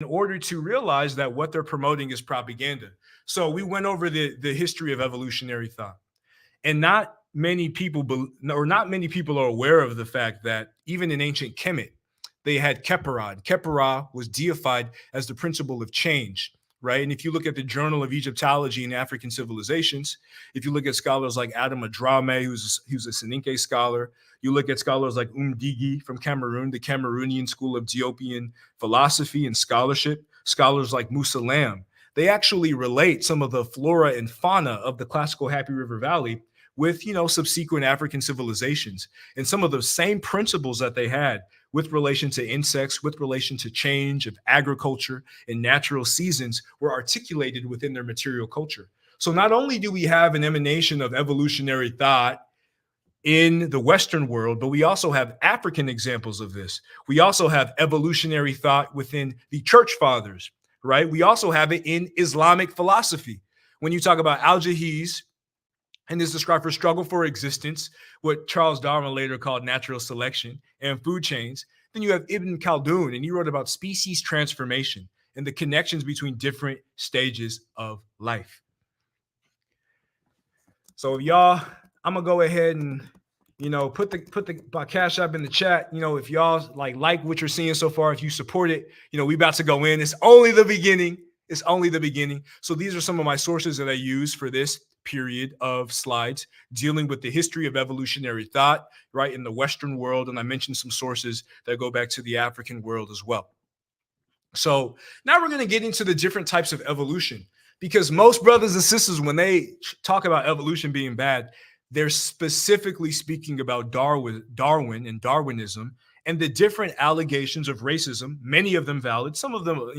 in order to realize that what they're promoting is propaganda. So we went over the history of evolutionary thought, and not many people are aware of the fact that even in ancient Kemet, they had Khepera. And Khepera was deified as the principle of change, right? And if you look at the Journal of Egyptology and African Civilizations, if you look at scholars like Adam Adrame, who's a Seninke scholar, you look at scholars like Digi from Cameroon, the Cameroonian school of Ethiopian philosophy and scholarship, scholars like Musa Lam, they actually relate some of the flora and fauna of the classical Happy River Valley with, subsequent African civilizations, and some of the same principles that they had with relation to insects, with relation to change of agriculture and natural seasons were articulated within their material culture. So not only do we have an emanation of evolutionary thought in the Western world, but we also have African examples of this. We also have evolutionary thought within the church fathers, right? We also have it in Islamic philosophy. When you talk about Al-Jahiz, and this described for struggle for existence, what Charles Darwin later called natural selection, and food chains. Then you have Ibn Khaldun, and he wrote about species transformation and the connections between different stages of life. So y'all, I'm gonna go ahead and put the Cash App in the chat. If y'all like what you're seeing so far, if you support it, we about to go in. It's only the beginning. It's only the beginning. So these are some of my sources that I use for this period of slides dealing with the history of evolutionary thought, right, in the Western world. And I mentioned some sources that go back to the African world as well. So now we're going to get into the different types of evolution, because most brothers and sisters, when they talk about evolution being bad, they're specifically speaking about Darwin and Darwinism and the different allegations of racism, many of them valid, some of them,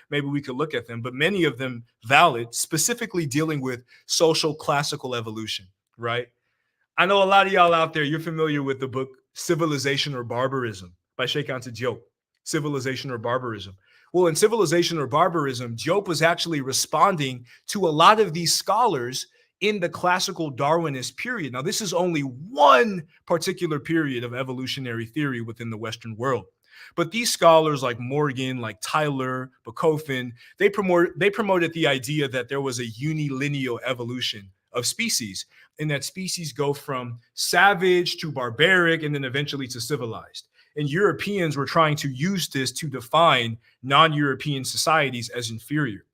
maybe we could look at them, but many of them valid, specifically dealing with social classical evolution, right? I know a lot of y'all out there, you're familiar with the book Civilization or Barbarism by Sheikh Anta Diop. Civilization or Barbarism. Well, in Civilization or Barbarism, Diop was actually responding to a lot of these scholars in the classical Darwinist period. Now, this is only one particular period of evolutionary theory within the Western world. But these scholars like Morgan, like Tyler, Bachofen, they promoted the idea that there was a unilineal evolution of species, and that species go from savage to barbaric and then eventually to civilized. And Europeans were trying to use this to define non-European societies as inferior.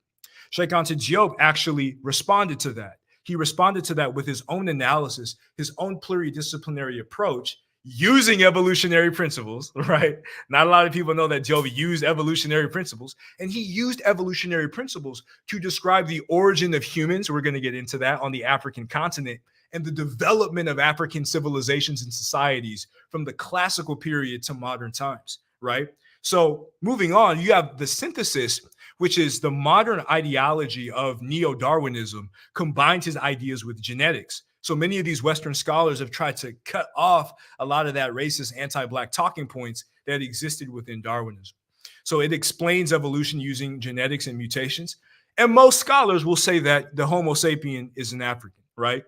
Sheikh Anta Diop actually responded to that. He responded to that with his own analysis, his own pluridisciplinary approach, using evolutionary principles, right? Not a lot of people know that Diop used evolutionary principles, and he used evolutionary principles to describe the origin of humans. We're going to get into that on the African continent, and the development of African civilizations and societies from the classical period to modern times, right? So moving on, you have the synthesis, which is the modern ideology of neo-Darwinism, combines his ideas with genetics. So many of these Western scholars have tried to cut off a lot of that racist anti-Black talking points that existed within Darwinism. So it explains evolution using genetics and mutations. And most scholars will say that the Homo sapien is an African, right?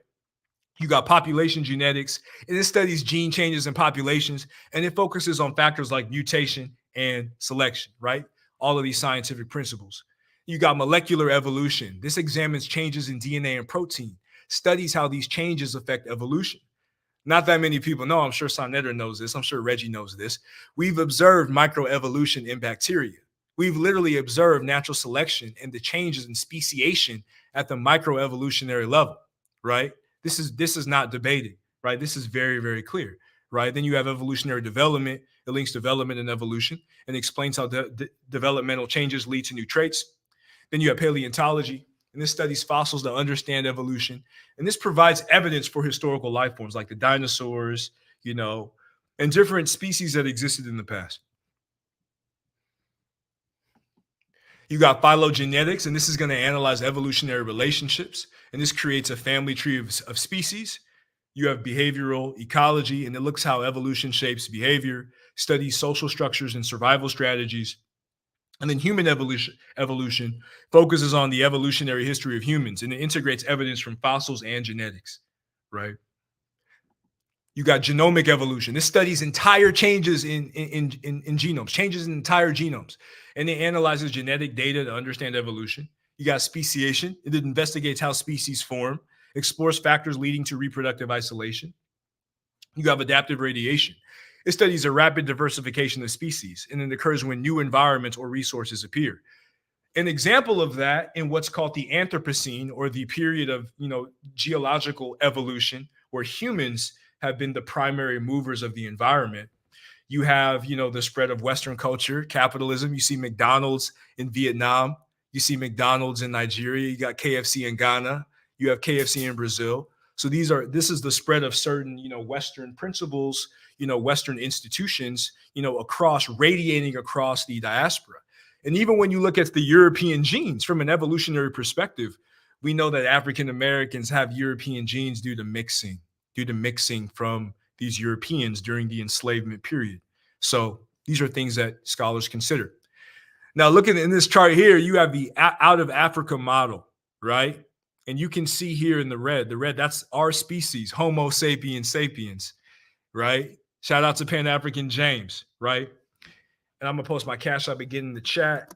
You got population genetics, and it studies gene changes in populations, and it focuses on factors like mutation and selection, right? All of these scientific principles. You got molecular evolution. This examines changes in DNA and protein, studies how these changes affect evolution. Not that many people know. I'm sure Sonetta knows this. I'm sure Reggie knows this. We've observed microevolution in bacteria. We've literally observed natural selection and the changes in speciation at the microevolutionary level, right? This is not debated, right? This is very, very clear, right? Then you have evolutionary development. It links development and evolution and explains how developmental changes lead to new traits. Then you have paleontology, and this studies fossils to understand evolution. And this provides evidence for historical life forms like the dinosaurs, and different species that existed in the past. You got phylogenetics, and this is going to analyze evolutionary relationships, and this creates a family tree of species. You have behavioral ecology, and it looks how evolution shapes behavior, studies social structures and survival strategies. And then human evolution focuses on the evolutionary history of humans, and it integrates evidence from fossils and genetics, right? You got genomic evolution. This studies entire changes in genomes, changes in entire genomes, and it analyzes genetic data to understand evolution. You got speciation. It investigates how species form, explores factors leading to reproductive isolation. You have adaptive radiation. It studies a rapid diversification of species, and it occurs when new environments or resources appear. An example of that in what's called the Anthropocene, or the period of geological evolution, where humans have been the primary movers of the environment. You have the spread of Western culture, capitalism. You see McDonald's in Vietnam. You see McDonald's in Nigeria. You got KFC in Ghana. You have KFC in Brazil. So this is the spread of certain Western principles, Western institutions, radiating across the diaspora. And even when you look at the European genes from an evolutionary perspective, we know that African Americans have European genes due to mixing from these Europeans during the enslavement period. So these are things that scholars consider. Now, looking in this chart here, you have the out of Africa model, right? And you can see here in the red, that's our species, Homo sapiens sapiens, right? Shout out to Pan-African James, right? And I'm gonna post my Cash App again in the chat.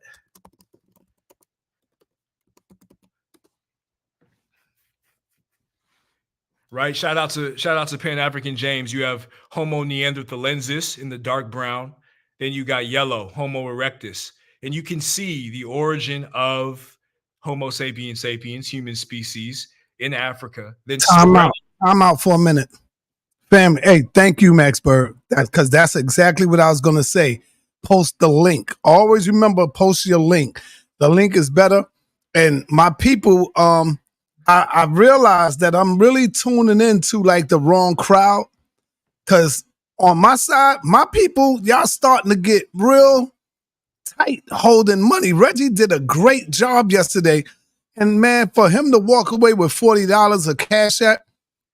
Right. Shout out to Pan-African James. You have Homo neanderthalensis in the dark brown. Then you got yellow, Homo erectus. And you can see the origin of Homo sapiens sapiens, human species in Africa. Then I'm out for a minute. Family, hey, thank you, Max Bird. Because that's exactly what I was gonna say. Post the link. Always remember, post your link. The link is better. And my people, I realized that I'm really tuning into like the wrong crowd. Cause on my side, my people, y'all starting to get real tight holding money. Reggie did a great job yesterday. And man, for him to walk away with $40 of Cash App,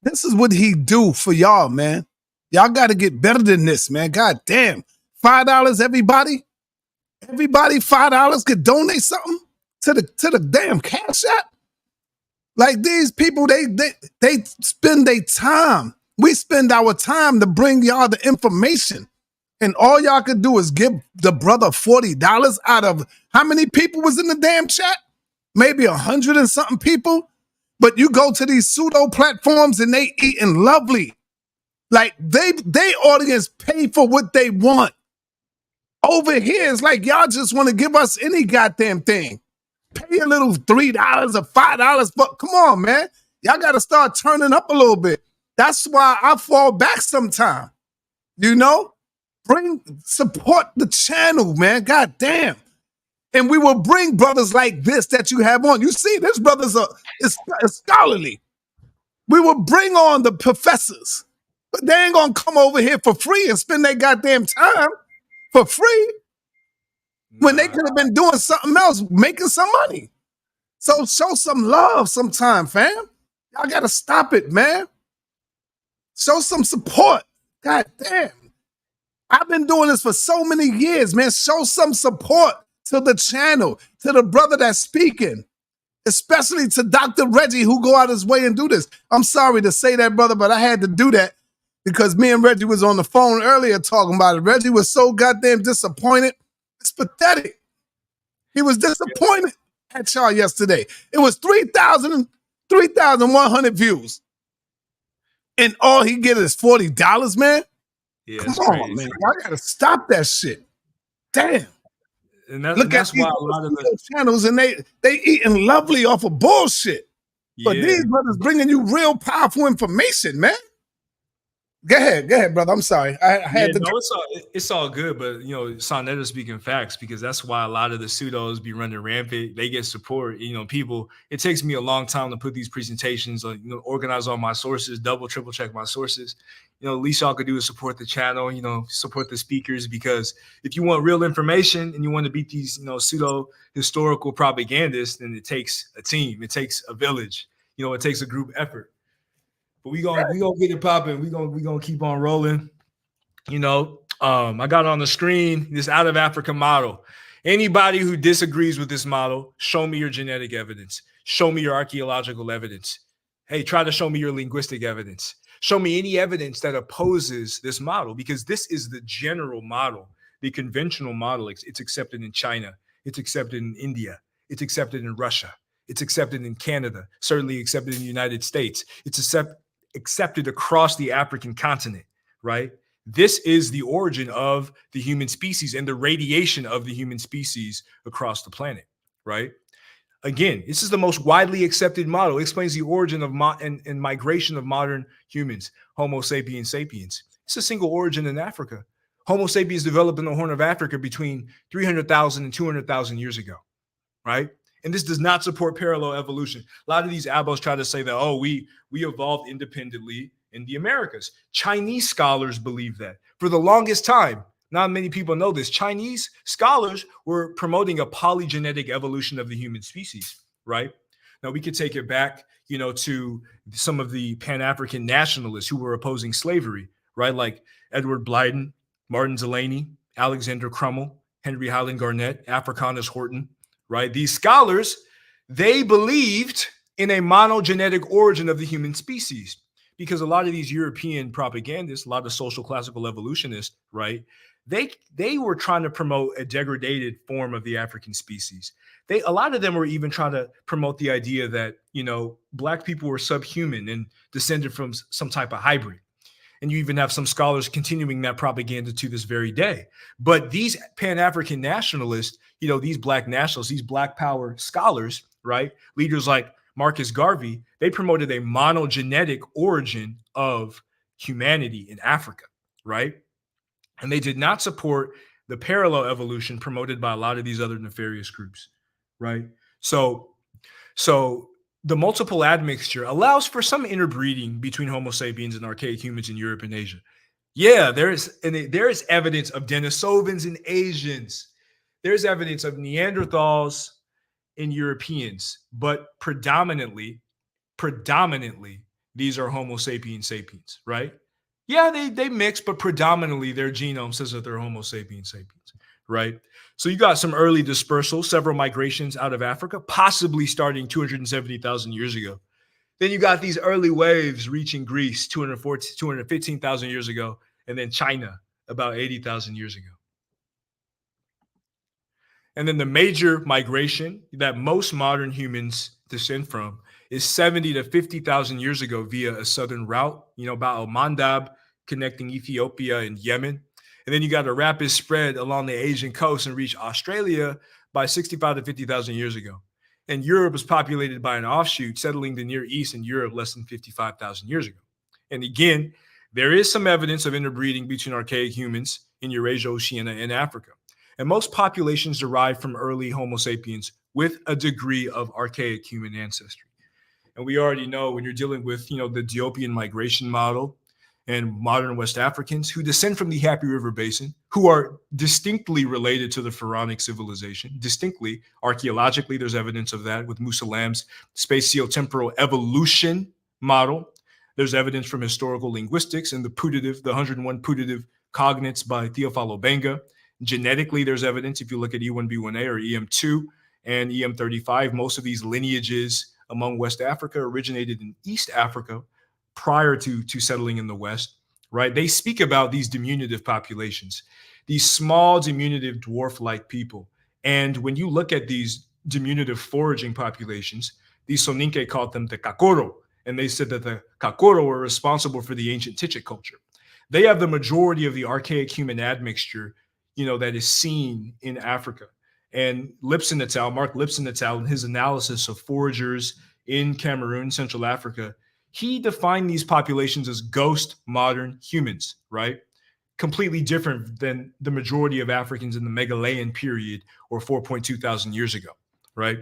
this is what he do for y'all, man. Y'all got to get better than this, man. God damn. $5, everybody? Everybody $5 could donate something to the damn Cash App? Like these people, they spend their time. We spend our time to bring y'all the information. And all y'all could do is give the brother $40 out of how many people was in the damn chat? Maybe 100 and something people. But you go to these pseudo platforms and they eating lovely. Like they audience pay for what they want. Over here, it's like y'all just want to give us any goddamn thing. Pay a little $3 or $5, but come on, man. Y'all got to start turning up a little bit. That's why I fall back sometime. Support the channel, man. God damn. And we will bring brothers like this that you have on. You see, this brother's is scholarly. We will bring on the professors, but they ain't gonna come over here for free and spend their goddamn time for free when they could have been doing something else, making some money. So show some love sometime, fam. Y'all gotta stop it, man. Show some support. God damn. I've been doing this for so many years, man. Show some support to the channel, to the brother that's speaking, especially to Dr. Reggie, who go out his way and do this. I'm sorry to say that, brother, but I had to do that because me and Reggie was on the phone earlier talking about it. Reggie was so goddamn disappointed. It's pathetic. He was disappointed at y'all yesterday. It was 3,100 views. And all he get is $40, man? Yeah, come on, man. Y'all gotta stop that shit. Damn. And that's why a lot of the channels and they eating lovely off of bullshit. But these brothers bringing you real powerful information, man. Go ahead, brother. I'm sorry. I had to. No, it's all good, but Sonetta speaking facts, because that's why a lot of the pseudos be running rampant. They get support. People. It takes me a long time to put these presentations, organize all my sources, double, triple check my sources. At least y'all could do is support the channel. Support the speakers, because if you want real information and you want to beat these pseudo historical propagandists, then it takes a team. It takes a village. It takes a group effort. But we gonna get it popping. We gonna keep on rolling. I got on the screen this out of Africa model. Anybody who disagrees with this model, show me your genetic evidence. Show me your archaeological evidence. Hey, try to show me your linguistic evidence. Show me any evidence that opposes this model, because this is the general model, the conventional model. It's accepted in China. It's accepted in India. It's accepted in Russia. It's accepted in Canada, certainly accepted in the United States. It's accepted across the African continent, right? This is the origin of the human species and the radiation of the human species across the planet, right? Again, this is the most widely accepted model. It explains the origin of and migration of modern humans, Homo sapiens sapiens. It's a single origin in Africa. Homo sapiens developed in the Horn of Africa between 300,000 and 200,000 years ago, right? And this does not support parallel evolution. A lot of these abos try to say that, oh, we evolved independently in the Americas. Chinese scholars believe that. For the longest time, not many people know this, Chinese scholars were promoting a polygenetic evolution of the human species, right? Now, we could take it back, to some of the Pan-African nationalists who were opposing slavery, right? Like Edward Blyden, Martin Delany, Alexander Crummell, Henry Highland Garnet, Africanus Horton, right? These scholars, they believed in a monogenetic origin of the human species, because a lot of these European propagandists, a lot of social classical evolutionists, right? They were trying to promote a degraded form of the African species. A lot of them were even trying to promote the idea that, Black people were subhuman and descended from some type of hybrid. And you even have some scholars continuing that propaganda to this very day. But these Pan-African nationalists, these Black nationalists, these Black power scholars, right? Leaders like Marcus Garvey, they promoted a monogenetic origin of humanity in Africa, right? And they did not support the parallel evolution promoted by a lot of these other nefarious groups, right? So the multiple admixture allows for some interbreeding between Homo sapiens and archaic humans in Europe and Asia. Yeah, there is evidence of Denisovans and Asians. There's evidence of Neanderthals and Europeans, but predominantly, these are Homo sapiens sapiens, right? Yeah, they mix, but predominantly their genome says that they're Homo sapiens sapiens, right? So you got some early dispersal, several migrations out of Africa, possibly starting 270,000 years ago. Then you got these early waves reaching Greece 215,000 years ago, and then China about 80,000 years ago. And then the major migration that most modern humans descend from is 70 to 50,000 years ago via a southern route, about Al-Mandab, connecting Ethiopia and Yemen. And then you got a rapid spread along the Asian coast and reach Australia by 65 to 50,000 years ago. And Europe was populated by an offshoot settling the Near East and Europe less than 55,000 years ago. And again, there is some evidence of interbreeding between archaic humans in Eurasia, Oceania, and Africa. And most populations derive from early Homo sapiens with a degree of archaic human ancestry. And we already know when you're dealing with, the Ethiopian migration model and modern West Africans who descend from the Happy River Basin, who are distinctly related to the Pharaonic civilization, distinctly, archaeologically, there's evidence of that with Musa Lam's spatio-temporal evolution model. There's evidence from historical linguistics and the 101 putative cognates by Theophilo Benga. Genetically, there's evidence if you look at E1B1A or EM2 and EM35. Most of these lineages among West Africa originated in East Africa prior to settling in the West, right? They speak about these diminutive populations, these small diminutive dwarf-like people. And when you look at these diminutive foraging populations, these Soninke called them the Kakoro, and they said that the Kakoro were responsible for the ancient Tichik culture. They have the majority of the archaic human admixture, that is seen in Africa. And Mark Lipson et al., in his analysis of foragers in Cameroon, Central Africa, he defined these populations as ghost modern humans, right? Completely different than the majority of Africans in the Megalayan period or 4.2 thousand years ago, right?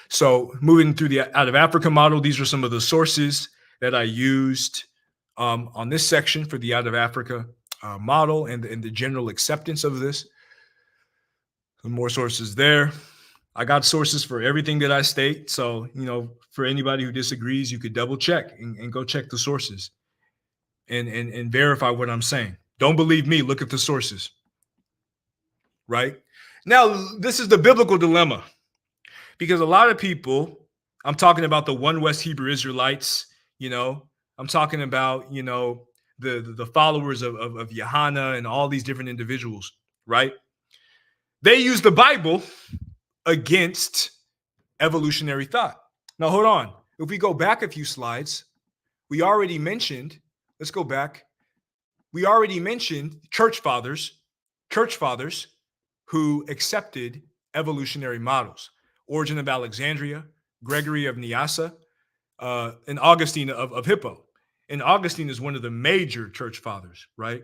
So moving through the out of Africa model, these are some of the sources that I used on this section for the out of Africa model and the general acceptance of this. Some more sources there. I got sources for everything that I state. So, for anybody who disagrees, you could double check and go check the sources and verify what I'm saying. Don't believe me. Look at the sources. Right? Now, this is the biblical dilemma, because a lot of people, I'm talking about the One West Hebrew Israelites, I'm I'm talking about, the followers of Johanna and all these different individuals, right? They use the Bible against evolutionary thought. Now, hold on. If we go back a few slides, we already mentioned, let's go back. We already mentioned church fathers who accepted evolutionary models. Origen of Alexandria, Gregory of Nyassa, and Augustine of Hippo. And Augustine is one of the major church fathers, right?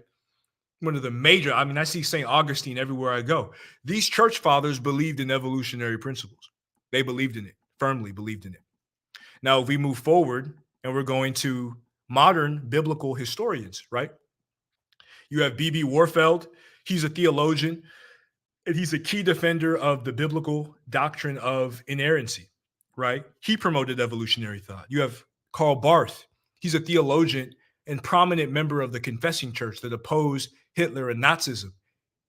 One of the major, I see St. Augustine everywhere I go. These church fathers believed in evolutionary principles. They believed in it, firmly believed in it. Now, if we move forward and we're going to modern biblical historians, right? You have B.B. Warfield. He's a theologian, and he's a key defender of the biblical doctrine of inerrancy, right? He promoted evolutionary thought. You have Karl Barth. He's a theologian and prominent member of the Confessing Church that opposed Hitler and Nazism.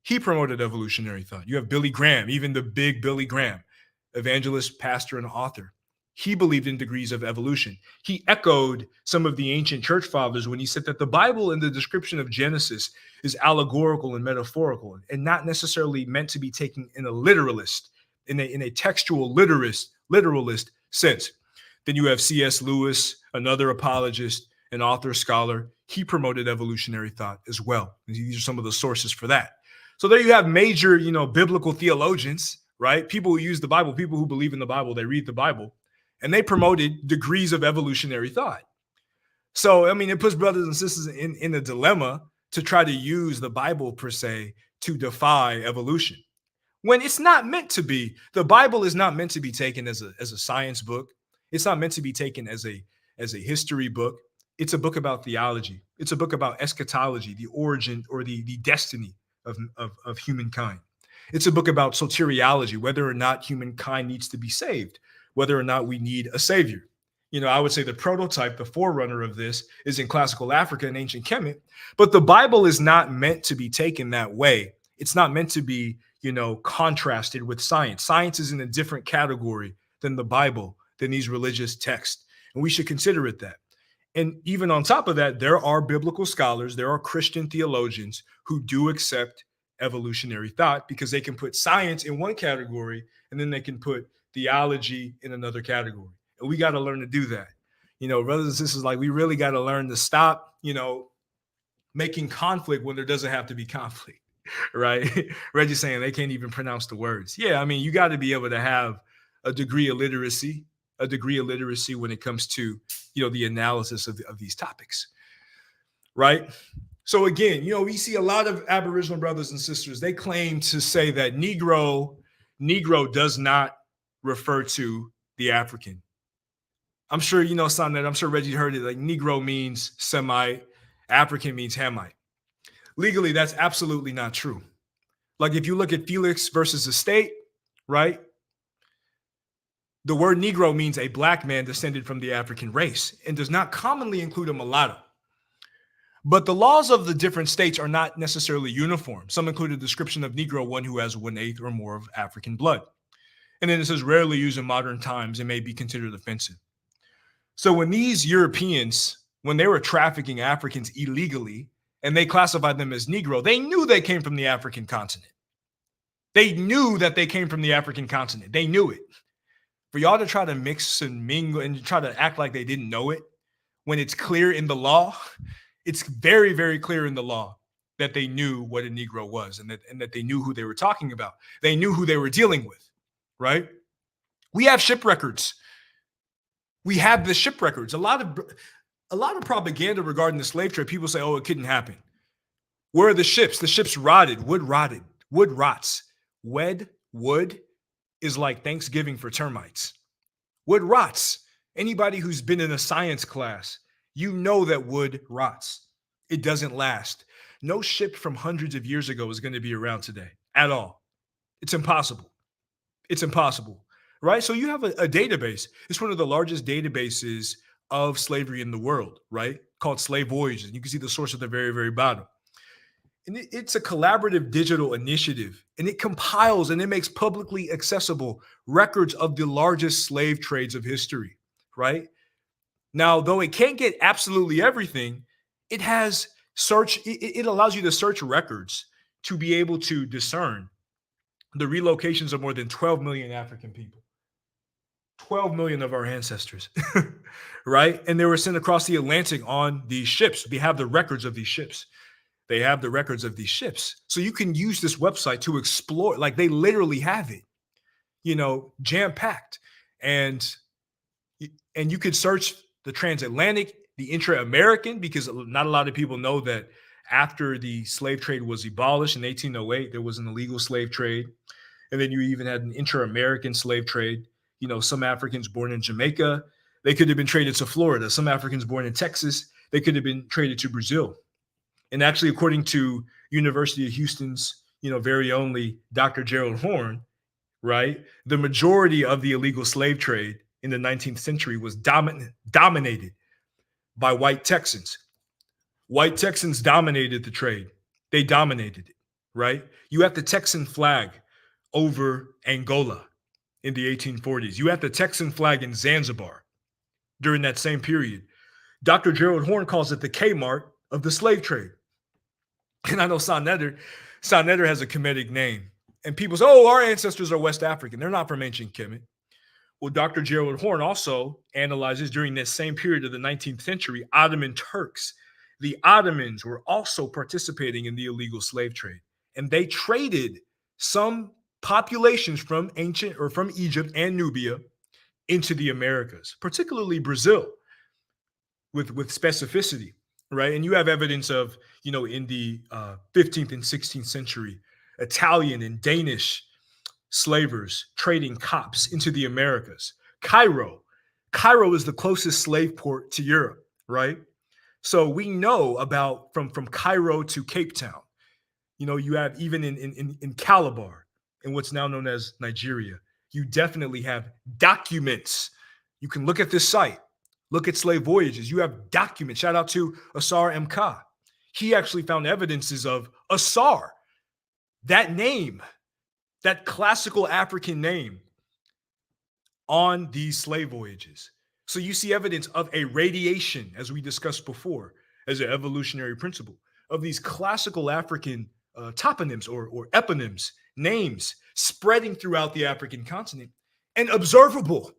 He promoted evolutionary thought. You have Billy Graham, even the big Billy Graham, evangelist, pastor, and author. He believed in degrees of evolution. He echoed some of the ancient church fathers when he said that the Bible in the description of Genesis is allegorical and metaphorical and not necessarily meant to be taken in a literalist, in a textual literalist sense. Then you have C.S. Lewis, another apologist, an author, scholar. He promoted evolutionary thought as well. And these are some of the sources for that. So there you have major, biblical theologians, right? People who use the Bible, people who believe in the Bible, they read the Bible, and they promoted degrees of evolutionary thought. So, it puts brothers and sisters in a dilemma to try to use the Bible per se to defy evolution. When it's not meant to be. The Bible is not meant to be taken as a science book. It's not meant to be taken as a history book. It's a book about theology. It's a book about eschatology, the origin or the destiny of humankind. It's a book about soteriology, whether or not humankind needs to be saved, whether or not we need a savior. I would say the prototype, the forerunner of this is in classical Africa and ancient Kemet, but the Bible is not meant to be taken that way. It's not meant to be, contrasted with science. Science is in a different category than the Bible, than these religious texts, and we should consider it that. And even on top of that, there are biblical scholars, there are Christian theologians who do accept evolutionary thought because they can put science in one category and then they can put theology in another category. And we got to learn to do that. Brothers and sisters, we really got to learn to stop, making conflict when there doesn't have to be conflict, right? Reggie's saying they can't even pronounce the words. Yeah, you got to be able to have a degree of literacy when it comes to, the analysis of these topics, right? So again, we see a lot of Aboriginal brothers and sisters, they claim to say that Negro does not refer to the African. I'm sure Sonnet, I'm sure Reggie heard it, Negro means Semite, African means Hamite. Legally, that's absolutely not true. If you look at Felix versus the state, right? The word Negro means a black man descended from the African race and does not commonly include a mulatto. But the laws of the different states are not necessarily uniform. Some include a description of Negro, one who has 1/8 or more of African blood. And then it says rarely used in modern times and may be considered offensive. So when these Europeans, when they were trafficking Africans illegally and they classified them as Negro, they knew they came from the African continent. They knew that they came from the African continent. They knew it. For y'all to try to mix and mingle and try to act like they didn't know it when it's clear in the law, it's very, very clear in the law that they knew what a Negro was and that they knew who they were talking about. They knew who they were dealing with, right? We have ship records. We have the ship records. A lot of propaganda regarding the slave trade, people say, oh, it couldn't happen. Where are the ships? The ships rotted. Wood rots. Wood is like Thanksgiving for termites. Wood rots. Anybody who's been in a science class, you know that wood rots. It doesn't last. No ship from hundreds of years ago is going to be around today at all. It's impossible. It's impossible, right? So you have a database. It's one of the largest databases of slavery in the world, right? Called Slave Voyages. You can see the source at the very, very bottom. And it's a collaborative digital initiative, and it compiles and it makes publicly accessible records of the largest slave trades of history, right? Now, though it can't get absolutely everything, it has it allows you to search records to be able to discern the relocations of more than 12 million African people. 12 million of our ancestors, right? And they were sent across the Atlantic on these ships. We have the records of these ships. They have the records of these ships. So you can use this website to explore, like they literally have it, jam packed. And you could search the transatlantic, the intra-American, because not a lot of people know that after the slave trade was abolished in 1808, there was an illegal slave trade. And then you even had an intra-American slave trade. Some Africans born in Jamaica, they could have been traded to Florida. Some Africans born in Texas, they could have been traded to Brazil. And actually, according to University of Houston's, very only Dr. Gerald Horne, right, the majority of the illegal slave trade in the 19th century was dominated by white Texans. White Texans dominated the trade. They dominated it, right? You have the Texan flag over Angola in the 1840s. You have the Texan flag in Zanzibar during that same period. Dr. Gerald Horne calls it the Kmart of the slave trade. And I know Sonnetter has a Kemetic name. And people say, oh, our ancestors are West African. They're not from ancient Kemet. Well, Dr. Gerald Horne also analyzes during this same period of the 19th century, Ottoman Turks. The Ottomans were also participating in the illegal slave trade. And they traded some populations from Egypt and Nubia into the Americas, particularly Brazil, with specificity, right? And you have evidence of, in the 15th and 16th century, Italian and Danish slavers trading cops into the Americas. Cairo is the closest slave port to Europe, right? So we know about from Cairo to Cape Town. You have even in Calabar, in what's now known as Nigeria, you definitely have documents. You can look at this site, look at slave voyages. You have documents. Shout out to Asar Mk. He actually found evidences of Asar, that name, that classical African name, on these slave voyages. So you see evidence of a radiation, as we discussed before, as an evolutionary principle, of these classical African toponyms or eponyms, names spreading throughout the African continent and observable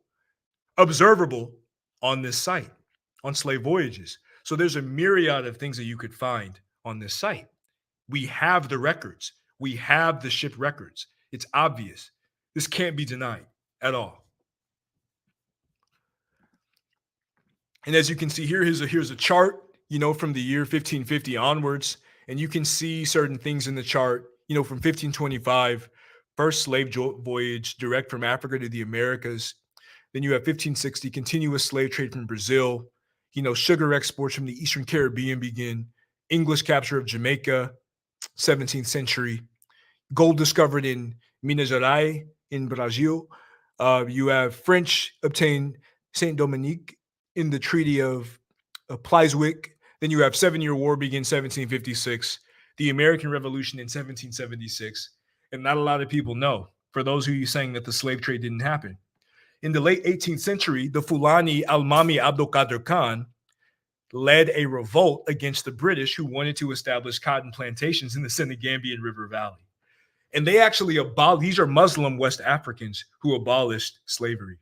on this site, on slave voyages. So there's a myriad of things that you could find on this site. We have the records. We have the ship records. It's obvious. This can't be denied at all. And as you can see here, here's a chart, from the year 1550 onwards. And you can see certain things in the chart, from 1525, first slave voyage direct from Africa to the Americas. Then you have 1560, continuous slave trade from Brazil. Sugar exports from the Eastern Caribbean begin. English capture of Jamaica, 17th century. Gold discovered in Minas Gerais in Brazil. You have French obtain Saint Dominique in the Treaty of Pleiswick. Then you have 7-Year War begin 1756, the American Revolution in 1776. And not a lot of people know, for those of you saying that the slave trade didn't happen. In the late 18th century, the Fulani Almami Abdul Qadir Khan led a revolt against the British who wanted to establish cotton plantations in the Senegambian River Valley. And they actually these are Muslim West Africans who abolished slavery.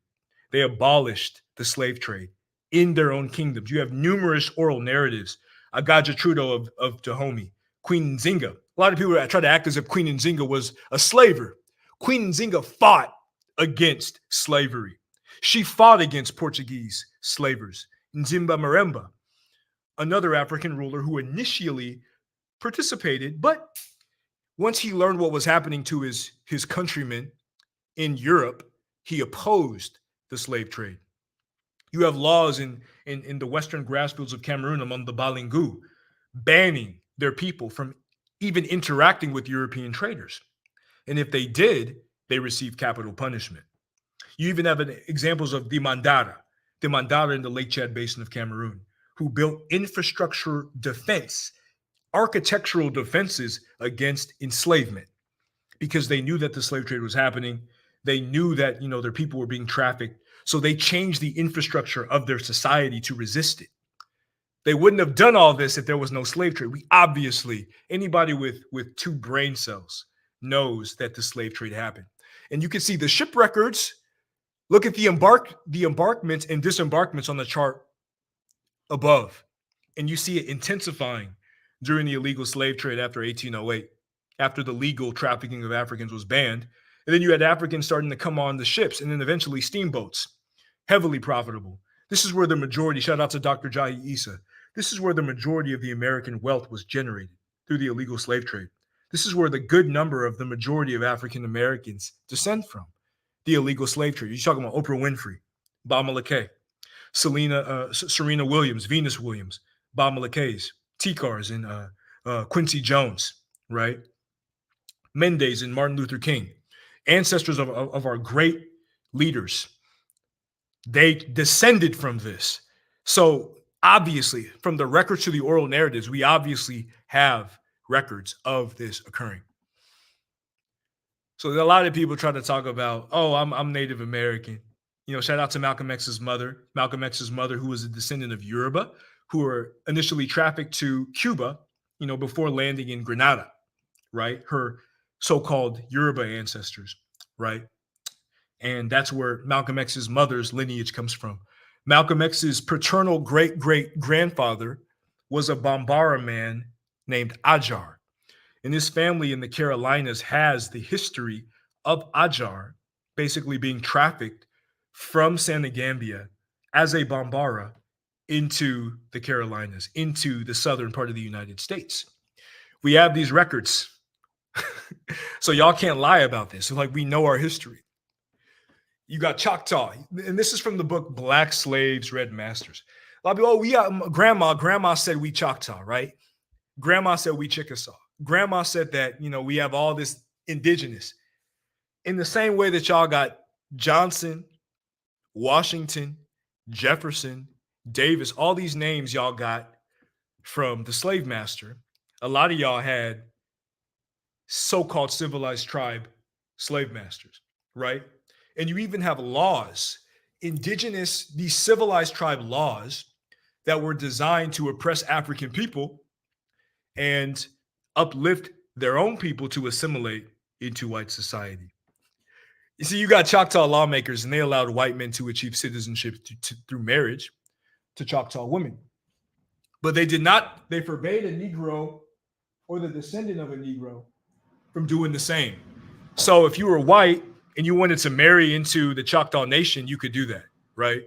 They abolished the slave trade in their own kingdoms. You have numerous oral narratives. Agaja Trudeau of Dahomey, Queen Nzinga. A lot of people try to act as if Queen Nzinga was a slaver. Queen Nzinga fought against slavery. She fought against Portuguese slavers. Nzimba Maremba, another African ruler who initially participated, but once he learned what was happening to his countrymen in Europe, he opposed the slave trade. You have laws in the western grassfields of Cameroon among the Balingu banning their people from even interacting with European traders. And if they did, they received capital punishment. You even have examples of the Mandara in the Lake Chad Basin of Cameroon, who built infrastructure defense, architectural defenses against enslavement, because they knew that the slave trade was happening. They knew that, their people were being trafficked. So they changed the infrastructure of their society to resist it. They wouldn't have done all this if there was no slave trade. We obviously, anybody with two brain cells knows that the slave trade happened. And you can see the ship records. Look at the embarkments and disembarkments on the chart above. And you see it intensifying during the illegal slave trade after 1808, after the legal trafficking of Africans was banned. And then you had Africans starting to come on the ships, and then eventually steamboats, heavily profitable. This is where the majority, shout out to Dr. Jahi Issa, this is where the majority of the American wealth was generated, through the illegal slave trade. This is where the good number of the majority of African Americans descend from, the illegal slave trade. You're talking about Oprah Winfrey, Bob McKay, Serena Williams, Venus Williams, Bob McKay's, T-Cars, and Quincy Jones, right? Mendes and Martin Luther King, ancestors of our great leaders. They descended from this. So obviously, from the records to the oral narratives, we obviously have records of this occurring. So a lot of people try to talk about, oh, I'm Native American. You know, shout out to Malcolm X's mother, who was a descendant of Yoruba, who were initially trafficked to Cuba, you know, before landing in Grenada, right? Her so-called Yoruba ancestors, right? And that's where Malcolm X's mother's lineage comes from. Malcolm X's paternal great-great-grandfather was a Bambara man named Ajar. And his family in the Carolinas has the history of Ajar basically being trafficked from Senegambia as a Bambara into the Carolinas, into the southern part of the United States. We have these records. So y'all can't lie about this. Like, we know our history. You got Choctaw, and this is from the book Black Slaves, Red Masters. A lot of people, oh, we got grandma said we Choctaw, right? Grandma said we Chickasaw. Grandma said that, you know, we have all this indigenous. In the same way that y'all got Johnson, Washington, Jefferson, Davis, all these names y'all got from the slave master, a lot of y'all had so-called civilized tribe slave masters, right? And you even have laws, indigenous, these civilized tribe laws that were designed to oppress African people and uplift their own people to assimilate into white society. You see, you got Choctaw lawmakers, and they allowed white men to achieve citizenship through marriage to Choctaw women. But they forbade a Negro or the descendant of a Negro from doing the same. So if you were white and you wanted to marry into the Choctaw Nation, you could do that, right?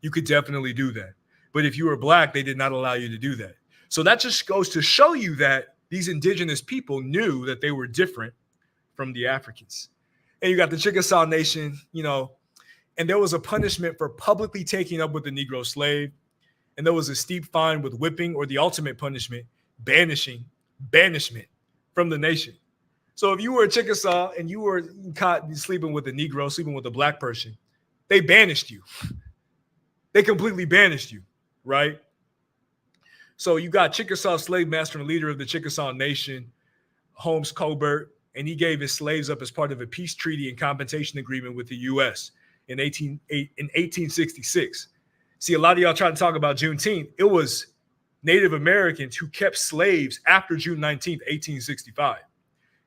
You could definitely do that. But if you were black, they did not allow you to do that. So that just goes to show you that these indigenous people knew that they were different from the Africans. And you got the Chickasaw Nation, you know, and there was a punishment for publicly taking up with the Negro slave. And there was a steep fine with whipping, or the ultimate punishment, banishment from the nation. So if you were a Chickasaw and you were caught sleeping with a Negro, sleeping with a black person, they banished you. They completely banished you, right? So you got Chickasaw slave master and leader of the Chickasaw Nation, Holmes Colbert, and he gave his slaves up as part of a peace treaty and compensation agreement with the U.S. in 1866. See, a lot of y'all trying to talk about Juneteenth. It was Native Americans who kept slaves after June 19th, 1865,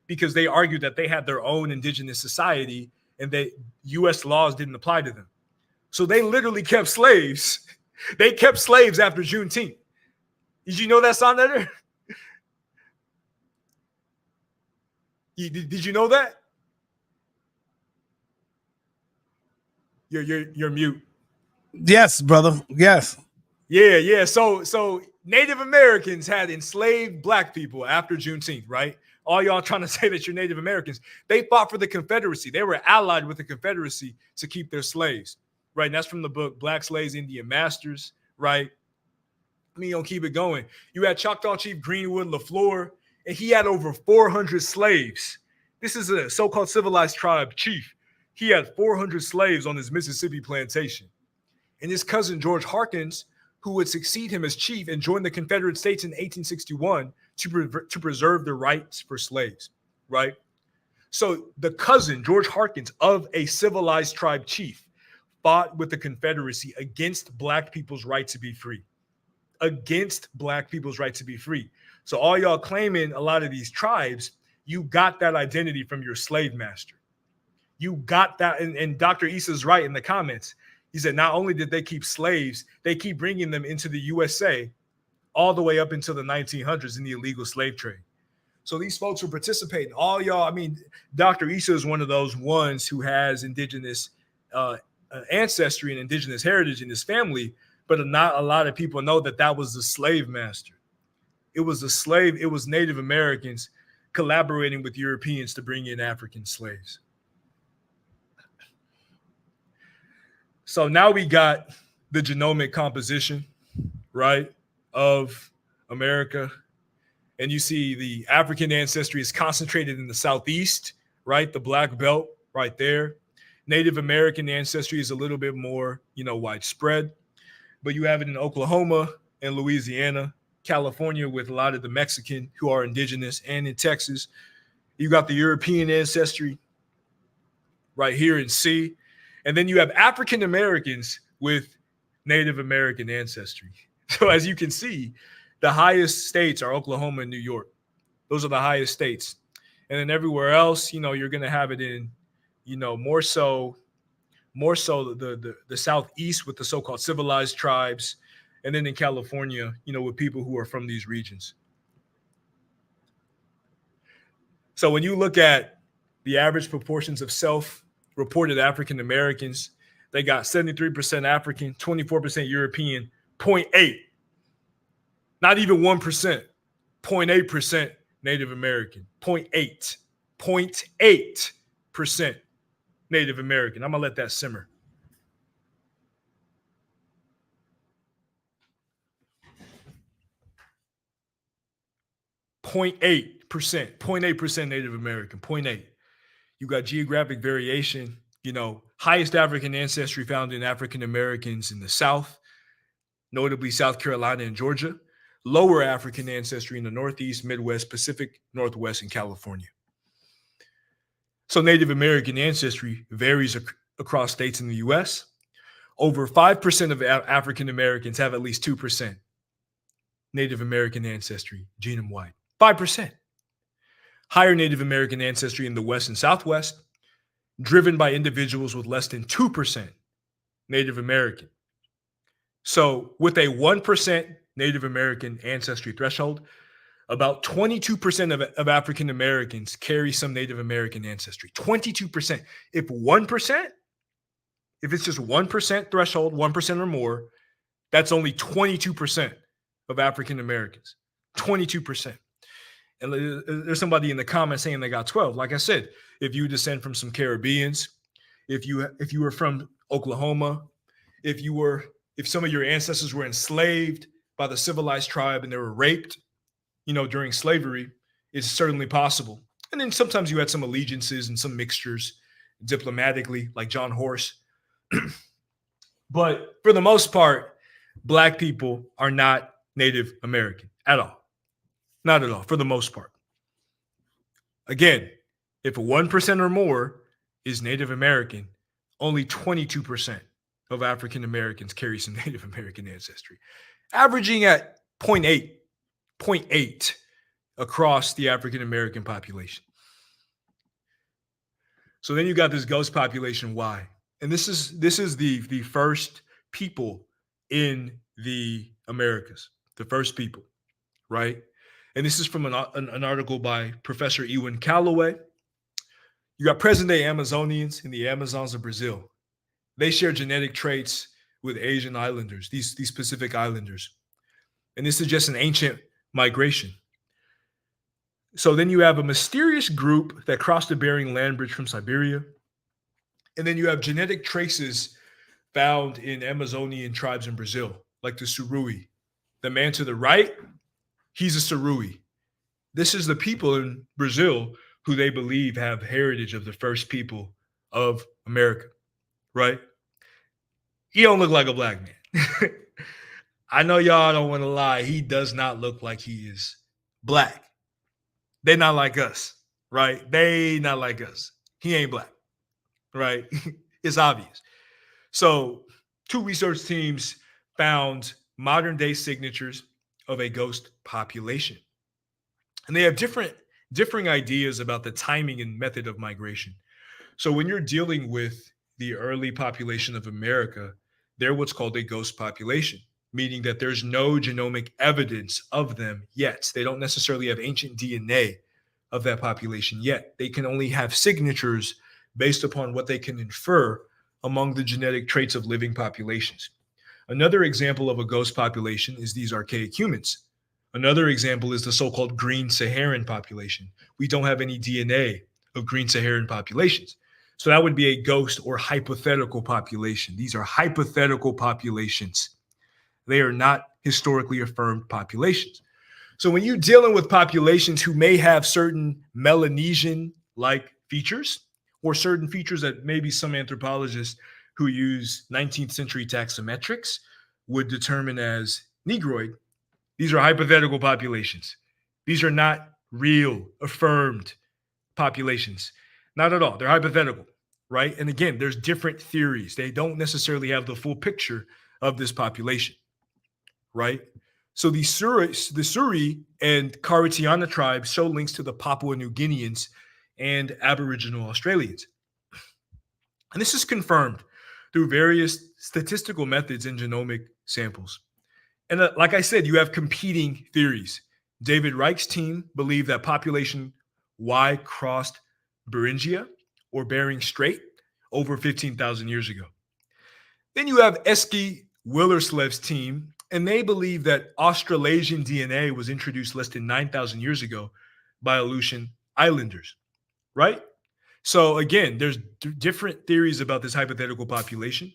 because they argued that they had their own indigenous society and that U.S. laws didn't apply to them. So they literally kept slaves. They kept slaves after Juneteenth. Did you know that, Sonnetter? Did you know that? You're mute. Yes, brother. Yes. Yeah. So Native Americans had enslaved black people after Juneteenth, right? All y'all trying to say that you're Native Americans. They fought for the Confederacy. They were allied with the Confederacy to keep their slaves, right? And that's from the book Black Slaves, Indian Masters, right? I mean, you'll keep it going. You had Choctaw Chief Greenwood LaFleur, and he had over 400 slaves. This is a so-called civilized tribe chief. He had 400 slaves on his Mississippi plantation. And his cousin, George Harkins, who would succeed him as chief and join the Confederate States in 1861 to preserve the rights for slaves, right? So the cousin, George Harkins, of a civilized tribe chief, fought with the Confederacy against black people's right to be free. Against black people's right to be free. So all y'all claiming a lot of these tribes, you got that identity from your slave master. You got that, and Dr. Issa's right in the comments. He said not only did they keep slaves, they keep bringing them into the USA all the way up until the 1900s in the illegal slave trade. So these folks were participating. All y'all, I mean, Dr. Issa is one of those ones who has indigenous ancestry and indigenous heritage in his family, but not a lot of people know that that was the slave master. It was the slave, it was Native Americans collaborating with Europeans to bring in African slaves. So now we got the genomic composition, right, of America. And you see the African ancestry is concentrated in the Southeast, right? The black belt right there. Native American ancestry is a little bit more, widespread. But you have it in Oklahoma and Louisiana, California with a lot of the Mexican who are indigenous, and in Texas. You got the European ancestry right here in C. And then you have African Americans with Native American ancestry. So as you can see, the highest states are Oklahoma and New York. Those are the highest states. And then everywhere else, you're going to have it in, more so the Southeast with the so-called civilized tribes. And then in California, with people who are from these regions. So when you look at the average proportions of self-reported African Americans, they got 73% African, 24% European, 0.8. Not even 1%, 0.8% Native American, 0.8% Native American. I'm going to let that simmer. .8% Native American, 0.8. You got geographic variation, highest African ancestry found in African Americans in the South, notably South Carolina and Georgia. Lower African ancestry in the Northeast, Midwest, Pacific, Northwest, and California. So Native American ancestry varies across states in the U.S. Over 5% of African Americans have at least 2% Native American ancestry genome-wide. 5%. Higher Native American ancestry in the West and Southwest, driven by individuals with less than 2% Native American. So with a 1% Native American ancestry threshold, about 22% of African Americans carry some Native American ancestry. 22%. If it's just 1% threshold, 1% or more, that's only 22% of African Americans. 22%. And there's somebody in the comments saying they got 12. Like I said, if you descend from some Caribbeans, if you were from Oklahoma, if some of your ancestors were enslaved by the civilized tribe and they were raped, during slavery, it's certainly possible. And then sometimes you had some allegiances and some mixtures diplomatically, like John Horse. But for the most part, Black people are not Native American at all. Not at all, for the most part. Again, if 1% or more is Native American, only 22% of African Americans carry some Native American ancestry, averaging at 0.8 across the African American population. So then you got this ghost population Y. And this is the first people in the Americas, the first people, right? And this is from an article by Professor Ewan Calloway. You got present-day Amazonians in the Amazons of Brazil. They share genetic traits with Asian islanders, these Pacific islanders. And this is just an ancient migration. So then you have a mysterious group that crossed the Bering Land Bridge from Siberia. And then you have genetic traces found in Amazonian tribes in Brazil, like the Surui. The man to the right, he's a Surui. This is the people in Brazil who they believe have heritage of the first people of America, right? He don't look like a Black man. I know y'all don't want to lie. He does not look like he is Black. They're not like us, right? They not like us. He ain't Black, right? It's obvious. So, two research teams found modern day signatures of a ghost population. And they have differing ideas about the timing and method of migration. So when you're dealing with the early population of America, they're what's called a ghost population, meaning that there's no genomic evidence of them yet. They don't necessarily have ancient DNA of that population yet. They can only have signatures based upon what they can infer among the genetic traits of living populations. Another example of a ghost population is these archaic humans. Another example is the so-called green Saharan population. We don't have any DNA of green Saharan populations. So that would be a ghost or hypothetical population. These are hypothetical populations. They are not historically affirmed populations. So when you're dealing with populations who may have certain Melanesian-like features or certain features that maybe some anthropologists who use 19th century taxometrics would determine as Negroid, these are hypothetical populations. These are not real, affirmed populations. Not at all. They're hypothetical, right? And again, there's different theories. They don't necessarily have the full picture of this population, right? So the Suri and Karitiana tribes show links to the Papua New Guineans and Aboriginal Australians. And this is confirmed through various statistical methods and genomic samples. And like I said, you have competing theories. David Reich's team believed that population Y crossed Beringia or Bering Strait over 15,000 years ago. Then you have Eski Willerslev's team, and they believe that Australasian DNA was introduced less than 9,000 years ago by Aleutian Islanders, right? So again, there's different theories about this hypothetical population,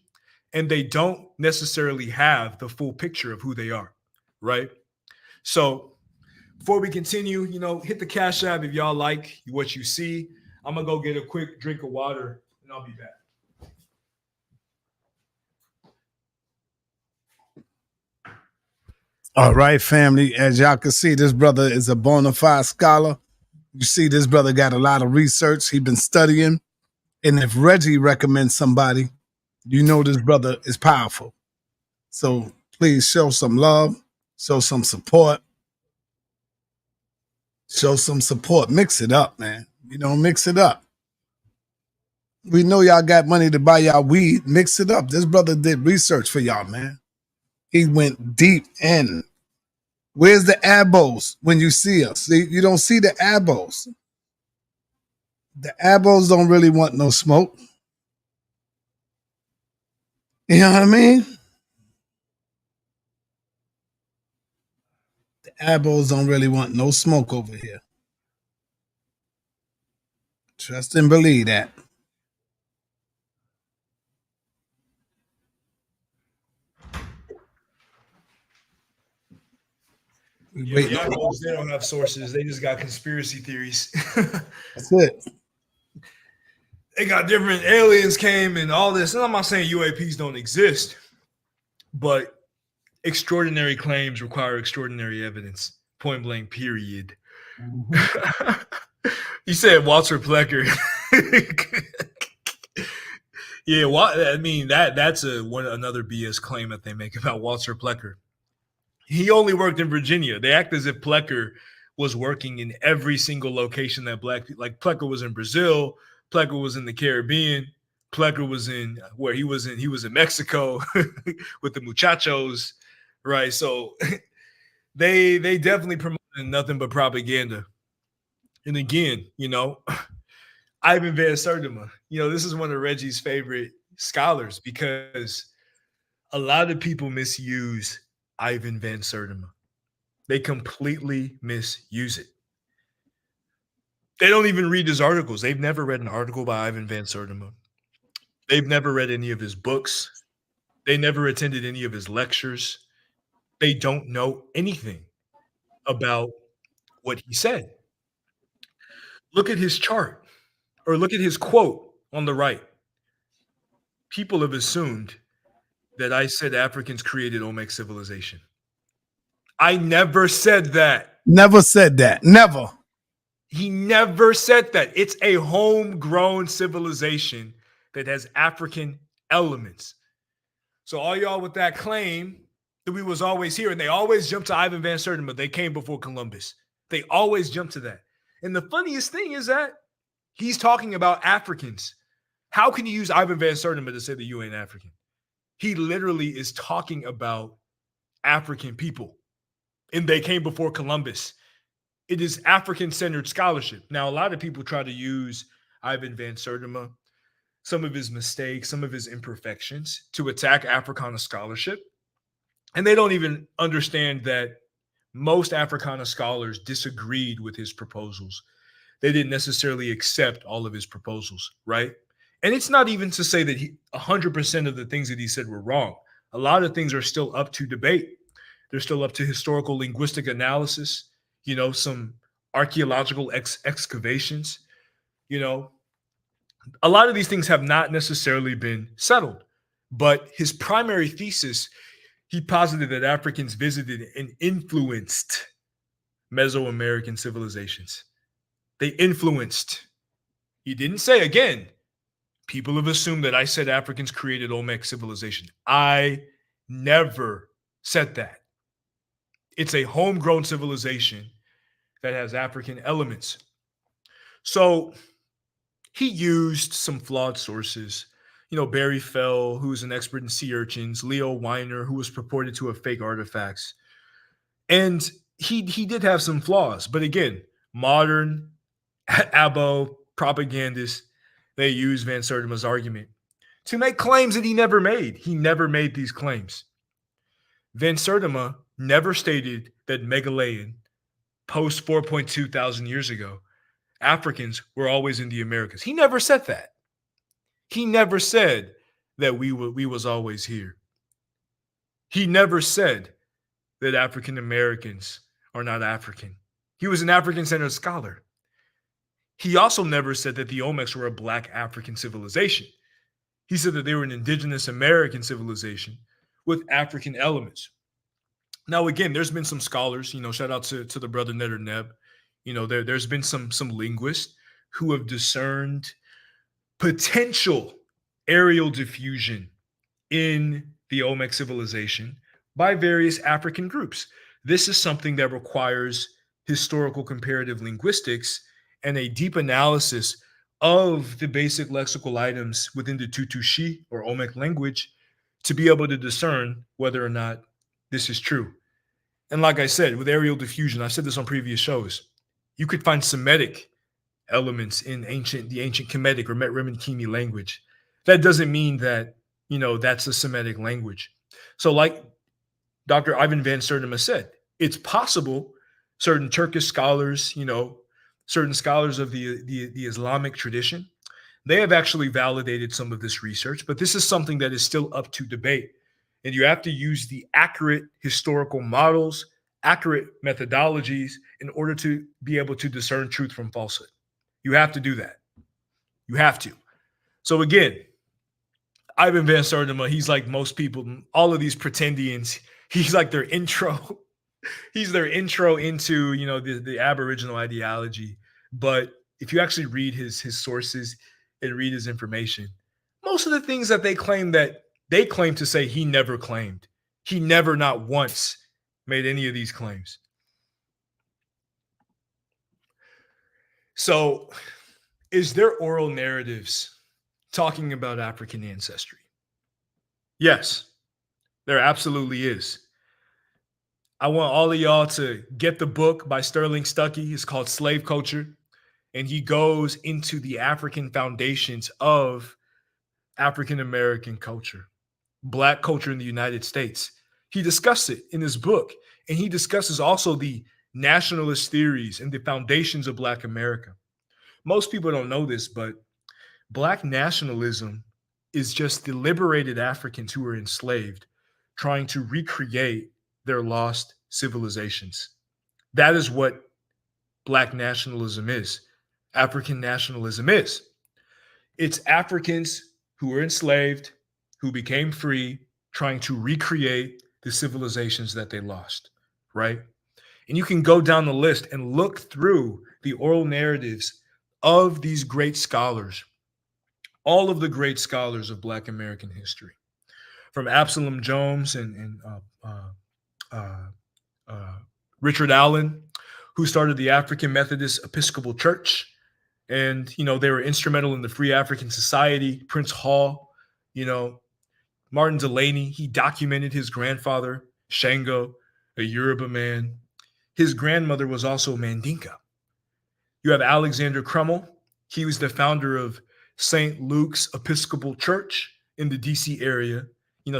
and they don't necessarily have the full picture of who they are, right? So before we continue, hit the Cash App if y'all like what you see. I'm going to go get a quick drink of water, and I'll be back. All right, family. As y'all can see, this brother is a bona fide scholar. You see, this brother got a lot of research. He's been studying. And if Reggie recommends somebody, you know this brother is powerful. So please show some love, show some support. Show some support. Mix it up, man. Mix it up. We know y'all got money to buy y'all weed. Mix it up. This brother did research for y'all, man. He went deep in. Where's the abos when you see us? See, you don't see the abos. The abos don't really want no smoke. You know what I mean? The abos don't really want no smoke over here. Trust and believe that. Yeah, the Apples, they don't have sources. They just got conspiracy theories. That's it. They got different aliens came and all this. And I'm not saying UAPs don't exist, but extraordinary claims require extraordinary evidence. Point blank, period. Mm-hmm. You said Walter Plecker. Yeah, I mean that's another BS claim that they make about Walter Plecker. He only worked in Virginia. They act as if Plecker was working in every single location that black people, like Plecker was in Brazil, Plecker was in the Caribbean, Plecker was in where he was in Mexico with the muchachos, right? So they definitely promoted nothing but propaganda. And again, Ivan Van Sertima, this is one of Reggie's favorite scholars because a lot of people misuse Ivan Van Sertima. They completely misuse it. They don't even read his articles. They've never read an article by Ivan Van Sertima. They've never read any of his books. They never attended any of his lectures. They don't know anything about what he said. Look at his chart or look at his quote on the right. People have assumed that I said Africans created Olmec civilization. I never said that. Never said that. Never. He never said that. It's a homegrown civilization that has African elements. So all y'all with that claim that we was always here, and they always jump to Ivan Van Sertima. They came before Columbus. They always jump to that. And the funniest thing is that he's talking about Africans. How can you use Ivan Van Sertima to say that you ain't African? He literally is talking about African people, and they came before Columbus. It is African-centered scholarship. Now, a lot of people try to use Ivan Van Sertima, some of his mistakes, some of his imperfections, to attack Africana scholarship. And they don't even understand that most Africana scholars disagreed with his proposals. They didn't necessarily accept all of his proposals, right? And it's not even to say that 100% of the things that he said were wrong. A lot of things are still up to debate. They're still up to historical linguistic analysis, some archaeological excavations. A lot of these things have not necessarily been settled. But his primary thesis, he posited that Africans visited and influenced Mesoamerican civilizations. They influenced. He didn't say, again, people have assumed that I said Africans created Olmec civilization. I never said that. It's a homegrown civilization that has African elements. So he used some flawed sources. Barry Fell, who was an expert in sea urchins, Leo Weiner, who was purported to have fake artifacts. And he did have some flaws. But again, modern Abo propagandists, they use Van Sertima's argument to make claims that he never made. He never made these claims. Van Sertima never stated that Megalayan, post 4.2 thousand years ago, Africans were always in the Americas. He never said that. He never said that we was always here. He never said that African Americans are not African. He was an African-centered scholar. He also never said that the Olmecs were a Black African civilization. He said that they were an indigenous American civilization with African elements. Now, again, there's been some scholars, shout out to the brother Netter Neb. There's been some linguists who have discerned potential aerial diffusion in the Olmec civilization by various African groups. This is something that requires historical comparative linguistics and a deep analysis of the basic lexical items within the Tutu-Shi or Olmec language to be able to discern whether or not this is true. And like I said, with aerial diffusion, I said this on previous shows, you could find Semitic elements in the ancient Kemetic or Met-Remen-Kimi language. That doesn't mean that, that's a Semitic language. So like Dr. Ivan Van Sertima said, it's possible certain Turkish scholars, certain scholars of the Islamic tradition, they have actually validated some of this research, but this is something that is still up to debate. And you have to use the accurate historical models, accurate methodologies in order to be able to discern truth from falsehood. You have to do that. You have to. So again, Ivan Van Sertima, he's like most people, all of these pretendians, he's like their intro. He's their intro into, the Aboriginal ideology. But if you actually read his sources and read his information, most of the things that they claim to say he never claimed. He never, not once, made any of these claims. So, is there oral narratives talking about African ancestry? Yes, there absolutely is. I want all of y'all to get the book by Sterling Stuckey. It's called Slave Culture. And he goes into the African foundations of African American culture, Black culture in the United States. He discussed it in his book. And he discusses also the nationalist theories and the foundations of Black America. Most people don't know this, but Black nationalism is just the liberated Africans who were enslaved trying to recreate their lost civilizations. That is what Black nationalism is. African nationalism is. It's Africans who were enslaved, who became free, trying to recreate the civilizations that they lost, right? And you can go down the list and look through the oral narratives of these great scholars, all of the great scholars of Black American history. from Absalom Jones and Richard Allen, who started the African Methodist Episcopal Church. And, they were instrumental in the Free African Society. Prince Hall, Martin Delaney, he documented his grandfather, Shango, a Yoruba man. His grandmother was also Mandinka. You have Alexander Crummell. He was the founder of St. Luke's Episcopal Church in the DC area.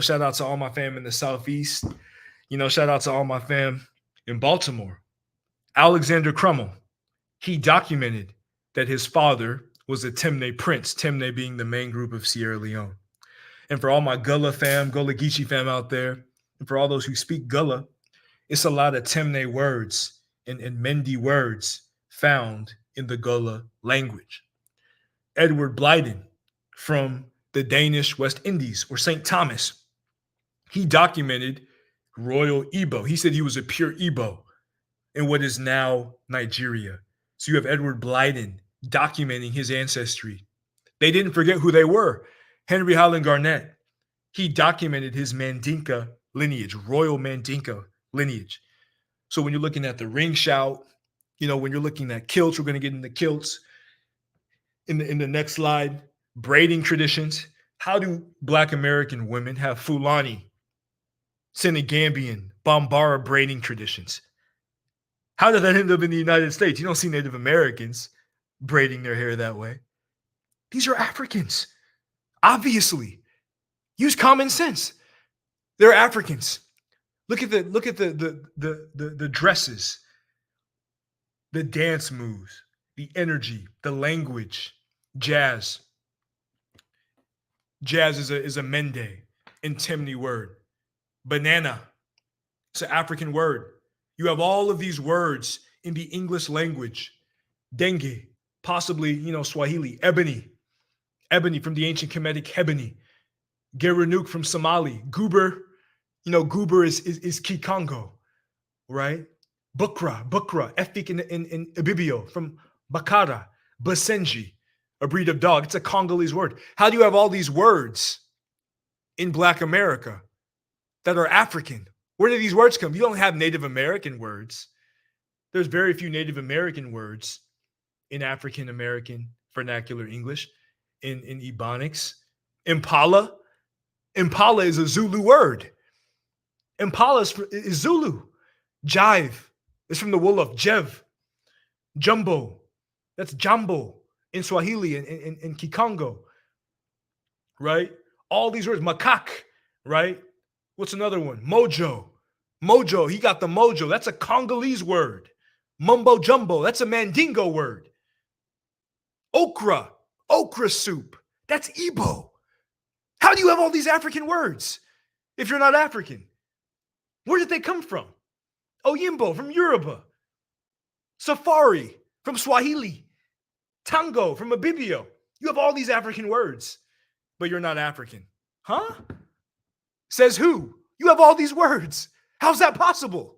Shout out to all my fam in the Southeast. Shout out to all my fam in Baltimore. Alexander Crummell, he documented that his father was a Temne prince, Temne being the main group of Sierra Leone. And for all my Gullah fam, Gullah Geechee fam out there, and for all those who speak Gullah, it's a lot of Temne words and Mendi words found in the Gullah language. Edward Blyden from the Danish West Indies, or St. Thomas, he documented Royal Igbo. He said he was a pure Igbo in what is now Nigeria. So you have Edward Blyden documenting his ancestry. They didn't forget who they were. Henry Highland Garnet, he documented his Mandinka lineage, Royal Mandinka lineage. So when you're looking at the ring shout, when you're looking at kilts, we're going to get into kilts in the next slide. Braiding traditions. How do Black American women have Fulani, Senegambian, Bambara braiding traditions? How did that end up in the United States? You don't see Native Americans braiding their hair that way. These are Africans. Obviously. Use common sense. They're Africans. Look at the dresses, the dance moves, the energy, the language, jazz. Jazz is a Mende and Temne word. Banana, it's an African word. You have all of these words in the English language. Dengue, possibly, Swahili. Ebony from the ancient Kemetic Hebony. Gerenuk from Somali. Guber, Guber is Kikongo, right? Bukra, Efik in Ibibio from Bakara. Basenji, a breed of dog. It's a Congolese word. How do you have all these words in Black America that are African? Where do these words come? You don't have Native American words. There's very few Native American words in African American vernacular English, in Ebonics. Impala is a Zulu word. Impala is Zulu. Jive is from the wool of Jev. Jumbo, that's Jambo in Swahili and Kikongo, right? All these words. Macaque, right? What's another one? Mojo, he got the mojo. That's a Congolese word. Mumbo jumbo, that's a Mandingo word. Okra soup, that's Igbo. How do you have all these African words if you're not African? Where did they come from? Oyimbo from Yoruba. Safari from Swahili. Tango from Ibibio. You have all these African words, but you're not African. Huh? Says who? You have all these words. How's that possible?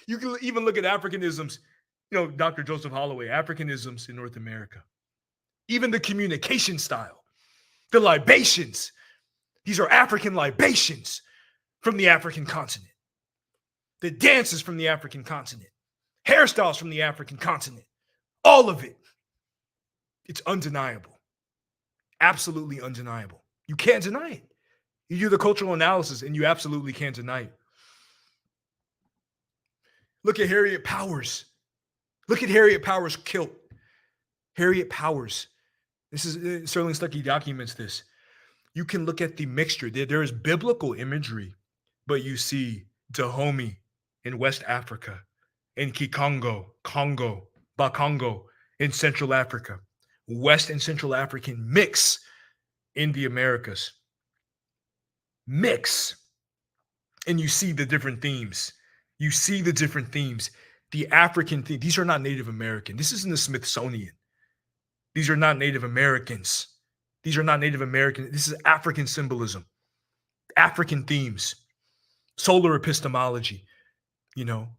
You can even look at Africanisms, Dr. Joseph Holloway, Africanisms in North America. Even the communication style, the libations. These are African libations from the African continent. The dances from the African continent. Hairstyles from the African continent. All of it. It's undeniable. Absolutely undeniable. You can't deny it. You do the cultural analysis and you absolutely can't deny it. Look at Harriet Powers. Look at Harriet Powers' kilt. Harriet Powers. This is Sterling Stuckey documents this. You can look at the mixture. There is biblical imagery, but you see Dahomey in West Africa, in Kikongo, Congo, Bakongo in Central Africa, West and Central African mix in the Americas. Mix. And you see the different themes. You see the different themes. The African theme. These are not Native American. This isn't the Smithsonian. These are not Native Americans. These are not Native American. This is African symbolism. African themes. Solar epistemology.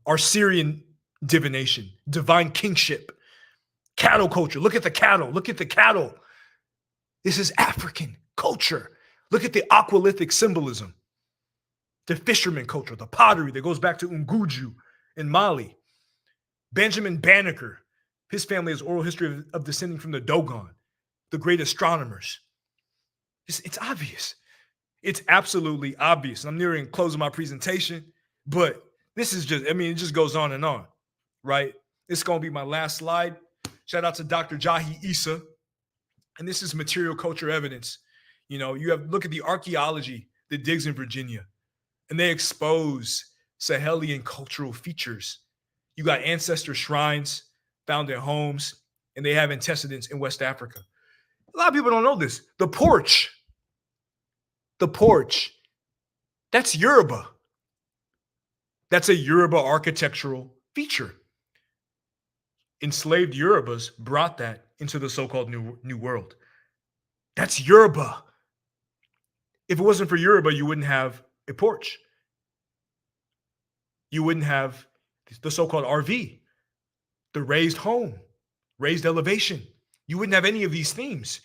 Our Syrian divination. Divine kingship. Cattle culture. Look at the cattle. Look at the cattle. This is African culture. Look at the aqualithic symbolism, the fisherman culture, the pottery that goes back to Nguju in Mali. Benjamin Banneker, his family has oral history of descending from the Dogon, the great astronomers. It's obvious. It's absolutely obvious. I'm nearing closing my presentation, but this is just, it just goes on, right? It's going to be my last slide. Shout out to Dr. Jahi Issa. And this is material culture evidence. Look at the archaeology that digs in Virginia, and they expose Sahelian cultural features. You got ancestor shrines found in homes, and they have antecedents in West Africa. A lot of people don't know this. The porch, that's Yoruba. That's a Yoruba architectural feature. Enslaved Yorubas brought that into the so-called New World. That's Yoruba. If it wasn't for Yoruba, you wouldn't have a porch. You wouldn't have the so-called RV, the raised home, raised elevation. You wouldn't have any of these themes.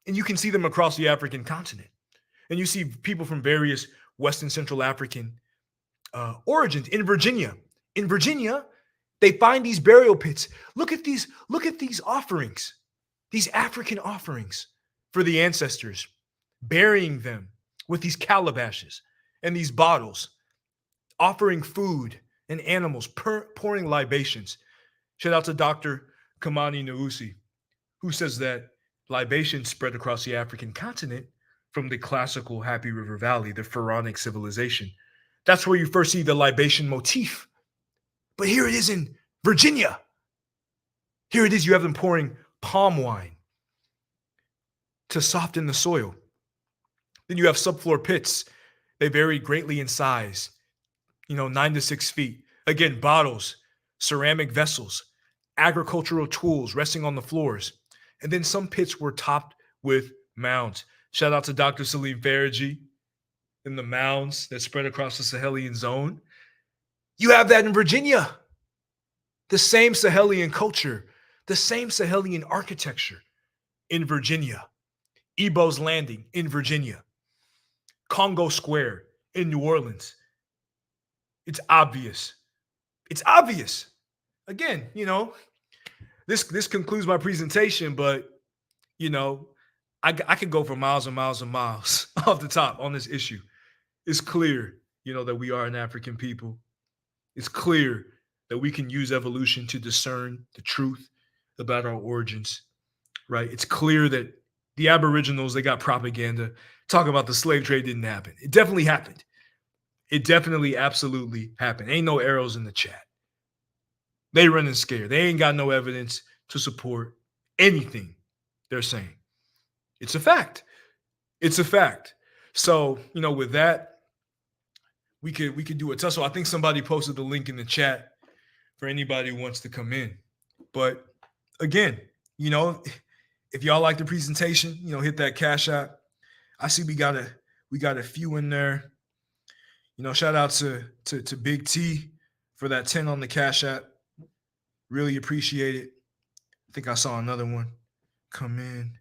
And you can see them across the African continent. And you see people from various West and Central African origins in Virginia. In Virginia, they find these burial pits. Look at these offerings, these African offerings for the ancestors, burying them with these calabashes and these bottles, offering food and animals, pouring libations. Shout out to Dr. Kamani Nausi, who says that libations spread across the African continent from the classical Happy River Valley, the Pharaonic civilization. That's where you first see the libation motif. But here it is in Virginia. Here it is, you have them pouring palm wine to soften the soil. Then you have subfloor pits. They vary greatly in size, 9 to 6 feet. Again, bottles, ceramic vessels, agricultural tools resting on the floors. And then some pits were topped with mounds. Shout out to Dr. Salim Faraji and the mounds that spread across the Sahelian zone. You have that in Virginia. The same Sahelian culture, the same Sahelian architecture in Virginia. Ebo's Landing in Virginia. Congo Square in New Orleans. It's obvious. It's obvious. Again, this concludes my presentation, but, I could go for miles and miles and miles off the top on this issue. It's clear, that we are an African people. It's clear that we can use evolution to discern the truth about our origins, right? It's clear that the Aboriginals, they got propaganda talking about the slave trade didn't happen. It definitely happened. It definitely, absolutely happened. Ain't no arrows in the chat. They running scared. They ain't got no evidence to support anything they're saying. It's a fact. It's a fact. So, with that, we could do a tussle. I think somebody posted the link in the chat for anybody who wants to come in. But again, if y'all like the presentation, hit that Cash App. I see we got a few in there. Shout out to Big T for that 10 on the Cash App. Really appreciate it. I think I saw another one come in.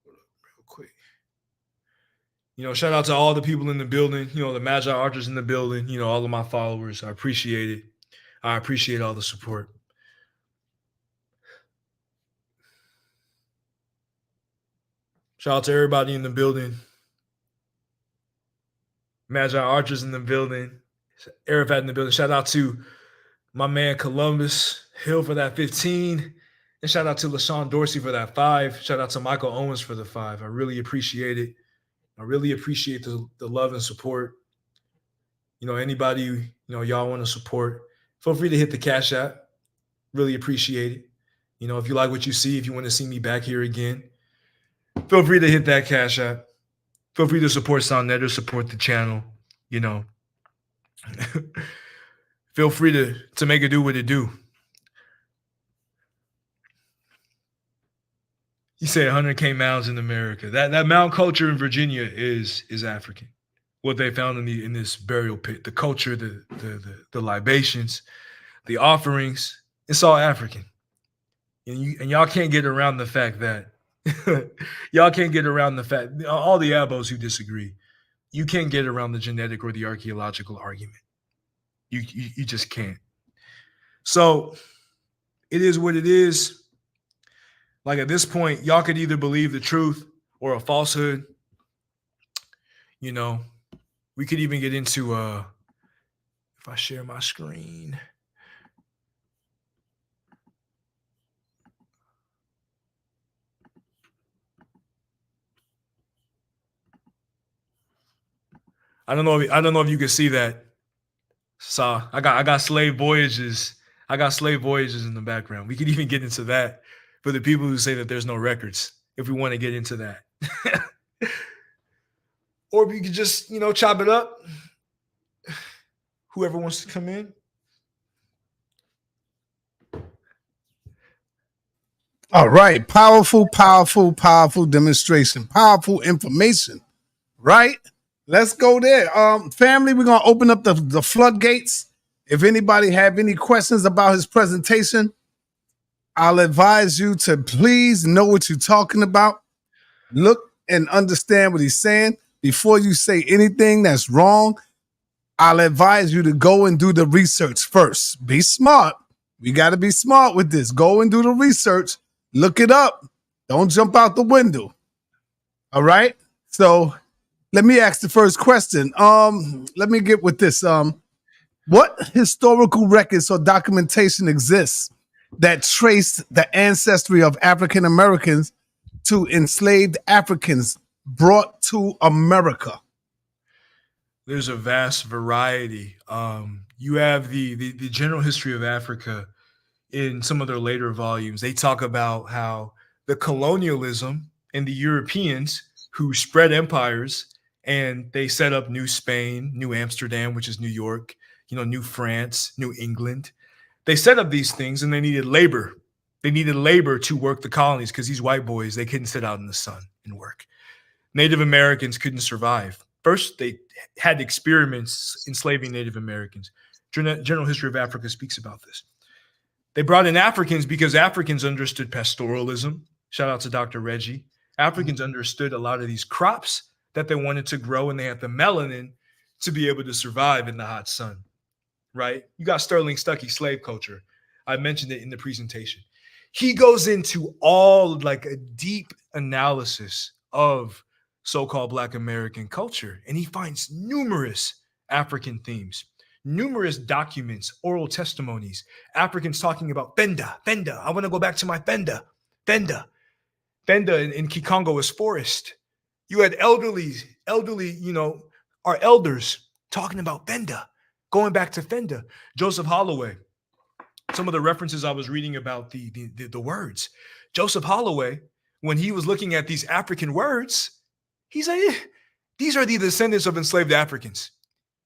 Real quick. Shout out to all the people in the building, the Magi Archers in the building, all of my followers. I appreciate it. I appreciate all the support. Shout out to everybody in the building. Magi Archers in the building. Arafat in the building. Shout out to my man Columbus Hill for that 15. And shout out to LaShawn Dorsey for that 5. Shout out to Michael Owens for the 5. I really appreciate it. I really appreciate the love and support. Anybody, y'all want to support, feel free to hit the Cash App. Really appreciate it. If you like what you see, if you want to see me back here again, feel free to hit that Cash App. Feel free to support SoundNet or support the channel. Feel free to make it do what it do. You say 100K mounds in America. That mound culture in Virginia is African. What they found in this burial pit, the culture, the libations, the offerings, it's all African. And y'all can't get around the fact that Y'all can't get around the fact, all the abos who disagree, you can't get around the genetic or the archaeological argument. You just can't. So it is what it is. Like at this point, y'all could either believe the truth or a falsehood. You know, we could even get into if I share my screen. I don't know if you can see that. So I got slave voyages. I got slave voyages in the background. We could even get into that for the people who say that there's no records, if we want to get into that. Or we could just, chop it up. Whoever wants to come in. All right. Powerful, powerful, powerful demonstration. Powerful information. Right? Let's go there. Family, we're going to open up the floodgates. If anybody have any questions about his presentation, I'll advise you to please know what you're talking about. Look and understand what he's saying. Before you say anything that's wrong, I'll advise you to go and do the research first. Be smart. We got to be smart with this. Go and do the research. Look it up. Don't jump out the window. All right? So let me ask the first question. Let me get with this. What historical records or documentation exists that trace the ancestry of African Americans to enslaved Africans brought to America? There's a vast variety. You have the general history of Africa in some of their later volumes. They talk about how the colonialism and the Europeans who spread empires and they set up New Spain, New Amsterdam, which is New York, New France, New England. They set up these things and they needed labor. They needed labor to work the colonies because these white boys, they couldn't sit out in the sun and work. Native Americans couldn't survive. First, they had experiments enslaving Native Americans. General history of Africa speaks about this. They brought in Africans because Africans understood pastoralism. Shout out to Dr. Reggie. Africans understood a lot of these crops that they wanted to grow, and they had the melanin to be able to survive in the hot sun, right? You got Sterling Stuckey, slave culture. I mentioned it in the presentation. He goes into all like a deep analysis of so-called Black American culture, and he finds numerous African themes, numerous documents, oral testimonies, Africans talking about Fenda. I want to go back to my Fenda. Fenda in Kikongo is forest. You had elderly, our elders talking about Fenda, going back to Fenda. Joseph Holloway, some of the references I was reading about the words. Joseph Holloway, when he was looking at these African words, he's like, these are the descendants of enslaved Africans.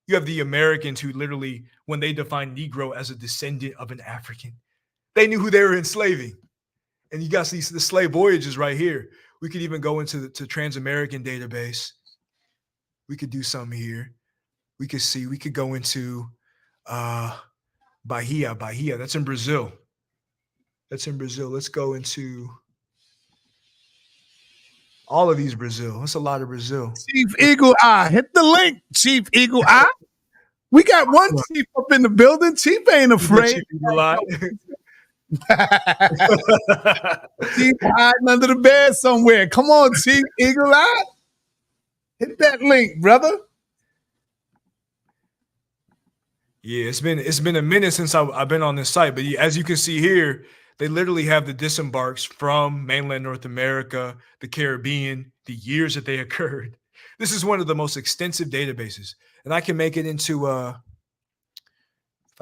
You have the Americans who literally, when they define Negro as a descendant of an African, they knew who they were enslaving. And you got the slave voyages right here. We could even go into the Trans-American database. We could do some here. We could go into Bahia. That's in Brazil. Let's go into all of these Brazil. That's a lot of Brazil. Chief Eagle Eye. Hit the link, Chief Eagle Eye. We got one chief up in the building. Chief ain't afraid. Chief Eagle Eye. Chief hiding under the bed somewhere. Come on, Chief Eagle Eye. Hit that link, brother. Yeah, it's been a minute since I've been on this site, but as you can see here, they literally have the disembarks from mainland North America, the Caribbean, the years that they occurred. This is one of the most extensive databases, and I can make it into if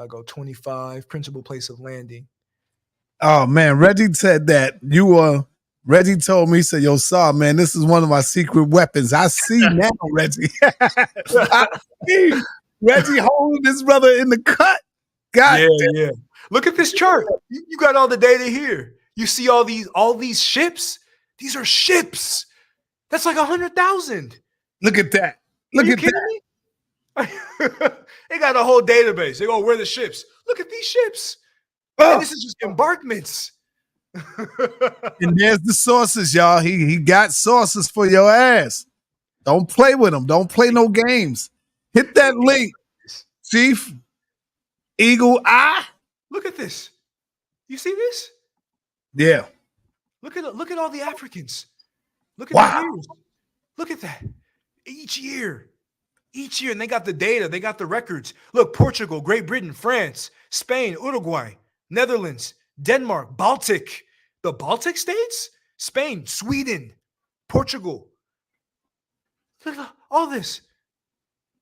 I go 25, principal place of landing. Oh man, Reggie said that Reggie told me, he said, yo, Saw, man, this is one of my secret weapons. I see now, Reggie. I see Reggie holding this brother in the cut. God yeah. Look at this chart. You got all the data here. You see all these ships? These are ships. That's like 100,000. Look at that. Look at that. They got a whole database. They go, where are the ships? Look at these ships. And this is just embarkments. And there's the sources, y'all. He got sources for your ass. Don't play with them. Don't play no games. Hit that link, Chief Eagle Eye. Look at this. You see this? Yeah. Look at all the Africans. Look at Wow. the years. Look at that. Each year, and they got the data, they got the records. Look, Portugal, Great Britain, France, Spain, Uruguay, Netherlands, Denmark, Baltic, the Baltic states, Spain, Sweden, Portugal. Look at all this.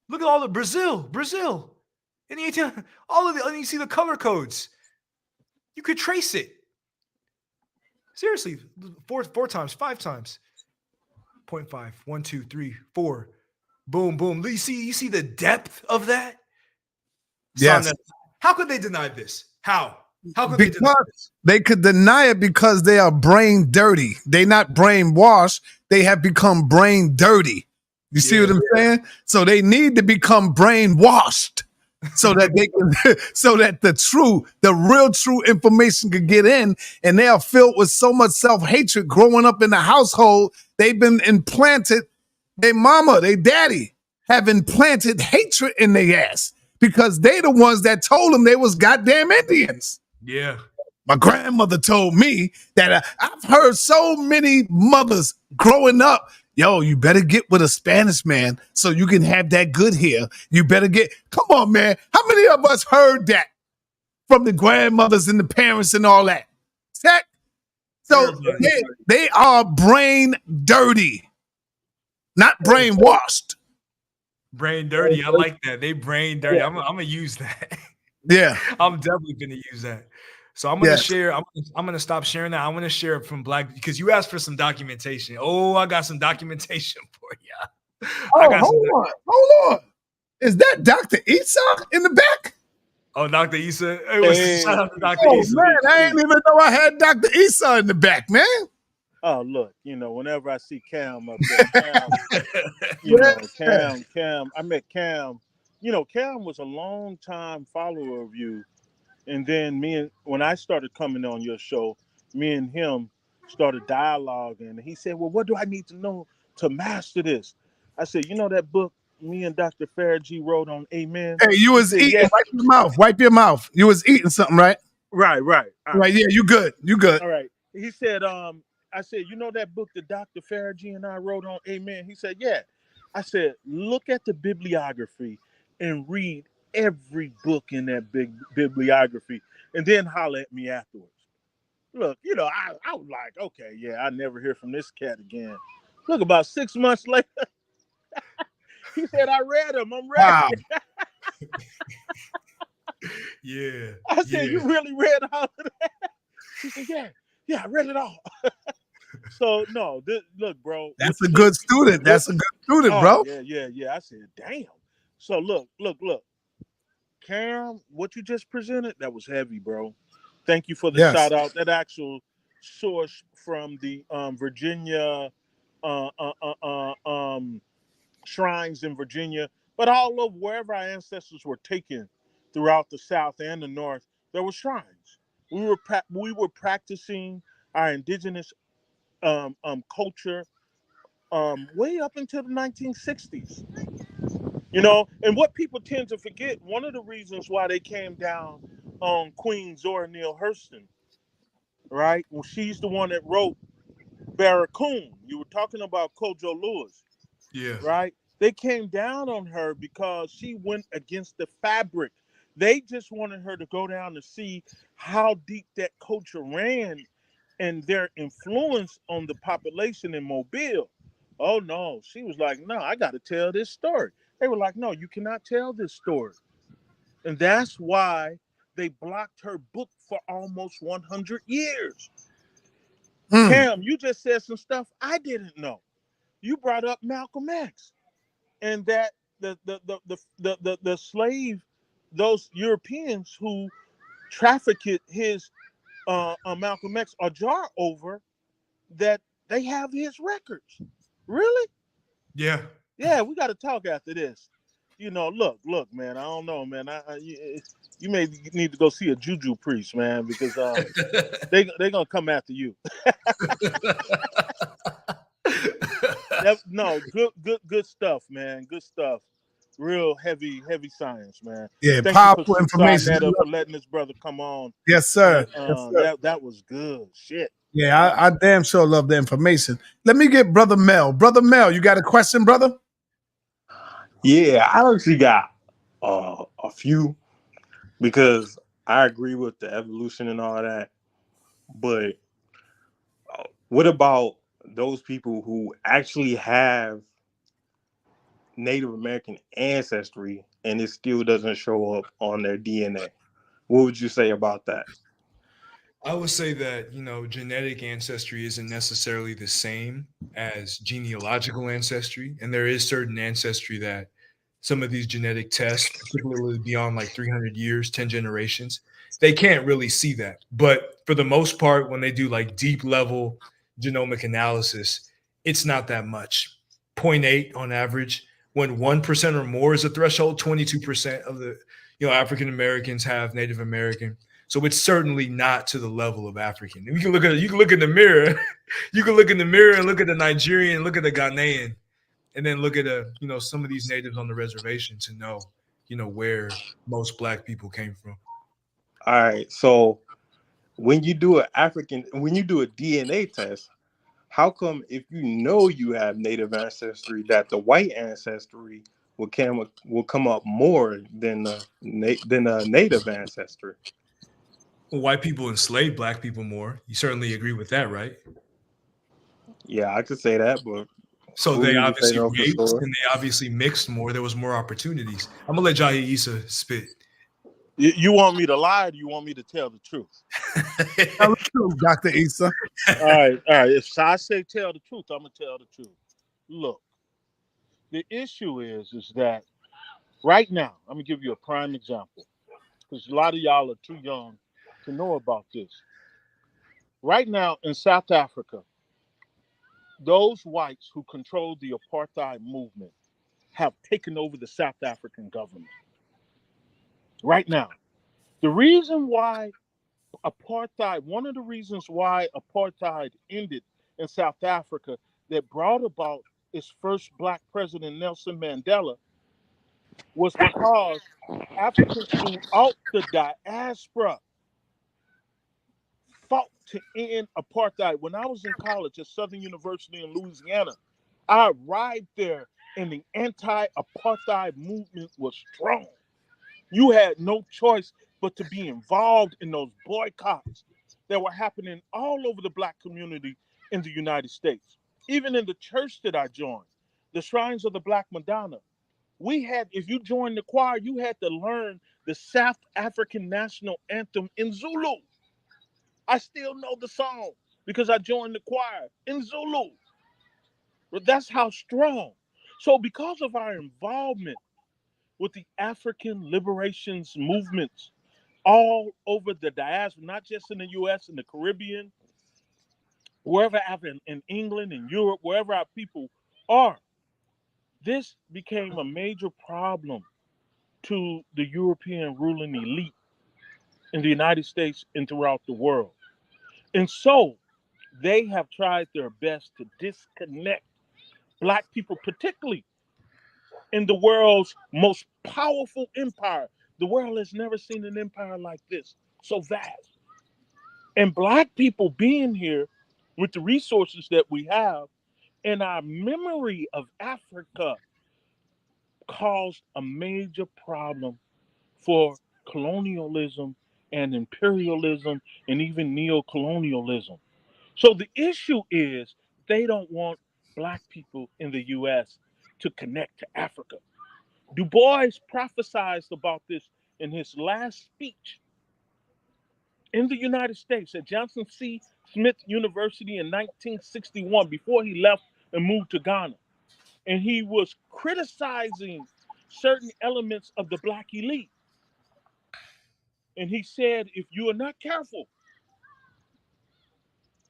Look at all the Brazil, and all of it. And you see the color codes. You could trace it. Seriously, four times, 5 times. 0.5, 1, 2, 3, 4. Boom, boom. You see the depth of that? Yes. Son, how could they deny this? How could they deny this? They could deny it because they are brain dirty. They not brainwashed. They have become brain dirty. You see what I'm saying? So they need to become brainwashed so that they can, so that the real true information could get in. And they are filled with so much self-hatred growing up in the household. They've been implanted. Their mama, their daddy have implanted hatred in their ass because they the ones that told them they was goddamn Indians. Yeah. My grandmother told me that I've heard so many mothers growing up, yo, you better get with a Spanish man so you can have that good hair. You better come on, man. How many of us heard that from the grandmothers and the parents and all that? Check. So they are brain dirty, not brainwashed. Brain dirty. I like that. They brain dirty. Yeah. I'm going to use that. Yeah. I'm definitely going to use that. So I'm going to share. I'm going to stop sharing that. I'm going to share it from Black because you asked for some documentation. Oh, I got some documentation for you. Hold on. Is that Dr. Issa in the back? Oh, Dr. Issa. Shout out to Dr. Issa. Man, I didn't even know I had Dr. Issa in the back, man. Oh, look, whenever I see Cam up there, Cam, I met Cam. Cam was a long time follower of you. And then when I started coming on your show, me and him started dialoguing. And he said, well, what do I need to know to master this? I said, that book me and Dr. Faragee wrote on Amen? Hey, you was eating. Yes. Wipe your mouth. You was eating something, right? Right. Right, yeah, you good. All right. He said, I said, that book that Dr. Faragee and I wrote on Amen? He said, yeah. I said, look at the bibliography and read every book in that big bibliography and then holler at me afterwards. Look, I was like, okay, yeah, I never hear from this cat again. Look, about 6 months later, he said, I read them. I'm ready. Wow. Yeah. I said, you really read all of that? He said, yeah, I read it all. So, no, look, bro. That's a good student. That's a good student, bro. Yeah. I said, damn. So, look. Cam, what you just presented, that was heavy, bro. Thank you for the shout out. That actual source from the Virginia shrines in Virginia, but all over wherever our ancestors were taken throughout the South and the North, there were shrines. We were practicing our indigenous culture way up into the 1960s. And what people tend to forget, one of the reasons why they came down on Queen Zora Neale Hurston, right? Well, she's the one that wrote Barracoon. You were talking about Kojo Lewis. Yeah. Right? They came down on her because she went against the fabric. They just wanted her to go down to see how deep that culture ran and their influence on the population in Mobile. Oh, no. She was like, no, I got to tell this story. They were like, no, you cannot tell this story. And that's why they blocked her book for almost 100 years. Cam, you just said some stuff I didn't know. You brought up Malcolm X and that the slave, those Europeans who trafficked his Malcolm X a jar over, that they have his records. Really? Yeah. Yeah, we got to talk after this. look, man. I don't know, man. You may need to go see a juju priest, man, because they gonna come after you. No, good stuff, man. Good stuff. Real heavy science, man. Yeah, Thank you for powerful starting information. that up and letting this brother come on. Yes, sir. And Yes, sir. that was good shit. Yeah, I damn sure love the information. Let me get Brother Mel. Brother Mel, you got a question, brother? Yeah, I actually got a few because I agree with the evolution and all that. But what about those people who actually have Native American ancestry and it still doesn't show up on their DNA? What would you say about that? I would say that, genetic ancestry isn't necessarily the same as genealogical ancestry. And there is certain ancestry that some of these genetic tests, particularly beyond like 300 years, 10 generations, they can't really see that. But for the most part, when they do like deep level genomic analysis, it's not that much. Zero point 0.8 on average. When 1% or more is a threshold, 22% of the African Americans have Native American. So it's certainly not to the level of African. And you can look in the mirror. You can look in the mirror and look at the Nigerian, look at the Ghanaian, and then look at some of these natives on the reservation to know where most black people came from. All right, so when you do a DNA test, how come if you know you have Native ancestry that the white ancestry will come up more than the Native ancestry? White people enslaved black people more. You certainly agree with that, right? Yeah, I could say that, but So who they really say obviously no for raped sure? and they obviously mixed more. There was more opportunities. I'm gonna let Jahi Issa spit. You want me to lie, or do you want me to tell the truth? Tell the truth, Dr. Issa. All right. If I say tell the truth, I'm gonna tell the truth. Look, the issue is that right now, I'm gonna give you a prime example because a lot of y'all are too young to know about this. Right now in South Africa, those whites who control the apartheid movement have taken over the South African government. Right now, the reason why one of the reasons why apartheid ended in South Africa that brought about its first black president, Nelson Mandela, was because Africans throughout the diaspora fought to end apartheid. When I was in college at Southern University in Louisiana, I arrived there and the anti-apartheid movement was strong. You had no choice but to be involved in those boycotts that were happening all over the black community in the United States. Even in the church that I joined, the Shrines of the Black Madonna, if you joined the choir, you had to learn the South African national anthem in Zulu. I still know the song because I joined the choir in Zulu. But that's how strong. So because of our involvement with the African liberations movements all over the diaspora, not just in the US, in the Caribbean, wherever in England and Europe, wherever our people are, this became a major problem to the European ruling elite in the United States and throughout the world. And so they have tried their best to disconnect black people, particularly in the world's most powerful empire. The world has never seen an empire like this, so vast. And black people being here with the resources that we have and our memory of Africa caused a major problem for colonialism and imperialism and even neo-colonialism. So the issue is they don't want black people in the US to connect to Africa. Du Bois prophesied about this in his last speech in the United States at Johnson C. Smith University in 1961 before he left and moved to Ghana. And he was criticizing certain elements of the black elite. And he said, if you are not careful,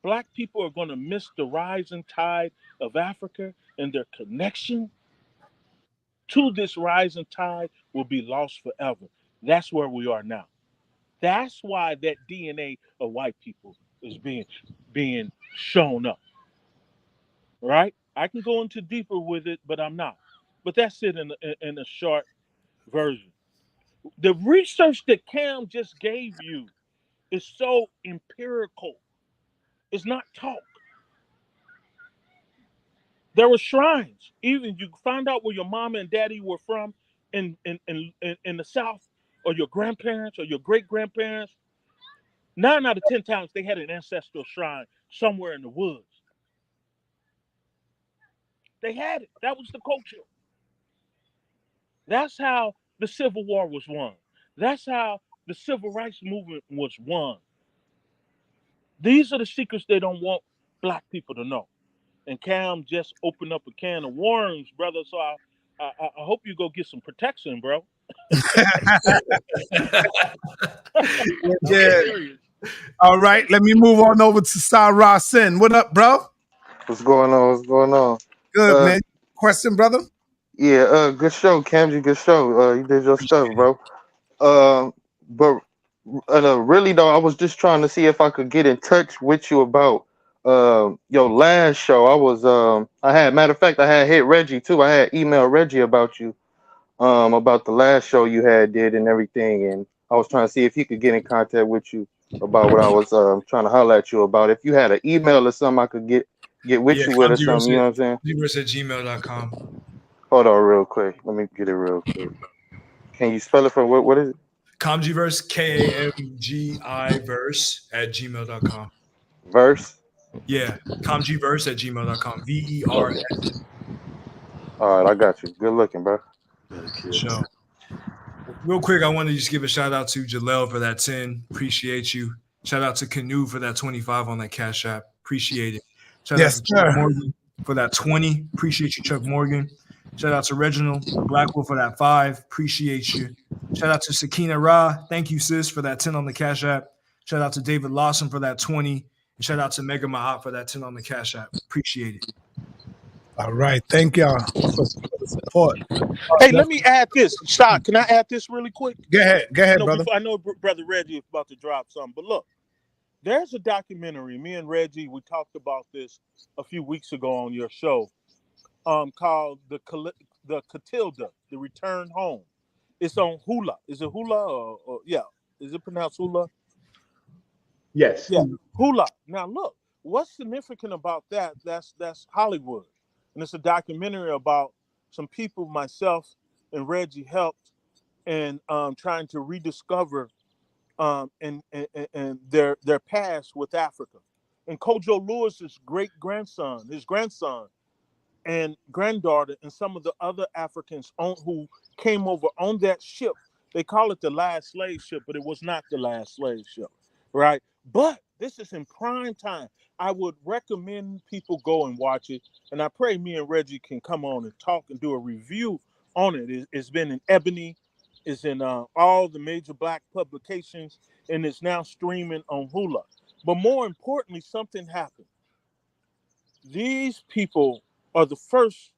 black people are going to miss the rising tide of Africa and their connection to this rising tide will be lost forever. That's where we are now. That's why that DNA of white people is being shown up. Right? I can go into deeper with it, but I'm not. But that's it in a short version. The research that Cam just gave you is so empirical. It's not talk. There were shrines. Even you find out where your mama and daddy were from in the South, or your grandparents or your great grandparents. 9 out of 10 times they had an ancestral shrine somewhere in the woods. They had it. That was the culture. That's how the Civil War was won. That's how the Civil Rights Movement was won. These are the secrets they don't want black people to know. And Cam just opened up a can of worms, brother. So I hope you go get some protection, bro. Yeah. All right, let me move on over to Sarah Sin. What up, bro? What's going on? What's going on? Good, man. Question, brother? Yeah, good show, Camji. Good show. You did your stuff, bro. But really though, I was just trying to see if I could get in touch with you about your last show. Matter of fact, I had hit Reggie too. I had emailed Reggie about you, about the last show you had did and everything, and I was trying to see if he could get in contact with you about what I was trying to holler at you about. If you had an email or something I could get with you with or something, you know what I'm saying? Comgiverse@gmail.com. Hold on real quick. Let me get it real quick. Can you spell it for what is it? Comgiverse, KAMGI verse@gmail.com. Verse? Yeah, comgiverse@gmail.com. VERS. All right, I got you. Good looking, bro. Show. Real quick, I want to just give a shout out to Jalel for that 10. Appreciate you. Shout out to Canoe for that 25 on that Cash App. Appreciate it. Shout out to Chuck Morgan for that 20. Appreciate you, Chuck Morgan. Shout out to Reginald Blackwell for that 5. Appreciate you. Shout out to Sakina Ra. Thank you, sis, for that 10 on the Cash App. Shout out to David Lawson for that 20. And shout out to Mega Mahat for that 10 on the Cash App. Appreciate it. All right. Thank y'all for the support. Hey, let me add this. Stop. Can I add this really quick? Go ahead, brother. I know Brother Reggie is about to drop something, but look, there's a documentary. Me and Reggie, we talked about this a few weeks ago on your show, called the Catilda, The Return Home. It's on Hula. Is it Hula or yeah? Is it pronounced Hula? Yes. Yeah, Hula. Now look, what's significant about that? That's Hollywood, and it's a documentary about some people, myself and Reggie helped, and trying to rediscover and their past with Africa. And Kojo Lewis's great-grandson, his grandson and granddaughter, and some of the other Africans who came over on that ship. They call it the last slave ship, but it was not the last slave ship, right? But this is in prime time. I would recommend people go and watch it. And I pray me and Reggie can come on and talk and do a review on it. It's been in Ebony, it's in all the major black publications, and it's now streaming on Hula. But more importantly, something happened. These people are the first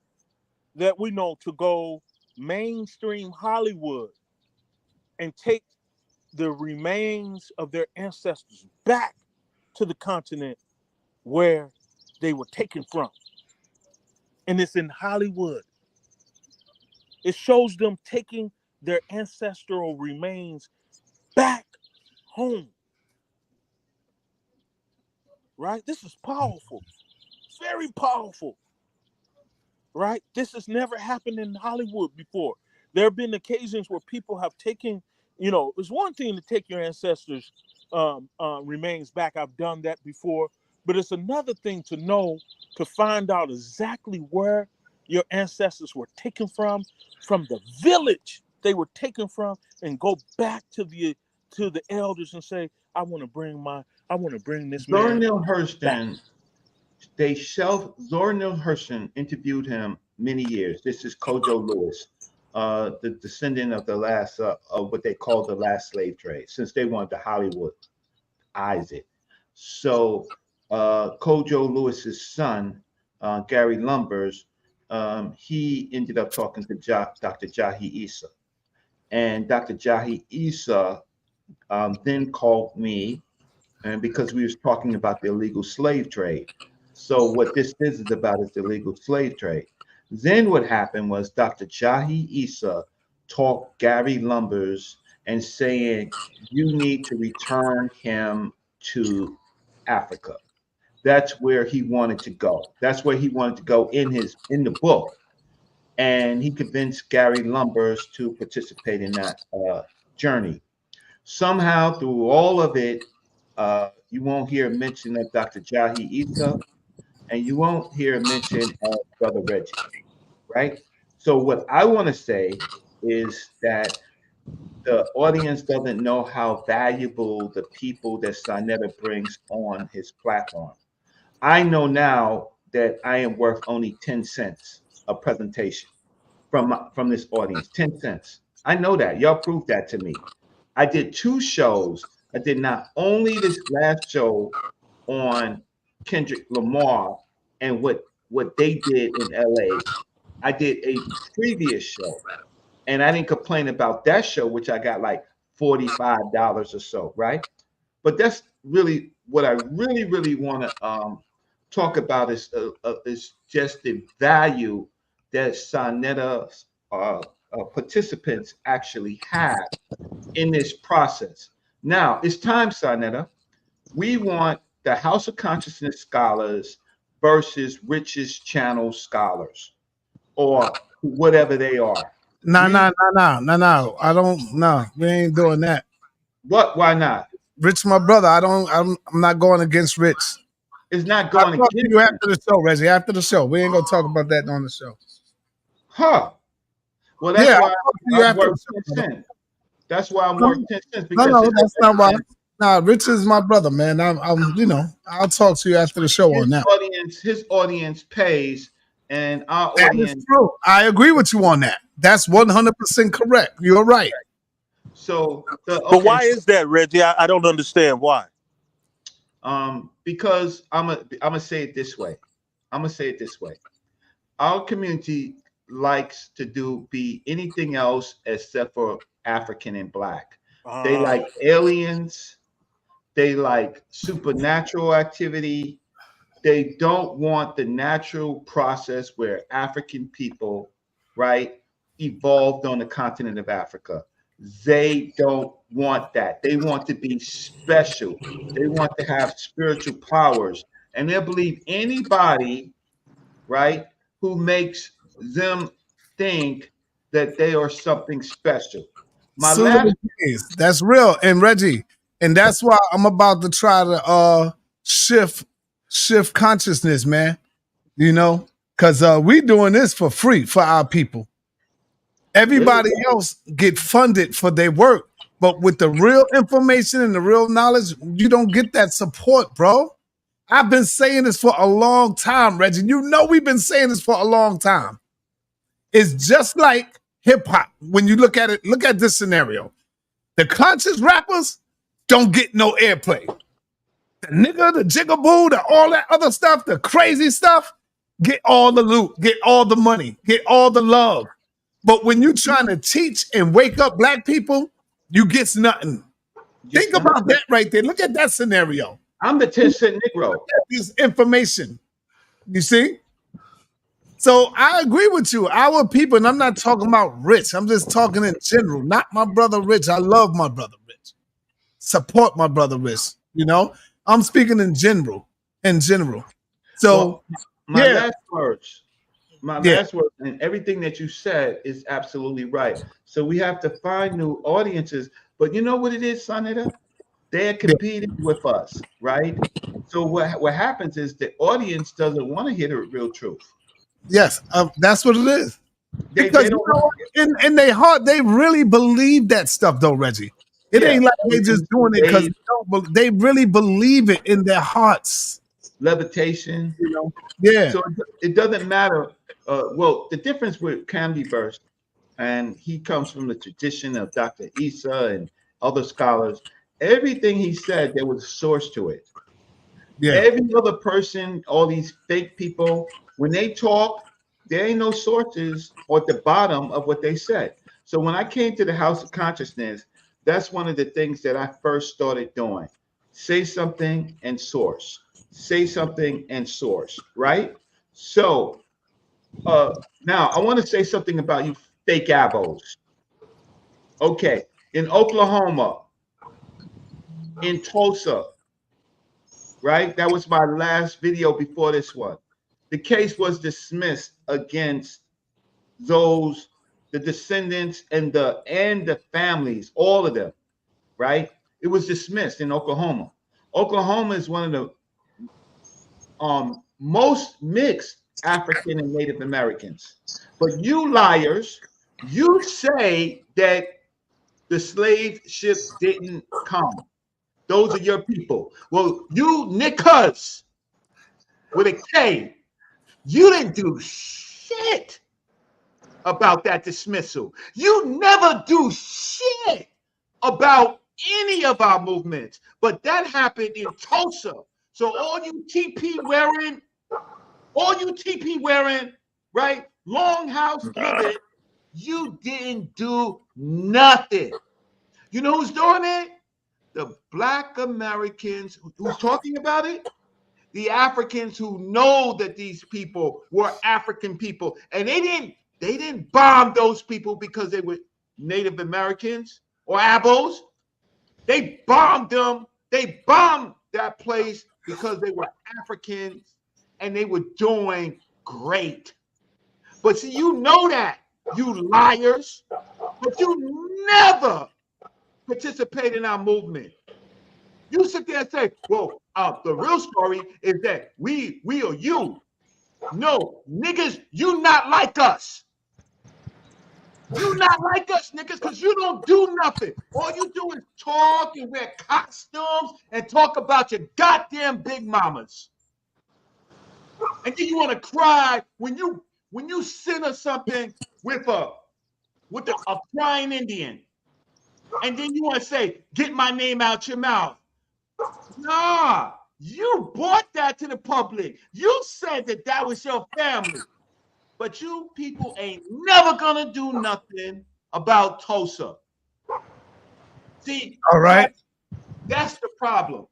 that we know to go mainstream Hollywood and take the remains of their ancestors back to the continent where they were taken from. And it's in Hollywood. It shows them taking their ancestral remains back home. Right? This is powerful. Very powerful. Right? This has never happened in Hollywood before. There have been occasions where people have taken, it's one thing to take your ancestors' remains back. I've done that before. But it's another thing to find out exactly where your ancestors were taken from the village they were taken from, and go back to the elders and say, I want to bring this man. Zora Neale Hurston, Zora Neale Hurston interviewed him many years. This is Kojo Lewis, the descendant of the last, of what they call the last slave trade, since they wanted to Hollywoodize it. So Kojo Lewis's son, Gary Lumbers, he ended up talking to Dr. Jahi Issa. And Dr. Jahi Issa then called me, and because we was talking about the illegal slave trade. So what this is about is the illegal slave trade. Then what happened was Dr. Jahi Issa talked Gary Lumbers and saying, you need to return him to Africa. That's where he wanted to go. That's where he wanted to go in the book. And he convinced Gary Lumbers to participate in that journey. Somehow, through all of it, you won't hear mention of Dr. Jahi Issa, and you won't hear mention of Brother Reggie, right? So what I want to say is that the audience doesn't know how valuable the people that Sinetta brings on his platform. I know now that I am worth only 10 cents a presentation from this audience, 10 cents. I know that. Y'all proved that to me. I did 2 shows. I did not only this last show on Kendrick Lamar and what they did in LA. I did a previous show, and I didn't complain about that show, which I got like $45 or so, right? But that's really what I really want to talk about is just the value that Sinetta participants actually have in this process. Now it's time, Sinetta. We want the House of Consciousness scholars versus Rich's Channel scholars, or whatever they are. No. I don't. No, we ain't doing that. What? Why not? Rich, my brother. I'm not going against Rich. It's not I'll going talk to against you after the show, Reggie. After the show, we ain't gonna talk about that on the show. Huh. Well, that's Yeah, why I'll talk to you I'm after worth the 10 show. cents. That's why I'm worth 10 cents. No, Because that's not why. Nah, Rich is my brother, man. I'm, you know, I'll talk to you after the show on that. His audience pays, and our That audience. is true. I agree with you on that. That's 100% correct. You're right. So, But why is that, Reggie? I don't understand why. Because I'm gonna say it this way. Our community likes to be anything else except for African and Black. They like aliens. They like supernatural activity. They don't want the natural process where African people, right, evolved on the continent of Africa. They don't want that. They want to be special. They want to have spiritual powers. And they believe anybody, right, who makes them think that they are something special. That's real. And Reggie, and that's why I'm about to try to shift consciousness, man. You know, because we doing this for free for our people. Everybody else get funded for their work, but with the real information and the real knowledge, you don't get that support, bro. I've been saying this for a long time, Reggie. You know we've been saying this for a long time. It's just like hip hop. When you look at it, look at this scenario. The conscious rappers don't get no airplay. The nigga, the jigaboo, all that other stuff, the crazy stuff, get all the loot, get all the money, get all the love. But when you're trying to teach and wake up Black people, you get nothing. Think about that right there. Look at that scenario. I'm the 10-cent Negro. This information. You see? So I agree with you. Our people, and I'm not talking about Rich. I'm just talking in general. Not my brother Rich. I love my brother Rich. Support my brother Rich. You know? I'm speaking in general. So my last words, and everything that you said is absolutely right. So we have to find new audiences. But you know what it is, Sonetta? They're competing with us, right? So what happens is the audience doesn't want to hear the real truth. Yes, that's what it is. Because you know, in their heart, they really believe that stuff, though, Reggie. It ain't like they just doing it because they really believe it in their hearts. Levitation, you know. Yeah. So it doesn't matter. Well, the difference with Candy Burst, and he comes from the tradition of Dr. Issa and other scholars. Everything he said, there was a source to it. Yeah. Every other person, all these fake people, when they talk, there ain't no sources at the bottom of what they said. So when I came to the House of Consciousness, that's one of the things that I first started doing. Say something and source. Say something and source, right? So now I want to say something about you fake abos. Okay, in Oklahoma, in Tulsa, right? That was my last video before this one. The case was dismissed against those, the descendants and the families, all of them, right? It was dismissed in Oklahoma. Oklahoma is one of the most mixed African and Native Americans. But you liars, you say that the slave ships didn't come. Those are your people. Well, you niggas with a K, you didn't do shit about that dismissal. You never do shit about any of our movements. But that happened in Tulsa. So all you TP wearing, right? Longhouse giving, you didn't do nothing. You know who's doing it? The Black Americans who's talking about it, the Africans who know that these people were African people, and they didn't bomb those people because they were Native Americans or Abos. They bombed them. They bombed that place because they were Africans and they were doing great. But see, you know that, you liars, but you never participate in our movement. You sit there and say, well, the real story is that we are you. No, niggas, you not like us. You not like us, niggas, because you don't do nothing. All you do is talk and wear costumes and talk about your goddamn big mamas. And then you want to cry when you send us something with a crying Indian. And then you want to say, get my name out your mouth. Nah, you brought that to the public. You said that was your family. But you people ain't never gonna do nothing about Tulsa. See, All right. that's the problem,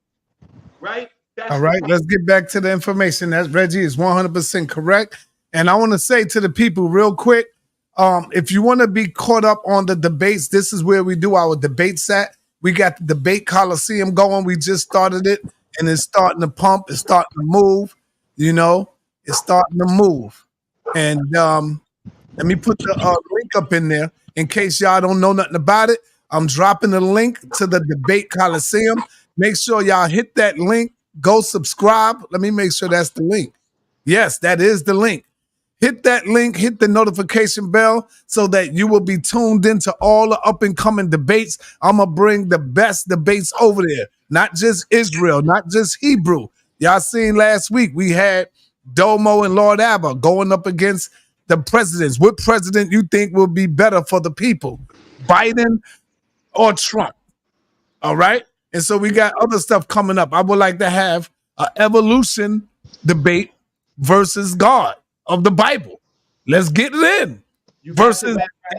right? All right. Let's get back to the information. That Reggie is 100% correct. And I want to say to the people real quick, if you want to be caught up on the debates, this is where we do our debates at. We got the debate Coliseum going. We just started it, and it's starting to pump. It's starting to move. You know, it's starting to move. And let me put the link up in there in case y'all don't know nothing about it. I'm dropping the link to the debate Coliseum. Make sure y'all hit that link. Go subscribe. Let me make sure that's the link. Yes, that is the link. Hit that link, hit the notification bell so that you will be tuned into all the up and coming debates. I'm going to bring the best debates over there, not just Israel, not just Hebrew. Y'all seen last week, we had Domo and Lord Abba going up against the presidents. What president you think will be better for the people, Biden or Trump? All right. And so we got other stuff coming up. I would like to have an evolution debate versus God of the Bible. Let's get it in. Versus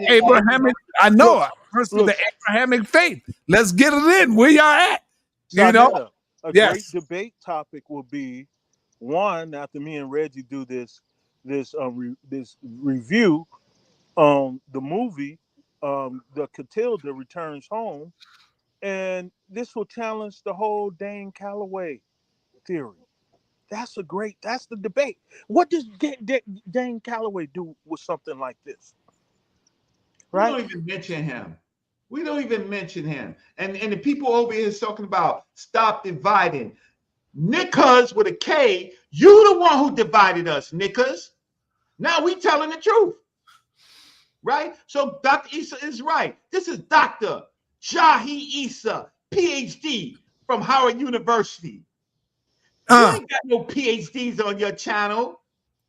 Abrahamic, I know, versus the Abrahamic faith. Let's get it in. Where y'all at? You know? Great debate topic will be one, after me and Reggie do this review on the movie, the Catilda Returns Home, and this will challenge the whole Dane Calloway theory. That's the debate. What does Dane Calloway do with something like this? Right? We don't even mention him. We don't even mention him. And the people over here is talking about stop dividing. Nickers with a K, you the one who divided us, Nickers. Now we telling the truth. Right? So Dr. Issa is right. This is Dr. Jahi Issa, PhD from Howard University. You ain't got no PhDs on your channel,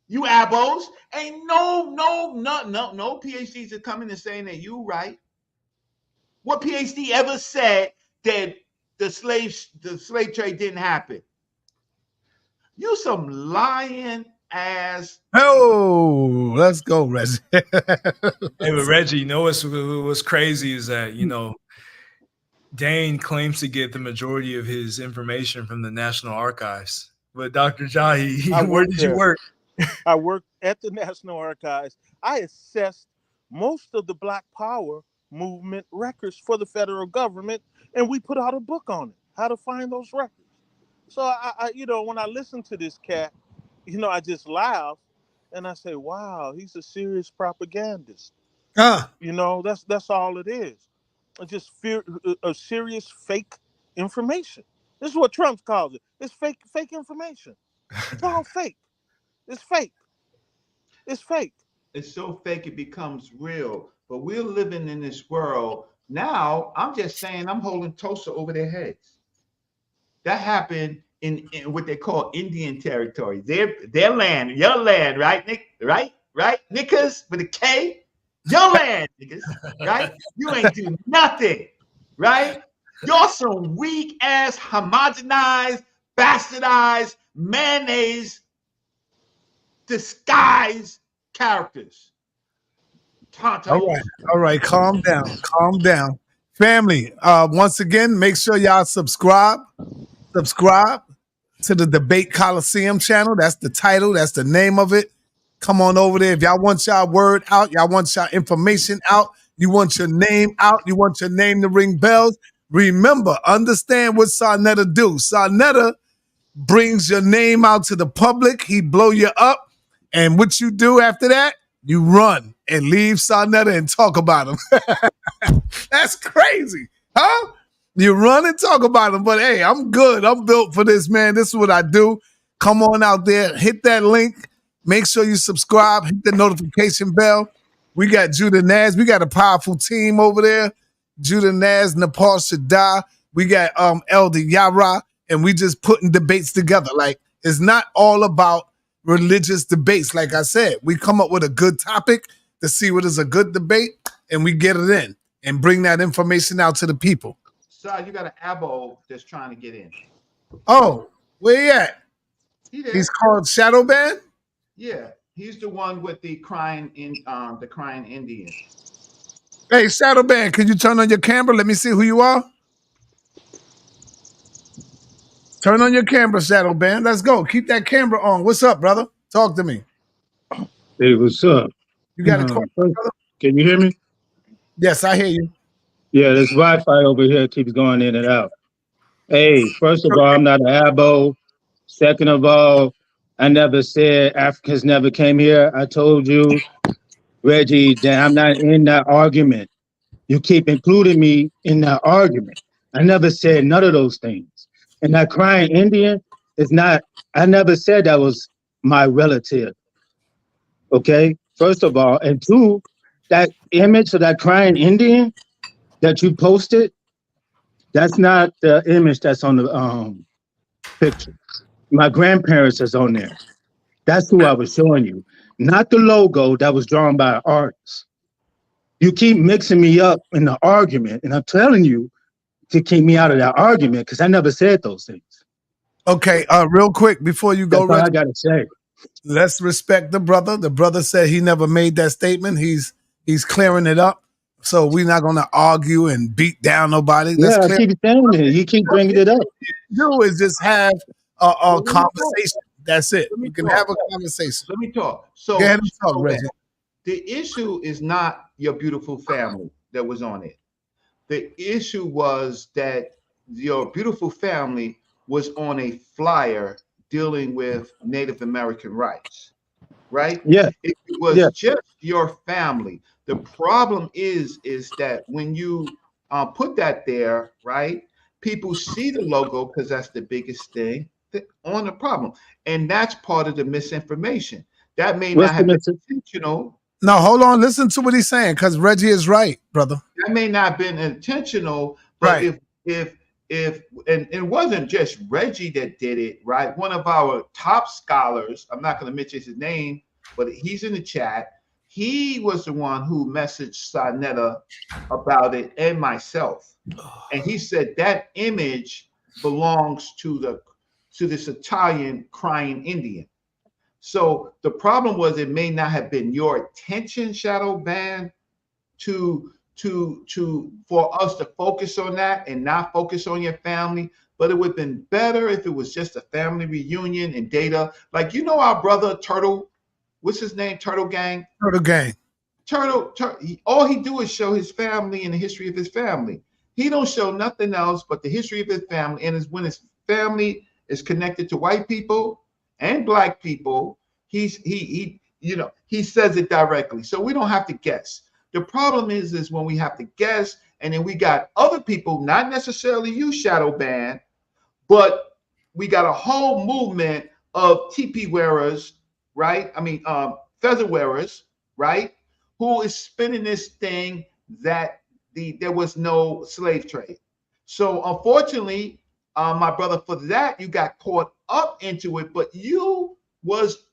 you abos. Ain't no PhDs are coming and saying that you right. What PhD ever said that the slave trade didn't happen? You some lying ass. Oh, let's go, Reggie. Hey, but Reggie, you know what's crazy is that, you know, Dane claims to get the majority of his information from the National Archives. But Dr. Jahi, where did you work? I worked at the National Archives. I assessed most of the Black Power movement records for the federal government, and we put out a book on it, how to find those records. So I you know, when I listen to this cat, you know, I just laugh and I say, wow, he's a serious propagandist. You know, that's all it is. It's just a serious fake information. This is what Trump calls it. It's fake information. It's all fake. It's fake. It's fake. It's so fake it becomes real. But we're living in this world now. I'm just saying, I'm holding Tulsa over their heads. That happened in what they call Indian territory. Their land, your land, right, Nick? Right? Nickers with a K? Your land, niggas, right? You ain't do nothing, right? You're some weak ass, homogenized, bastardized, mayonnaise, disguised characters. All right, calm down. Family, once again, make sure y'all subscribe to the Debate Coliseum channel. That's the title, that's the name of it. Come on over there. If y'all want y'all word out, y'all want y'all information out, you want your name out, you want your name to ring bells, remember, understand what Sarnetta do. Sarnetta brings your name out to the public. He blow you up. And what you do after that, you run and leave Sarnetta and talk about him. That's crazy. Huh? You run and talk about him. But hey, I'm good. I'm built for this, man. This is what I do. Come on out there. Hit that link. Make sure you subscribe. Hit the notification bell. We got Judah Naz. We got a powerful team over there. Judah Naz, Nepal Shaddai. We got Elder Yara. And we just putting debates together. Like, it's not all about religious debates. Like I said, we come up with a good topic to see what is a good debate, and we get it in and bring that information out to the people. So you got an abo that's trying to get in. Oh, where he at? He's called Shadow Band? Yeah, he's the one with the crying Indian. Hey, Shadow Band, can you turn on your camera? Let me see who you are. Turn on your camera, Shadow Band. Let's go. Keep that camera on. What's up, brother? Talk to me. Hey, what's up? You got a question, brother? Can you hear me? Yes, I hear you. Yeah, this Wi-Fi over here keeps going in and out. Hey, first of all, I'm not an abo. Second of all, I never said Africans never came here. I told you, Reggie, that I'm not in that argument. You keep including me in that argument. I never said none of those things. And that crying Indian is not, I never said that was my relative. Okay, first of all. And two, that image of that crying Indian that you posted, that's not the image that's on the picture. My grandparents is on there. That's who I was showing you, not the logo that was drawn by an artist. You keep mixing me up in the argument, and I'm telling you to keep me out of that argument because I never said those things. Okay, real quick before you go, that's all I gotta say. Let's respect the brother. The brother said he never made that statement. He's clearing it up. So we're not going to argue and beat down nobody. Yeah, I keep saying it. You keep bringing it up. Do is just have a conversation. That's it. We can have a conversation. Let me talk. So go ahead and talk, Reggie. The issue is not your beautiful family that was on it. The issue was that your beautiful family was on a flyer dealing with Native American rights, right? Yeah. It was just your family. The problem is that when you put that there, right, people see the logo because that's the biggest thing on the problem. And that's part of the misinformation. That may not have been intentional. No, hold on. Listen to what he's saying because Reggie is right, brother. That may not have been intentional, but right. if and it wasn't just Reggie that did it, right? One of our top scholars, I'm not going to mention his name, but he's in the chat. He was the one who messaged Sarnetta about it and myself. And he said that image belongs to this Italian crying Indian. So the problem was it may not have been your attention, Shadow Band, to for us to focus on that and not focus on your family. But it would have been better if it was just a family reunion and data. Like, you know, our brother Turtle, what's his name? Turtle Gang? Turtle Gang. All he do is show his family and the history of his family. He don't show nothing else but the history of his family. And it's when his family is connected to white people and black people, he says it directly. So we don't have to guess. The problem is when we have to guess, and then we got other people, not necessarily you, Shadow Band, but we got a whole movement of teepee wearers, right? I mean, feather wearers, right? Who is spinning this thing that there was no slave trade. So unfortunately, my brother, for that, you got caught up into it, but you was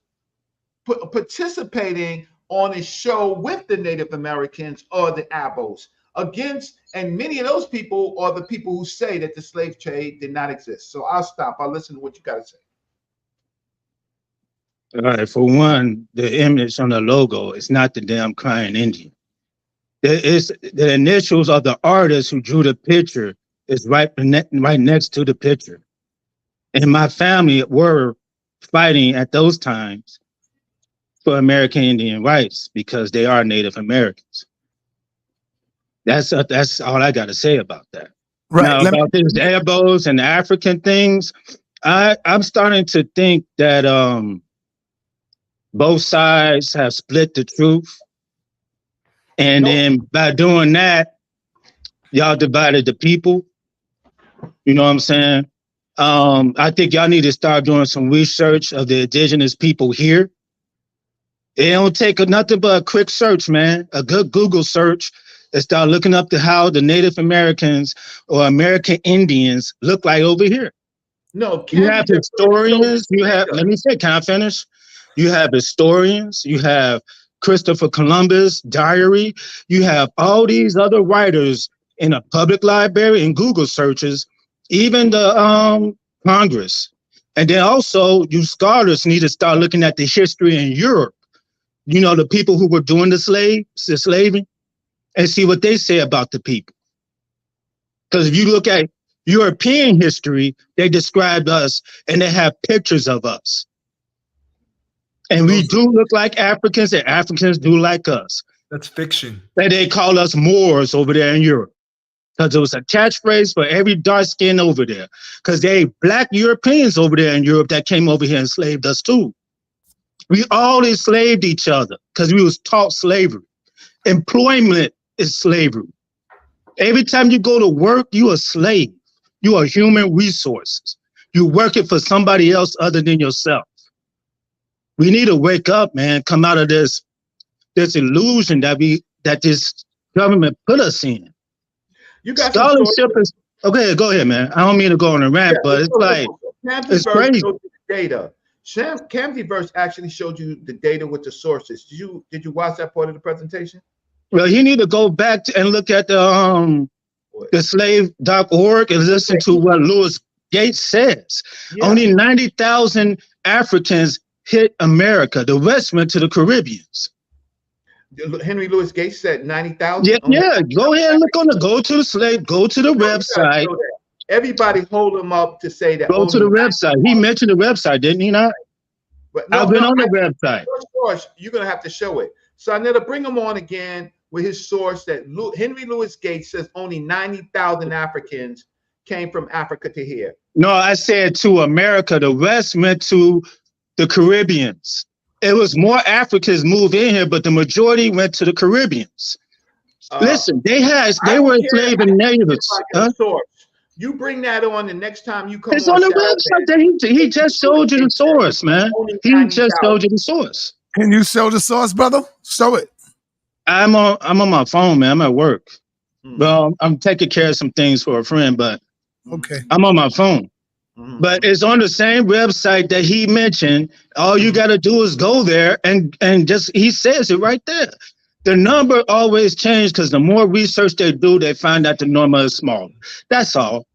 participating on a show with the Native Americans or the Abos against, and many of those people are the people who say that the slave trade did not exist. So I'll stop. I'll listen to what you got to say. All right, for one, the image on the logo is not the damn crying Indian. It's the initials of the artist who drew the picture is right next to the picture. And my family were fighting at those times for American Indian rights because they are Native Americans. That's all I got to say about that. Right. Now, about these Abos and African things, I'm starting to think that both sides have split the truth. And then by doing that, y'all divided the people. You know what I'm saying? I think y'all need to start doing some research of the indigenous people here. It don't take nothing but a quick search, man. A good Google search and start looking up to how the Native Americans or American Indians look like over here. No, you have historians. You have, let me say, can I finish? You have historians. You have Christopher Columbus diary. You have all these other writers in a public library and Google searches, even the Congress. And then also you scholars need to start looking at the history in Europe. You know, the people who were doing the slaving, and see what they say about the people. Because if you look at European history, they described us and they have pictures of us. And we do look like Africans and Africans do like us. That's fiction. And they call us Moors over there in Europe. Because it was a catchphrase for every dark skin over there. Because they black Europeans over there in Europe that came over here and enslaved us too. We all enslaved each other because we was taught slavery. Employment is slavery. Every time you go to work, you a slave. You are human resources. You working for somebody else other than yourself. We need to wake up, man. Come out of this illusion that this government put us in. You got scholarship is okay. Go ahead, man. I don't mean to go on a rant, but it's like it's crazy. Data. Camzyverse actually showed you the data with the sources. Did you watch that part of the presentation? Well, you need to go back and look at the slave.org and listen to what Louis Gates says. Yeah. Only 90,000 Africans hit America. The rest went to the Caribbeans. Henry Louis Gates said 90,000. Yeah. Go ahead and go to the website. Everybody hold him up to say that. Go to the website. He mentioned the website, didn't he not? But I've been on the website. Source, you're gonna have to show it. So I need to bring him on again with his source that Henry Louis Gates says only 90,000 Africans came from Africa to here. No, I said to America. The rest went to the Caribbeans. It was more Africans moved in here, but the majority went to the Caribbeans. Listen, they were enslaving natives. Source. You bring that on the next time you come. It's on the website. He just showed you the source, man. He just showed you the source. Can you show the source, brother? Show it. I'm on my phone, man. I'm at work. Well, I'm taking care of some things for a friend, but okay, I'm on my phone. But it's on the same website that he mentioned. All you got to do is go there and just, he says it right there. The number always changes because the more research they do, they find out the number is smaller. That's all.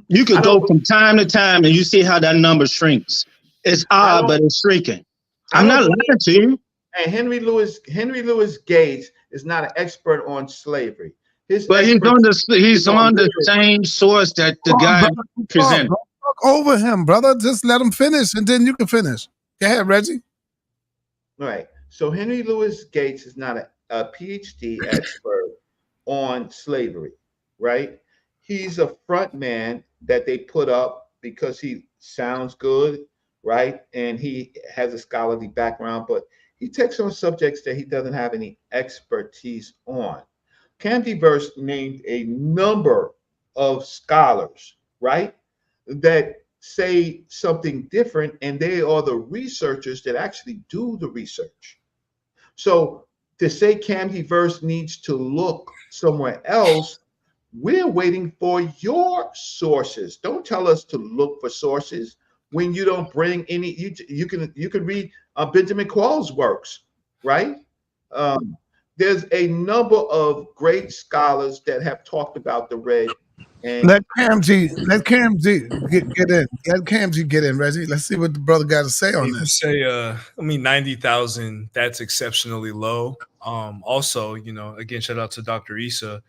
You could go from time to time and you see how that number shrinks. It's odd, but it's shrinking. I'm not lying to you. And Henry Louis Gates is not an expert on slavery. His But expertise he's is on the literature. same source that the Come on, guy brother. Come on, presented. don't talk over him, brother. Just let him finish, and then you can finish. Go ahead, Reggie. Right. So Henry Louis Gates is not a PhD expert on slavery, right? He's a front man that they put up because he sounds good, right? And he has a scholarly background, but he takes on subjects that he doesn't have any expertise on. Camdyverse named a number of scholars, right, that say something different, and they are the researchers that actually do the research. So to say Camdyverse needs to look somewhere else, we're waiting for your sources. Don't tell us to look for sources when you don't bring any. You can read Benjamin Quall's works, right? There's a number of great scholars that have talked about the red. And Let KMG get in. Let KMG get in, Reggie. Let's see what the brother got to say on If you this. say, 90,000, that's exceptionally low. Also, again, shout out to Dr. Issa.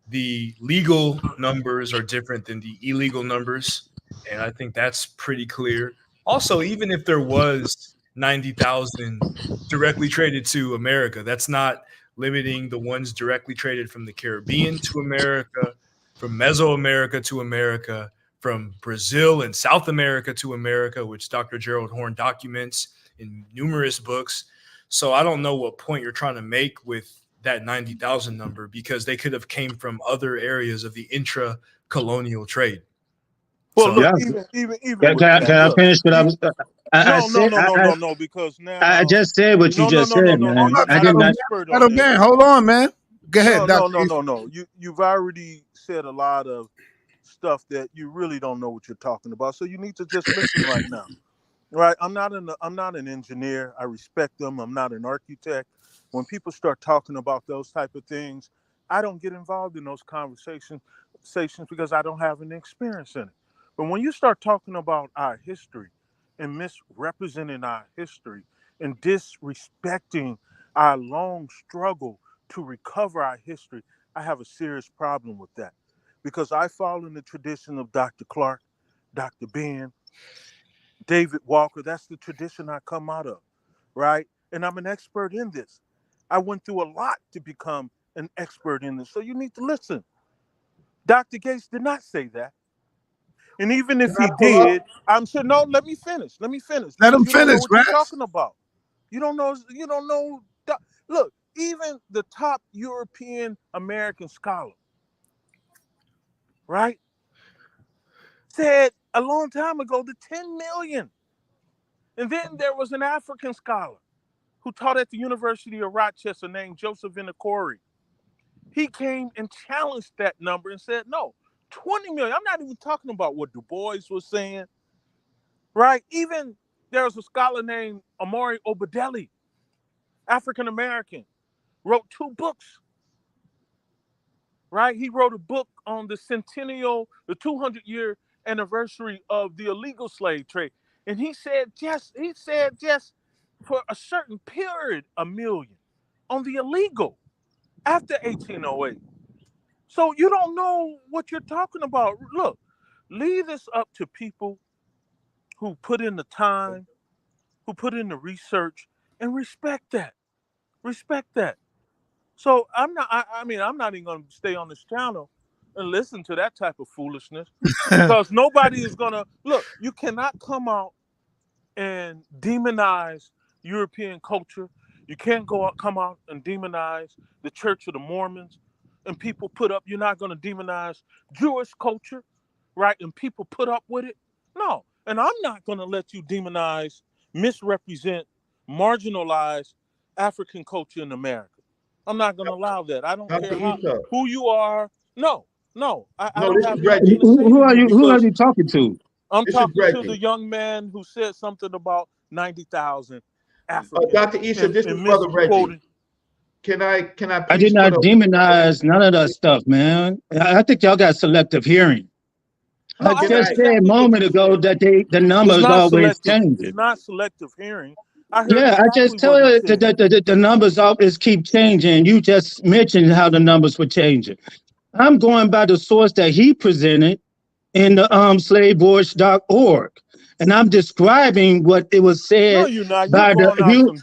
The legal numbers are different than the illegal numbers, and I think that's pretty clear. Also, even if there was 90,000 directly traded to America, that's not limiting the ones directly traded from the Caribbean to America, from Mesoamerica to America, from Brazil and South America to America, which Dr. Gerald Horne documents in numerous books. So I don't know what point you're trying to make with that 90,000 number, because they could have came from other areas of the intra-colonial trade. Well, So, look, Yeah. even with that, Can I look, finish what I was? no, because I now, just said what you just said, man. you're I not did an not. expert on Settle this. down. Hold on, man. Go ahead, Dr. No. You've already said a lot of stuff that you really don't know what you're talking about. So you need to just listen right now. Right? I'm not an engineer. I respect them. I'm not an architect. When people start talking about those type of things, I don't get involved in those conversations because I don't have any experience in it. But when you start talking about our history and misrepresenting our history and disrespecting our long struggle to recover our history, I have a serious problem with that, because I follow in the tradition of Dr. Clark, Dr. Ben, David Walker. That's the tradition I come out of, right? And I'm an expert in this. I went through a lot to become an expert in this. So you need to listen. Dr. Gates did not say that. And even if he did, I'm sure, no, let me finish. Let Because him you don't know finish, what you're Rex. talking about. You don't know. Look, even the top European American scholar, right, said a long time ago the 10 million. And then there was an African scholar who taught at the University of Rochester named Joseph Vinacori. He came and challenged that number and said, no, 20 million. I'm not even talking about what Du Bois was saying, right? Even there was a scholar named Amari Obadeli, African American, wrote 2 books, right? He wrote a book on the 200-year anniversary of the illegal slave trade. And he said just for a certain period, 1 million on the illegal after 1808. So you don't know what you're talking about. Look, leave this up to people who put in the time, who put in the research, and respect that. Respect that. So I'm not even going to stay on this channel and listen to that type of foolishness, because nobody is going to look. You cannot come out and demonize European culture. You can't come out and demonize the Church of the Mormons, and people put up. You're not going to demonize Jewish culture, right? And people put up with it. No, and I'm not going to let you demonize, misrepresent, marginalize African culture in America. I'm not going to allow that. I don't care who you are. No, I don't have anything to say to you, Who are because you talking to? I'm talking to the young man who said something about 90,000 Africans. Dr. Issa, this is Brother Reggie. Can I please I did not demonize none of that stuff, man. I think y'all got selective hearing. No, I just said a moment ago that the numbers always changing. It's not selective hearing, I heard Yeah, I just exactly tell what he you said. that the numbers always keep changing. You just mentioned how the numbers were changing. I'm going by the source that he presented in the slavevoyage.org. And I'm describing what it was No, said you're not. You by the going off you. some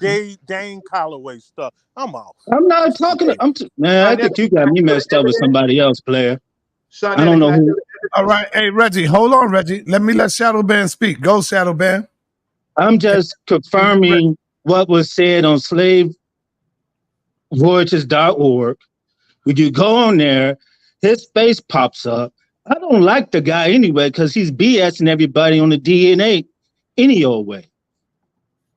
Dane Calloway stuff. I'm off. I'm not talking. Man, I Now, think you got me messed up with somebody else, player. I Shanetta, don't can know I tell who. the All evidence? right. Hey, Reggie, hold on, Reggie. Let Shadow Band speak. Go, Shadow Band. I'm just confirming what was said on slavevoyages.org. When you go on there, his face pops up. I don't like the guy anyway because he's BSing everybody on the DNA any old way.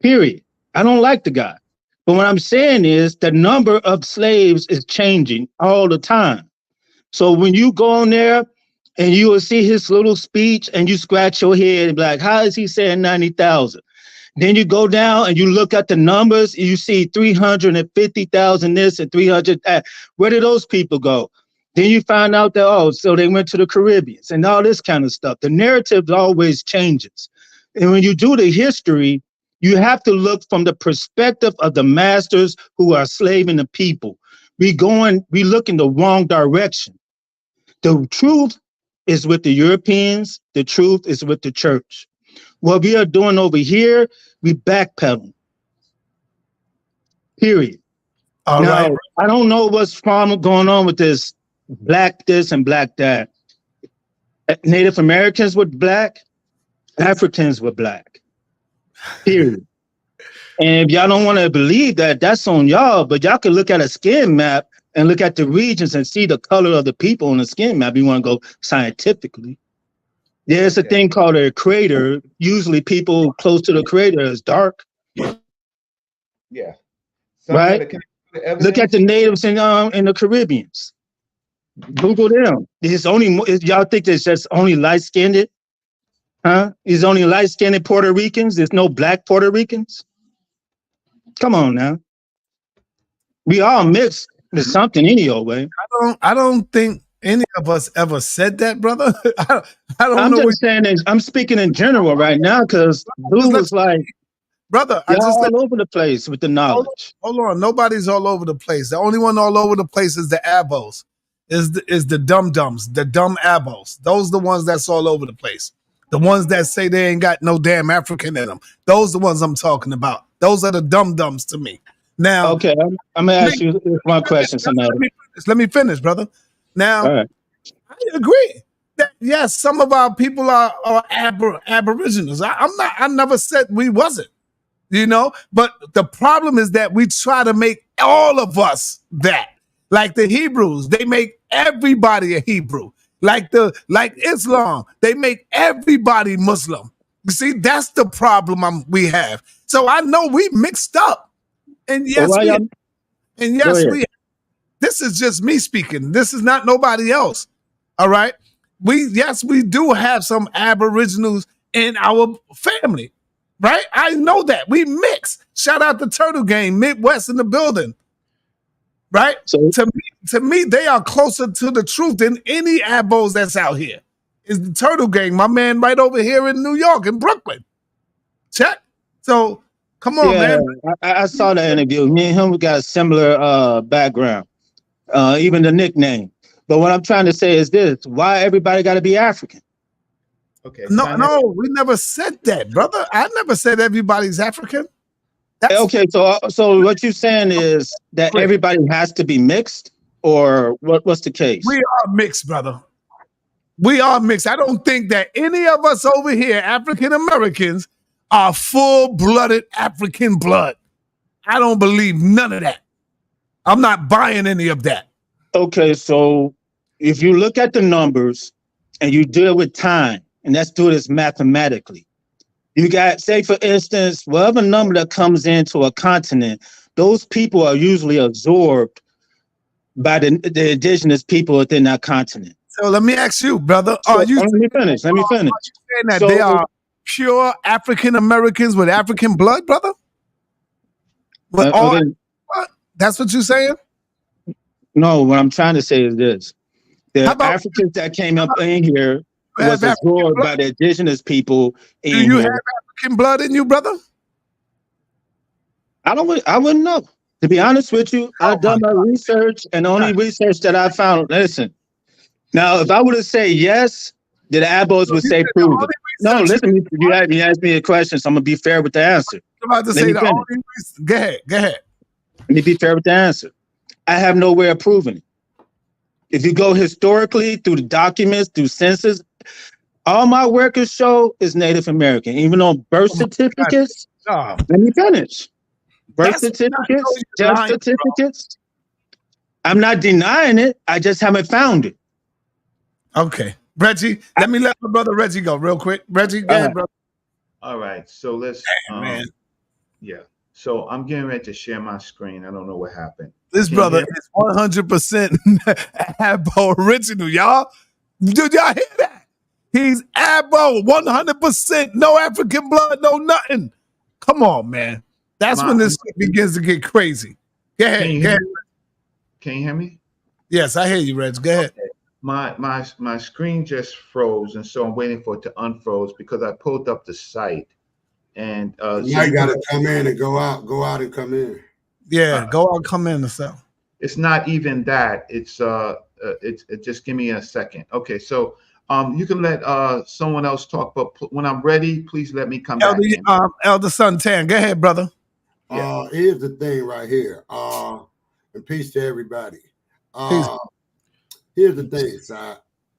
Period. I don't like the guy. But what I'm saying is the number of slaves is changing all the time. So when you go on there and you will see his little speech and you scratch your head and be like, how is he saying 90,000? Then you go down and you look at the numbers, you see 350,000 this and 300 that. Where did those people go? Then you find out that, oh, so they went to the Caribbeans and all this kind of stuff. The narrative always changes. And when you do the history, you have to look from the perspective of the masters who are slaving the people. We look in the wrong direction. The truth is with the Europeans. The truth is with the church. What we are doing over here, we backpedal. Period. All Now, right. I don't know what's going on with this black this and black that. Native Americans were black, Africans were black. Period. And if y'all don't want to believe that, that's on y'all, but y'all can look at a skin map and look at the regions and see the color of the people on the skin map. You want to go scientifically. There's a thing called a crater. Usually people close to the crater is dark. Yeah. Right? Can I tell the Look at evidence? the natives in the Caribbeans. Google them. Y'all think there's just only light-skinned? Huh? Is only light-skinned Puerto Ricans? There's no black Puerto Ricans? Come on now. We all mixed with something any old way. I don't think any of us ever said that, brother. I don't I'm know what just saying, I'm speaking in general right now because Lou was like, brother. y'all all over the place with the knowledge. Hold on. Nobody's all over the place. The only one all over the place is the abos, is the dum-dums, the dumb abos. Those are the ones that's all over the place. The ones that say they ain't got no damn African in them. Those are the ones I'm talking about. Those are the dum-dums to me. Now, okay, I'm going to ask you one question, somebody. Let me finish, brother. Now, all right. I agree that yes, some of our people are aboriginals. I never said we wasn't. You know, but the problem is that we try to make all of us that. Like the Hebrews, they make everybody a Hebrew. Like Islam, they make everybody Muslim. You see, that's the problem we have. So I know we mixed up, and yes, we. This is just me speaking. This is not nobody else. All right, we do have some aboriginals in our family. Right? I know that. We mix. Shout out the Turtle Game, Midwest in the building. Right? So, to me, they are closer to the truth than any abos that's out here. Is the Turtle Gang, my man right over here in New York, in Brooklyn. Check. So come on, man. I saw the interview. Me and him, we got a similar background, even the nickname. But what I'm trying to say is this: why everybody got to be African? Okay. No, we never said that, brother. I never said everybody's African. Okay, so what you're saying is that everybody has to be mixed, or what's the case? We are mixed, brother. We are mixed. I don't think that any of us over here, African Americans, are full-blooded African blood. I don't believe none of that. I'm not buying any of that. Okay, so if you look at the numbers and you deal with time, and let's do this mathematically. You got, say, for instance, whatever number that comes into a continent, those people are usually absorbed by the indigenous people within that continent. So let me ask you, brother. Let me finish. Are you saying that they are pure African Americans with African blood, brother? What? That's what you're saying? No, what I'm trying to say is this. The Africans that came up in here was absorbed by the indigenous people in Do you here. have African blood in you, brother? I wouldn't know. To be honest with you, Oh I've my done my research, and the God. only research that I found, listen, now if I were to say yes, then the Abos So would you say said the prove it. only No, research listen, you asked me a question, so I'm gonna be fair with the answer. you're about to Let say me the finish. only research. Go ahead. Go ahead. Let me be fair with the answer. I have no way of proving it. If you go historically through the documents, through census, all my records show is Native American. Even on birth Oh my God. certificates, No. let me finish. Birth That's not no, certificates, you're death lying, bro. certificates. I'm not denying it. I just haven't found it. Okay. Reggie, let me let my brother Reggie go real quick. Reggie, go All ahead, right. brother. All right. So let's Man, yeah. So I'm getting ready to share my screen. I don't know what happened. this Can you brother hear is 100% Abo original, y'all. Did y'all hear that? He's Abo, 100%. No African blood, no nothing. Come on, man. That's when my this shit begins to get crazy. Go can ahead. you Go hear ahead. me? Can you hear me? Yes, I hear you, Reg. Go ahead. Okay. My screen just froze, and so I'm waiting for it to unfroze because I pulled up the site, and You so might you got can. to come in and go out and come in. Yeah, Uh, go out, come in the cell. it's not even that. It's just give me a second. Okay, so you can let someone else talk, but when I'm ready, please let me come Elder, back in. Elder Suntan. Go ahead, brother. Yeah. Here's the thing right here. And peace to everybody. Peace. Uh, here's the thing, Si.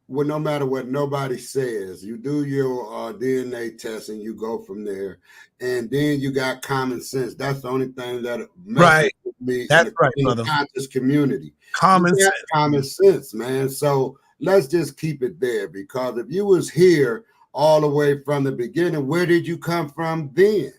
Well, no matter what nobody says, you do your DNA test and you go from there, and then you got common sense. That's the only thing that messes Right. with me That's right, in the brother. conscious community. You Common got sense. common sense, man. So let's just keep it there, because if you was here all the way from the beginning, where did you come from then?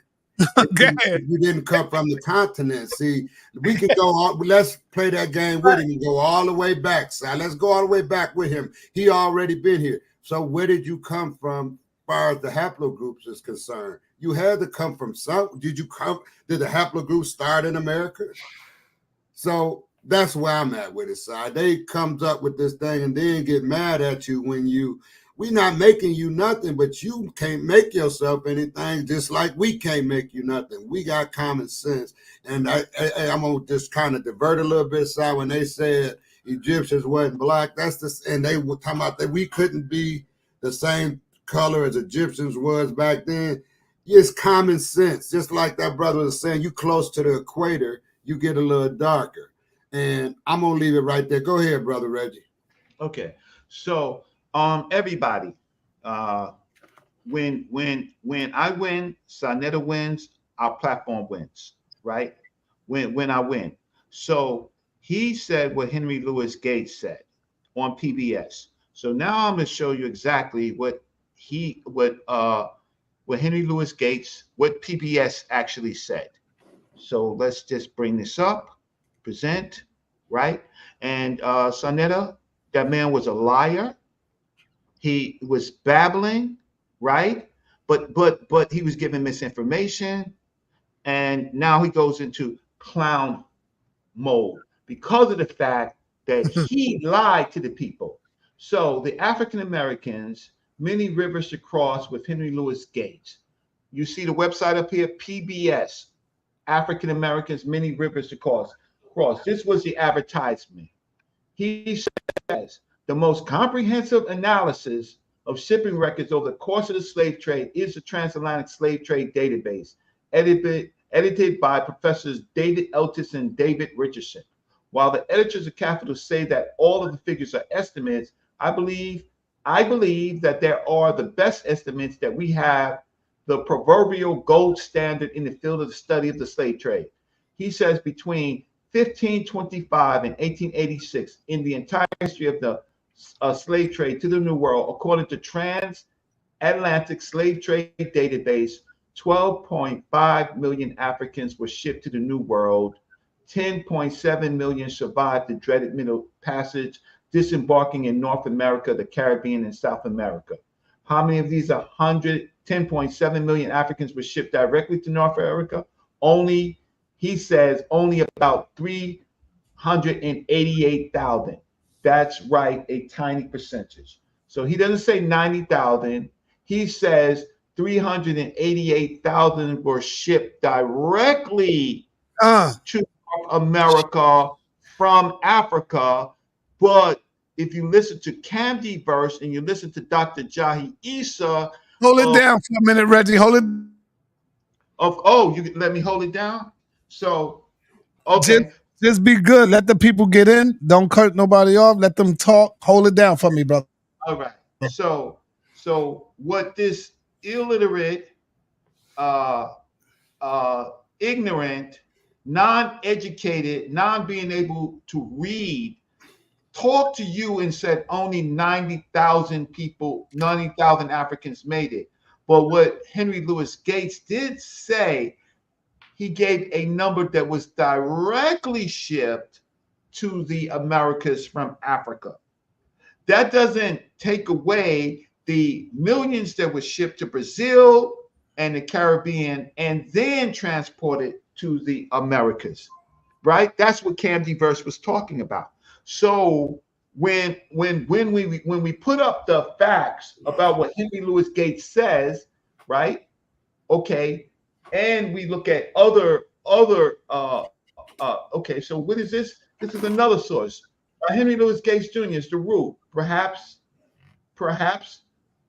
Go ahead. If you didn't come from the continent. See, we could go on. Let's play that game with Right. him and go all the way back. So let's go all the way back with him. He already been here. So where did you come from as far as the haplogroups is concerned? You had to come from some. Did the haplogroup start in America? So that's where I'm at with it. So they comes up with this thing and then get mad at you when we not making you nothing, but you can't make yourself anything, just like we can't make you nothing. We got common sense. And I'm gonna just kind of divert a little bit, so when they said Egyptians wasn't black, that's this, and they were talking about that we couldn't be the same color as Egyptians was back then. It's common sense. Just like that brother was saying, you close to the equator, you get a little darker. And I'm gonna leave it right there. Go ahead, brother Reggie. Okay. So everybody, uh, when I win, Sonetta wins, our platform wins, right? When I win. So he said what Henry Louis Gates said on PBS. So now I'm going to show you exactly what Henry Louis Gates, what PBS actually said. So let's just bring this up, present, right? And Sonetta, that man was a liar. He was babbling, right? But he was giving misinformation, and now he goes into clown mode because of the fact that he lied to the people. So the African Americans, many rivers to cross with Henry Louis Gates. You see the website up here, PBS, African Americans, many rivers to cross. This was the advertisement. He says the most comprehensive analysis of shipping records over the course of the slave trade is the Transatlantic Slave Trade Database, edited by Professors David Eltis and David Richardson. While the editors of Capital say that all of the figures are estimates, I believe that there are the best estimates, that we have the proverbial gold standard in the field of the study of the slave trade. He says between 1525 and 1886, in the entire history of the slave trade to the New World, according to Transatlantic Slave Trade Database, 12.5 million Africans were shipped to the New World. 10.7 million survived the dreaded Middle Passage, disembarking in North America, the Caribbean, and South America. How many of these 10.7 million Africans were shipped directly to North America? Only, he says, only about 388,000. That's right, a tiny percentage. So he doesn't say 90,000. He says 388,000 were shipped directly to North America from Africa. But if you listen to Candy Verse and you listen to Dr. Jahi Issa, hold it down for a minute, Reggie. Hold it. You let me hold it down. So, okay. Just be good. Let the people get in. Don't cut nobody off. Let them talk. Hold it down for me, brother. All right. So what this illiterate, ignorant, non-educated, non-being able to read, talked to you and said only 90,000 people, 90,000 Africans made it. But what Henry Louis Gates did say, he gave a number that was directly shipped to the Americas from Africa. That doesn't take away the millions that were shipped to Brazil and the Caribbean and then transported to the Americas, right? That's what Camdy Verse was talking about. So when we put up the facts about what Henry Louis Gates says, right? Okay, and we look at other okay, so what is this? This is another source. Henry Louis Gates Jr. is the root. Perhaps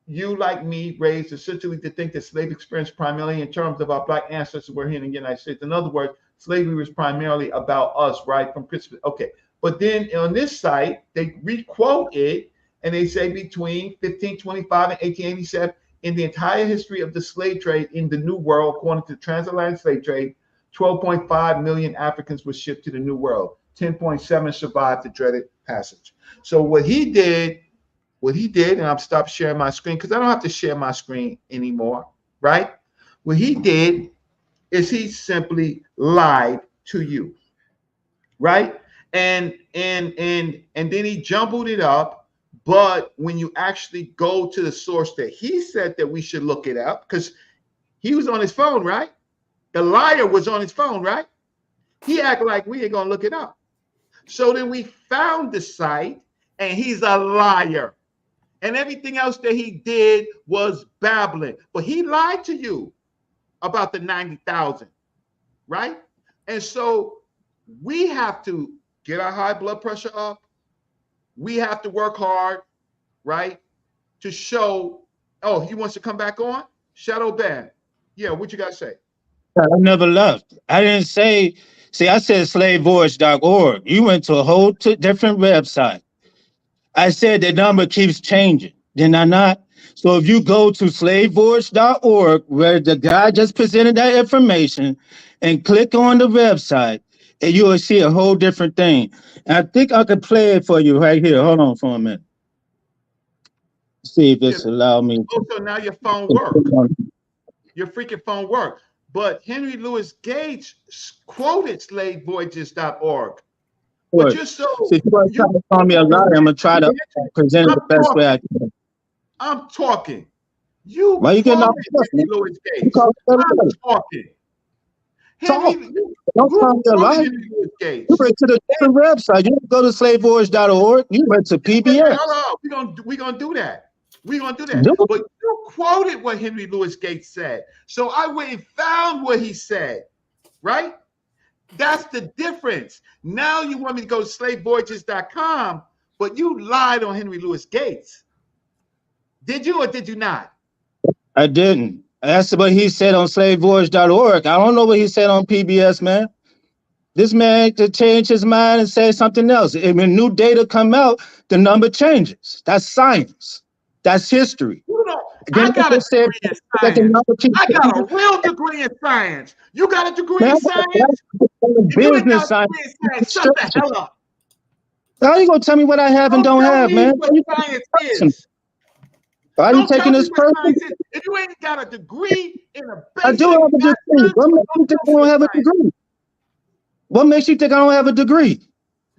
you, like me, raised essentially to think that slave experience primarily in terms of our black ancestors were here in the United States. In other words, slavery was primarily about us, right? From Christmas. Okay. But then on this site, they re-quote it and they say between 1525 and 1887, in the entire history of the slave trade in the New World, according to the Transatlantic slave trade, 12.5 million Africans were shipped to the New World. 10.7 survived the dreaded passage. So what he did, and I'll stop sharing my screen because I don't have to share my screen anymore, right? What he did is he simply lied to you, right? And then he jumbled it up. But when you actually go to the source that he said that we should look it up, because he was on his phone, right? The liar was on his phone, right? He acted like we ain't gonna look it up. So then we found the site, and he's a liar. And everything else that he did was babbling. But he lied to you about the 90,000, right? And so we have to get our high blood pressure up. We have to work hard, right? To show, oh, he wants to come back on? Shadow Band. Yeah, what you got to say? I never left. I didn't say, I said slavevoyage.org. You went to a whole different website. I said the number keeps changing. Did I not? So if you go to slavevoyage.org, where the guy just presented that information, and click on the website, and you will see a whole different thing. And I think I could play it for you right here. Hold on for a minute. See if this allow me. Oh, so now your phone works. Your freaking phone works. But Henry Louis Gates quoted slavevoyages.org. But you're so. See, you want to call me a liar, I'm going to try to present it the best way I can. I'm talking. You. Why you getting off Henry Louis Gates? I'm talking. Henry, don't call me a liar. You went to the different website. You didn't go to slavevoyage.org. You went to PBS. We're gonna do that. We're gonna do that. But you quoted what Henry Louis Gates said. So I went and found what he said, right? That's the difference. Now you want me to go to slavevoyages.com, but you lied on Henry Louis Gates. Did you or did you not? I didn't. That's what he said on slavevoyage.org. I don't know what he said on PBS, man. This man could change his mind and say something else. And when new data come out, the number changes. That's science. That's history. I got a degree in science. I got a real degree in science. You got a degree in science? Business science. Shut the hell up. How you gonna tell me what I have and don't have, man? What science is. Why are you taking this person? If you ain't got a degree in a basic, I do have a degree. What makes you think I don't have a degree? What makes you think I don't have a degree?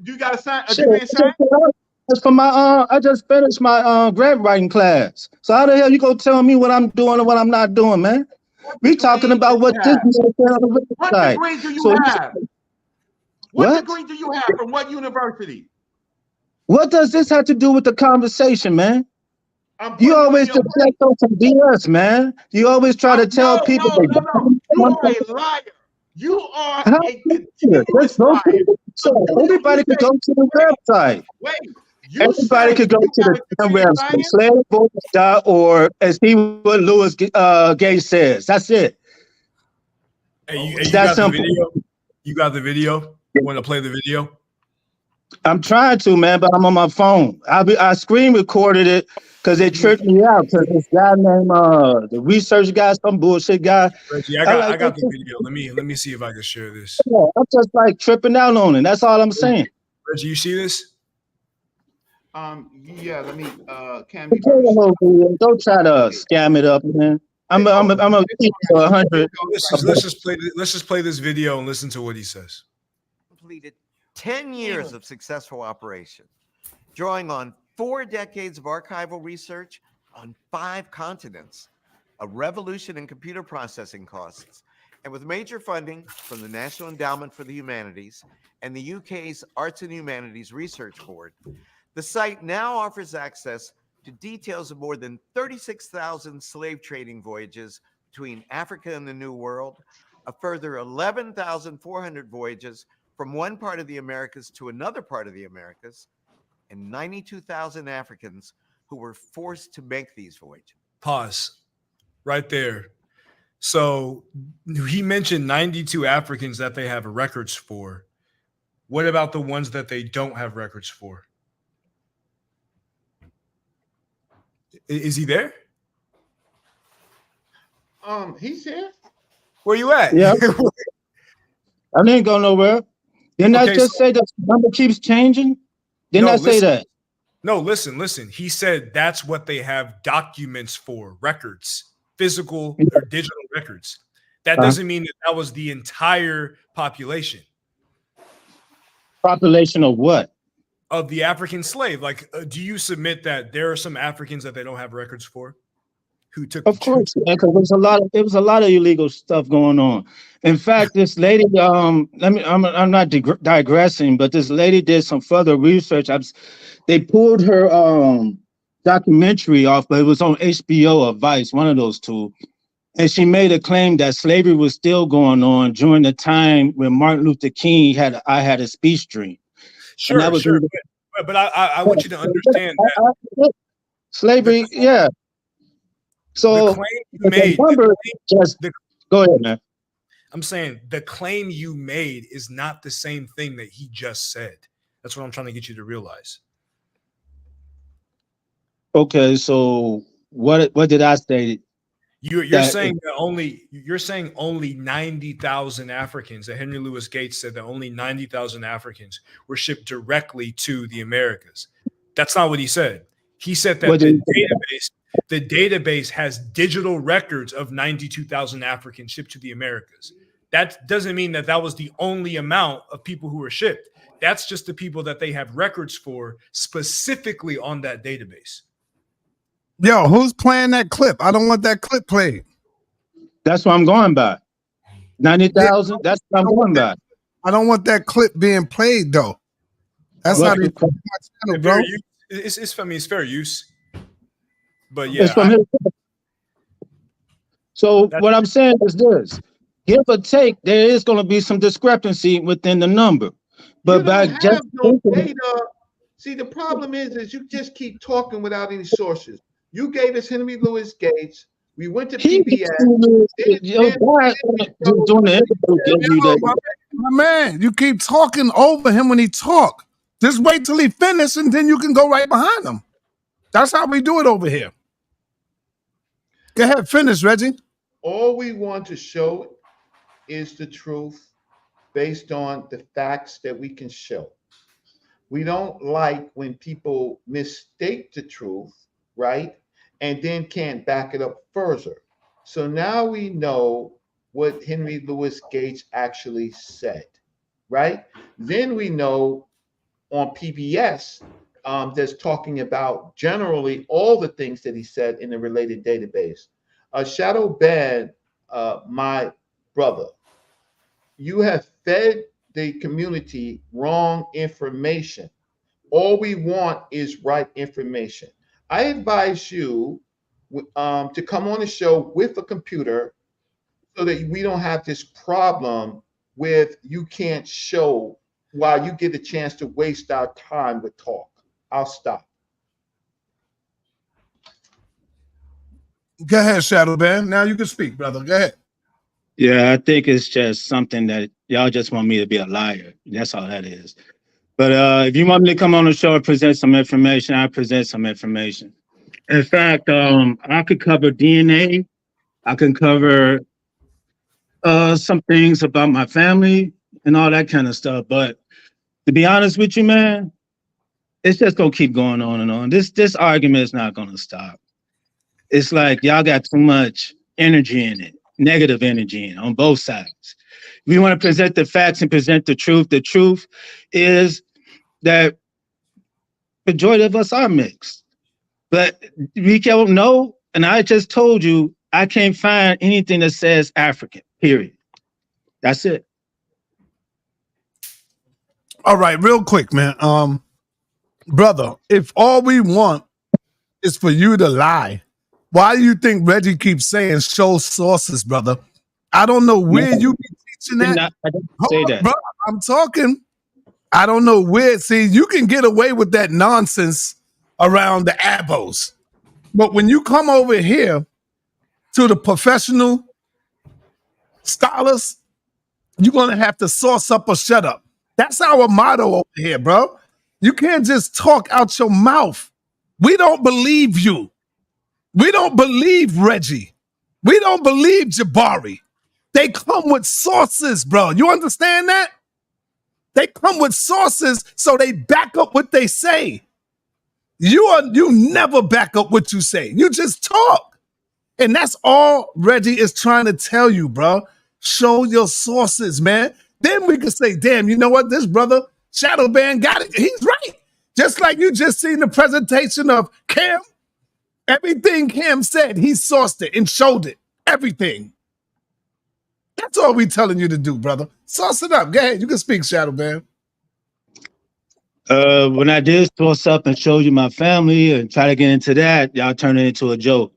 You got a degree in science? That's for my I just finished my grant writing class. So how the hell you gonna tell me what I'm doing and what I'm not doing, man? We talking about what this man said on the website. What degree do you have? What degree do you have from what university? What does this have to do with the conversation, man? You always deflect on some BS, man. You always try to tell people. No. You are a liar. You are How a here? Let's continuous go to liar. the So website. Everybody could go to the website. wait, you Everybody say could go you to got the a damn degree in website, science? slavevoice.org, and see what Lewis Gage says. That's it. Hey, you, Oh, hey, It's you that got the simple. video? You got the video? You want to play the video? I'm trying to, man, but I'm on my phone. I screen recorded it because it tricked me out. Because this guy named the research guy, some bullshit guy. Reggie, I I like got that. the video. Let me see if I can share this. I'm just like tripping out on it. That's all I'm saying. Reggie, you see this? Yeah, let me Cam, Play you gotta the show. whole video. Don't try to scam it up, man. I'm a keep to 100. Let's just play this video and listen to what he says. Completed 10 years of successful operation, drawing on 4 decades of archival research on 5 continents, a revolution in computer processing costs, and with major funding from the National Endowment for the Humanities and the UK's Arts and Humanities Research Board, the site now offers access to details of more than 36,000 slave trading voyages between Africa and the New World, a further 11,400 voyages from one part of the Americas to another part of the Americas, and 92,000 Africans who were forced to make these voyages. Pause right there. So he mentioned 92 Africans that they have records for. What about the ones that they don't have records for? Is he there? He's here. Where you at? Yeah. I didn't go nowhere. Didn't I Okay, just say that the number keeps changing? Didn't No, I say listen. that? No, listen. He said that's what they have documents for, records, physical or digital records. That doesn't mean that that was the entire population Population of what? of the African slave. Like, do you submit that there are some Africans that they don't have records for who took? Of course, because there was a lot of illegal stuff going on. In fact, this lady, I'm not digressing, but this lady did some further research. They pulled her documentary off, but it was on HBO or Vice, one of those two. And she made a claim that slavery was still going on during the time when Martin Luther King had a speech dream. Sure. But I want you to understand that slavery, yeah. So the claim you made. Go ahead, man. I'm saying the claim you made is not the same thing that he just said. That's what I'm trying to get you to realize. Okay, so what did I say? You're saying only 90,000 Africans. That Henry Louis Gates said that only 90,000 Africans were shipped directly to the Americas. That's not what he said. He said that the database has digital records of 92,000 Africans shipped to the Americas. That doesn't mean that was the only amount of people who were shipped. That's just the people that they have records for specifically on that database. Yo, who's playing that clip? I don't want that clip played. That's what I'm going by. 90,000. That's what I'm going by. I don't want that clip being played though. That's not even my channel, bro. It's fair use. But yeah. It's from his. So what I'm saying is this: give or take, there is going to be some discrepancy within the number. But by just no data. See, the problem is you just keep talking without any sources. You gave us Henry Louis Gates. We went to PBS. My man, you keep talking over him when he talk. Just wait till he finishes, and then you can go right behind him. That's how we do it over here. Go ahead, finish, Reggie. All we want to show is the truth based on the facts that we can show. We don't like when people mistake the truth, right? And then can't back it up further. So now we know what Henry Louis Gates actually said, right? Then we know on PBS that's talking about generally all the things that he said in the related database. Shadow Ben, my brother, you have fed the community wrong information. All we want is right information. I advise you to come on the show with a computer so that we don't have this problem with you can't show while you get a chance to waste our time with talk. I'll stop. Go ahead, Shadow Man. Now you can speak, brother. Go ahead. Yeah, I think it's just something that y'all just want me to be a liar. That's all that is. But if you want me to come on the show and present some information, I present some information. In fact, I could cover DNA. I can cover some things about my family and all that kind of stuff. But to be honest with you, man, it's just gonna keep going on and on. This argument is not gonna stop. It's like y'all got too much energy in it, negative energy in it, on both sides. We want to present the facts and present the truth. The truth is that the majority of us are mixed. But we don't know, and I just told you, I can't find anything that says African, period. That's it. All right, real quick, man. Brother, if all we want is for you to lie, why do you think Reggie keeps saying show sources, brother? I don't know where you be teaching that. I didn't say that. Bro, I'm talking. I don't know where. See, you can get away with that nonsense around the abos. But when you come over here to the professional scholars, you're going to have to source up or shut up. That's our motto over here, bro. You can't just talk out your mouth. We don't believe you. We don't believe Reggie. We don't believe Jabari. They come with sources, bro. You understand that? They come with sources, so they back up what they say. You never back up what you say. You just talk. And that's all Reggie is trying to tell you, bro. Show your sources, man. Then we can say, damn, you know what? This brother, Shadow Band, got it. He's right. Just like you just seen the presentation of Cam. Everything Cam said, he sourced it and showed it. Everything. That's all we telling you to do, brother. Source it up. Go ahead. You can speak, Shadow Band. When I did source up and show you my family and try to get into that, y'all turn it into a joke.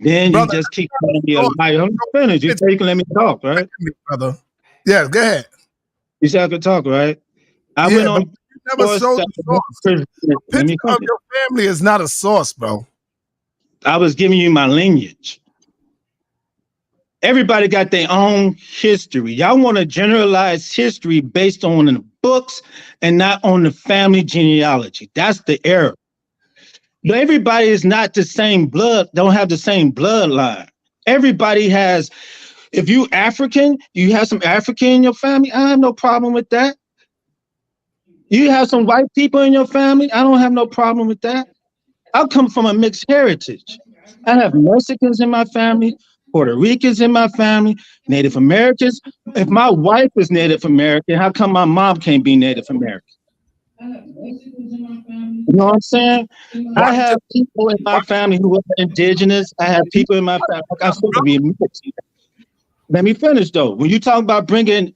Then brother, you just keep calling me a liar. I'm finished. You said you can let me talk, right? Brother. Yeah, go ahead. You said I could talk, right? I went on. You never showed the source. The picture of your family is not a source, bro. I was giving you my lineage. Everybody got their own history. Y'all want to generalize history based on the books and not on the family genealogy. That's the error. But everybody is not the same blood, don't have the same bloodline. Everybody has, if you African, you have some African in your family, I have no problem with that. You have some white people in your family, I don't have no problem with that. I come from a mixed heritage. I have Mexicans in my family, Puerto Ricans in my family, Native Americans. If my wife is Native American, how come my mom can't be Native American? You know what I'm saying? I have people in my family who are indigenous. I have people in my family. Like I said, be mixed. Let me finish though. When you talk about bringing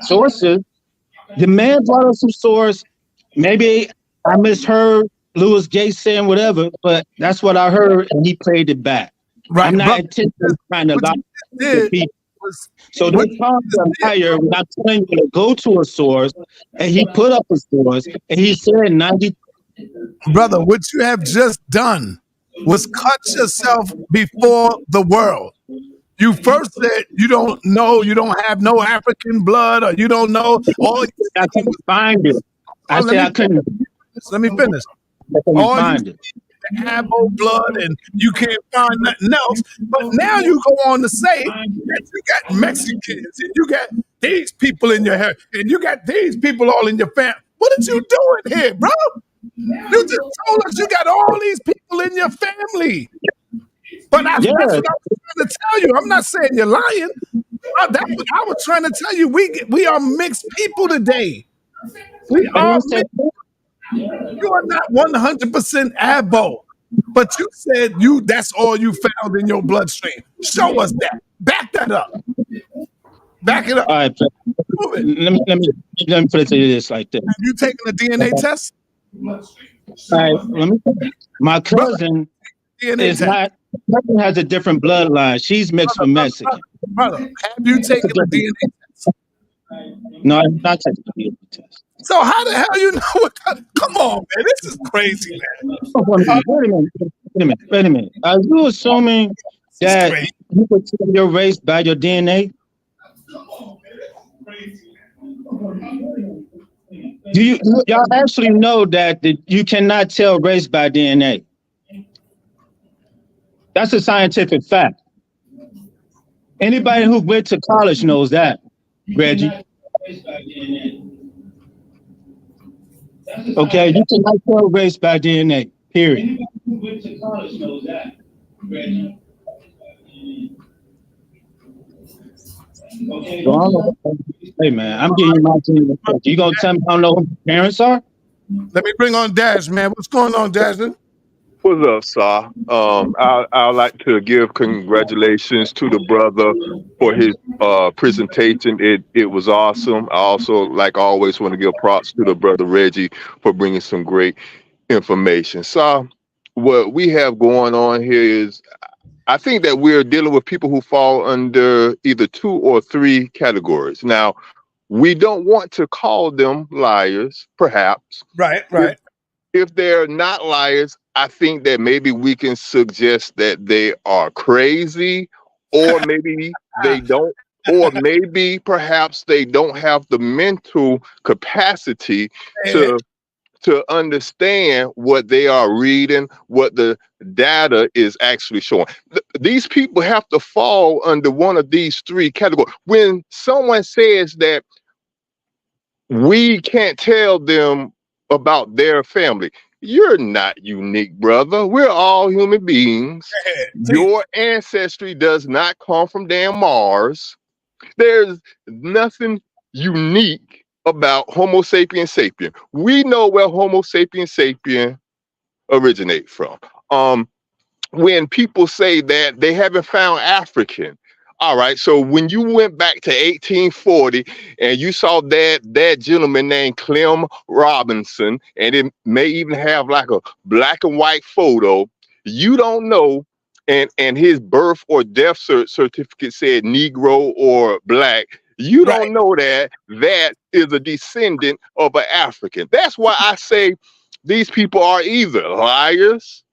sources, the man brought us some source. Maybe I misheard Louis Gates saying whatever, but that's what I heard, and he played it back. Right. I'm not intentionally trying to lie to people. So they call me a liar when I'm telling you to go to a source, and he put up a source, and he said 90. Brother, what you have just done was cut yourself before the world. You first said you don't know, you don't have no African blood, or you don't know. I couldn't find it. I said I couldn't. Let me finish. All find it. Abo blood, and you can't find nothing else. But now you go on to say that you got Mexicans, and you got these people in your hair, and you got these people all in your family. What are you doing here, bro? You just told us you got all these people in your family. But that's what I was trying to tell you. I'm not saying you're lying. That's what I was trying to tell you. We are mixed people today. We are mixed. You are not 100% Abo, but you said that's all you found in your bloodstream. Show us that. Back that up. Back it up. All right. Let me put it to you this like this. Have you taken a DNA test? All right. My cousin is not. My cousin has a different bloodline. She's mixed with Mexican. Brother, have you taken a DNA test? No, it's not taking the DNA test. So how the hell you know what? Come on, man. This is crazy, man. Oh, wait a minute. Are you assuming This is that crazy. you could tell your race by your DNA? Y'all actually know that you cannot tell race by DNA? That's a scientific fact. Anybody who went to college knows that, Reggie. Okay, you cannot tell race by DNA, period. Hey man, I'm getting you my team. You gonna tell me I don't know who my parents are? Let me bring on Dash, man. What's going on, Dashlin? What's up, sir? I'd like to give congratulations to the brother for his presentation. It was awesome. I also, like always, want to give props to the brother Reggie for bringing some great information. So, what we have going on here is, I think that we're dealing with people who fall under either 2 or 3 categories. Now, we don't want to call them liars, perhaps. Right. If they're not liars, I think that maybe we can suggest that they are crazy, or maybe they don't, or maybe perhaps they don't have the mental capacity to understand what they are reading, what the data is actually showing. These people have to fall under one of these 3 categories. When someone says that we can't tell them about their family, you're not unique, brother. We're all human beings. Your ancestry does not come from damn Mars. There's nothing unique about Homo sapiens sapien. We know where Homo sapiens sapien originate from. When people say that they haven't found African, all right, so when you went back to 1840 and you saw that gentleman named Clem Robinson, and it may even have like a black and white photo, you don't know, and his birth or death certificate said Negro or black, you don't know that is a descendant of an African. That's why I say these people are either liars,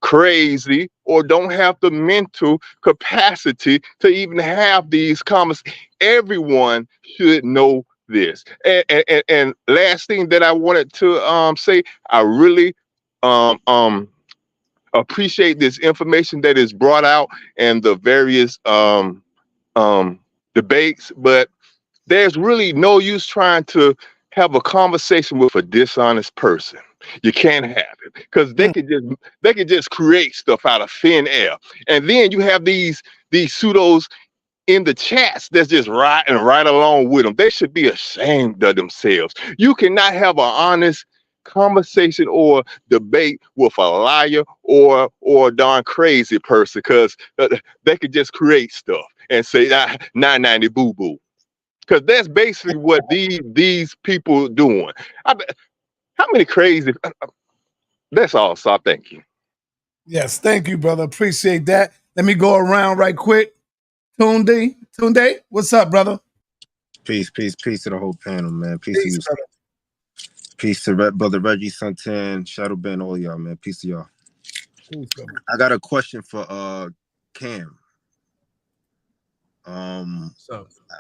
crazy, or don't have the mental capacity to even have these conversations. Everyone should know this. And last thing that I wanted to say, I really appreciate this information that is brought out and the various debates, but there's really no use trying to have a conversation with a dishonest person. You can't have it because they could just create stuff out of thin air, and then you have these pseudos in the chats that's just riding right along with them. They should be ashamed of themselves. You cannot have an honest conversation or debate with a liar or a darn crazy person, because they could just create stuff and say 990 boo boo. Because that's basically what these people doing. How many crazy? That's all, so thank you. Yes, thank you, brother. Appreciate that. Let me go around right quick. Tunde, what's up, brother? Peace to the whole panel, man. Peace to you. Brother. Peace to brother Reggie, Suntan, Shadow Ben, all y'all, man. Peace to y'all. Peace, brother. I got a question for Cam. I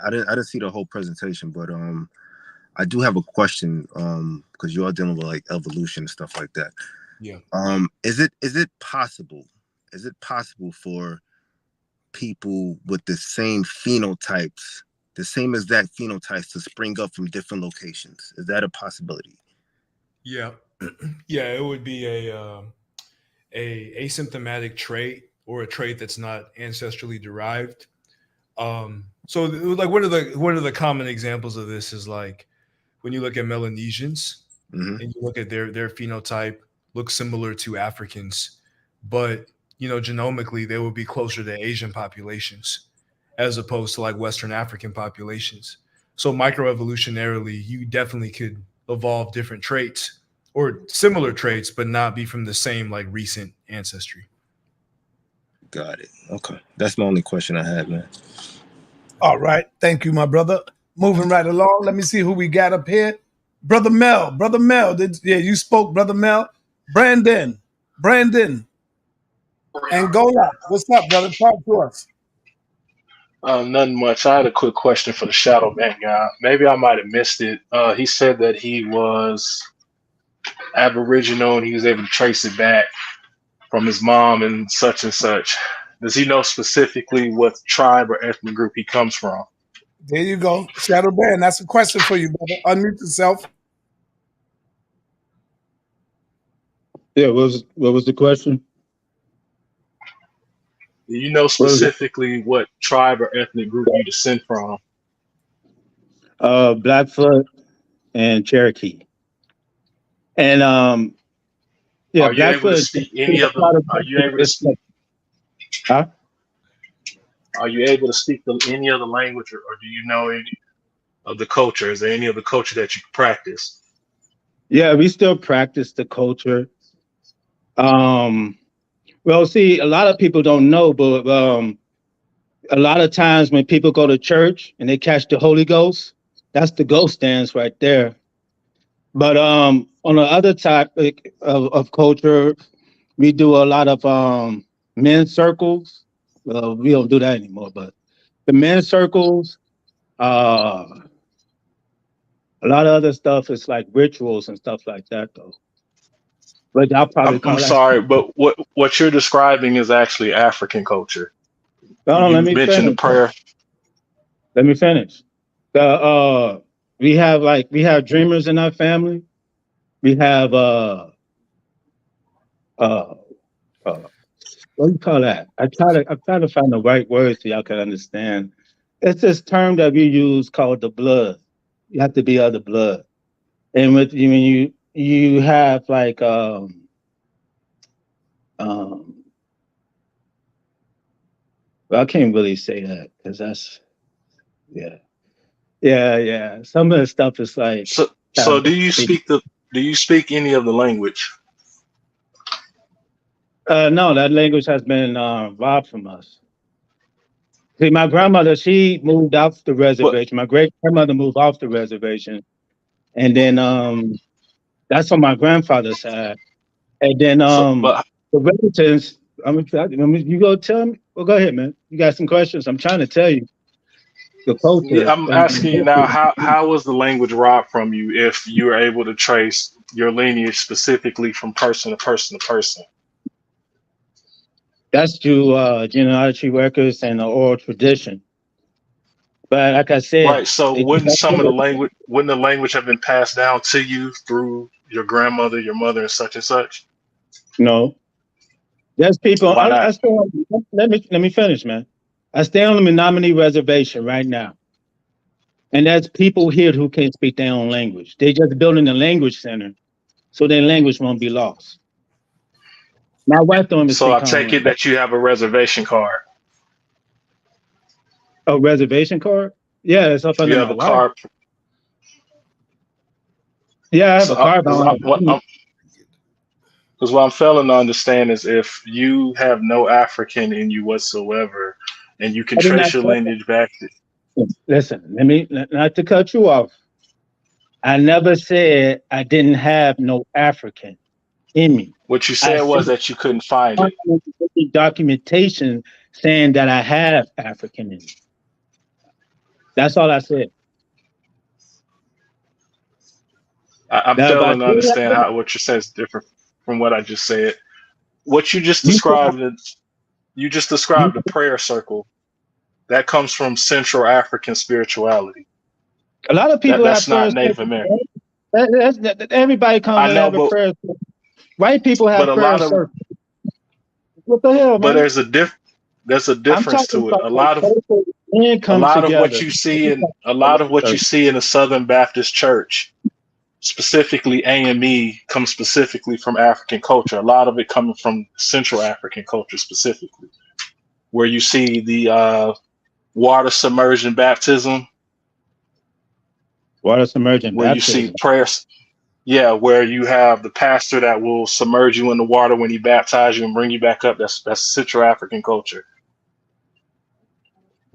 didn't see the whole presentation, but I do have a question because you are dealing with like evolution and stuff like that. Yeah. Is it possible for people with the same phenotypes, the same exact phenotypes, to spring up from different locations? Is that a possibility? Yeah. Yeah, it would be a asymptomatic trait, or a trait that's not ancestrally derived. So like one of the common examples of this is like when you look at Melanesians and you look at their phenotype, looks similar to Africans, but genomically they would be closer to Asian populations as opposed to like Western African populations. So microevolutionarily, you definitely could evolve different traits or similar traits, but not be from the same like recent ancestry. Got it. Okay. That's my only question I had, man. All right. Thank you, my brother. Moving right along. Let me see who we got up here. Brother Mel. Brother Mel. You spoke, Brother Mel. Brandon. Angola. What's up, brother? Talk to us. Nothing much. I had a quick question for the Shadow Man guy. Maybe I might have missed it. He said that he was Aboriginal and he was able to trace it back from his mom and such and such. Does he know specifically what tribe or ethnic group he comes from? There you go. Shadow Band. That's a question for you, brother. Unmute yourself. Yeah, what was the question? Do you know specifically what tribe or ethnic group you descend from? Blackfoot and Cherokee. And yeah, Are you able to Blackfoot. speak any of them? Are you able to speak? Huh? Are you able to speak any other language, or do you know any of the culture? Is there any other culture that you practice? Yeah, we still practice the culture. Well, see, a lot of people don't know, but a lot of times when people go to church and they catch the Holy Ghost, that's the ghost dance right there. But on the other topic of culture, we do a lot of men's circles. Well, we don't do that anymore, but the men's circles, a lot of other stuff is like rituals and stuff like that, though. But I'll probably call I'm that. sorry, but what you're describing is actually African culture. No, You let me mentioned the finish. prayer. Let me finish. We have dreamers in our family. We have what do you call that? I'm trying to find the right words so y'all can understand. It's this term that we use called the blood. You have to be of the blood. And when you have like well, I can't really say that because that's yeah. Some of the stuff is like So do you speak any of the language? No, that language has been robbed from us. See, my grandmother, she moved off the reservation. My great grandmother moved off the reservation, and then that's on my grandfather's side. And then the relatives. You go tell me. Well, go ahead, man. You got some questions? I'm trying to tell you the culture. Yeah, I'm asking you now, how was the language robbed from you if you were able to trace your lineage specifically from person to person to person? That's through genealogy records and the oral tradition. But like I said, Right. So wouldn't the language have been passed down to you through your grandmother, your mother, and such? No. There's people. Why not? Let me finish, man. I stay on the Menominee Reservation right now, and there's people here who can't speak their own language. They're just building a language center, so their language won't be lost. My wife don't even So speak I her own take it that you have a reservation card. A reservation card? Yeah, it's up under You my have a wife. card. Yeah, I have a card. Because what I'm failing to understand is if you have no African in you whatsoever, and you can trace your lineage back to. Listen, not to cut you off. I never said I didn't have no African in me. What you said was that you couldn't find it. Documentation saying that I have African in me. That's all I said. I'm failing to understand how what you said is different from what I just said. What you just described, the prayer circle. That comes from Central African spirituality. A lot of people that's have not Native American. Everybody comes and have a prayer circle. White people have prayer circles. What the hell, man? But there's a difference to it. A lot of what you see in the Southern Baptist Church, specifically AME, comes specifically from African culture. A lot of it coming from Central African culture specifically, where you see the water submersion baptism. Where you see prayers. Yeah, where you have the pastor that will submerge you in the water when he baptizes you and bring you back up. That's Central African culture.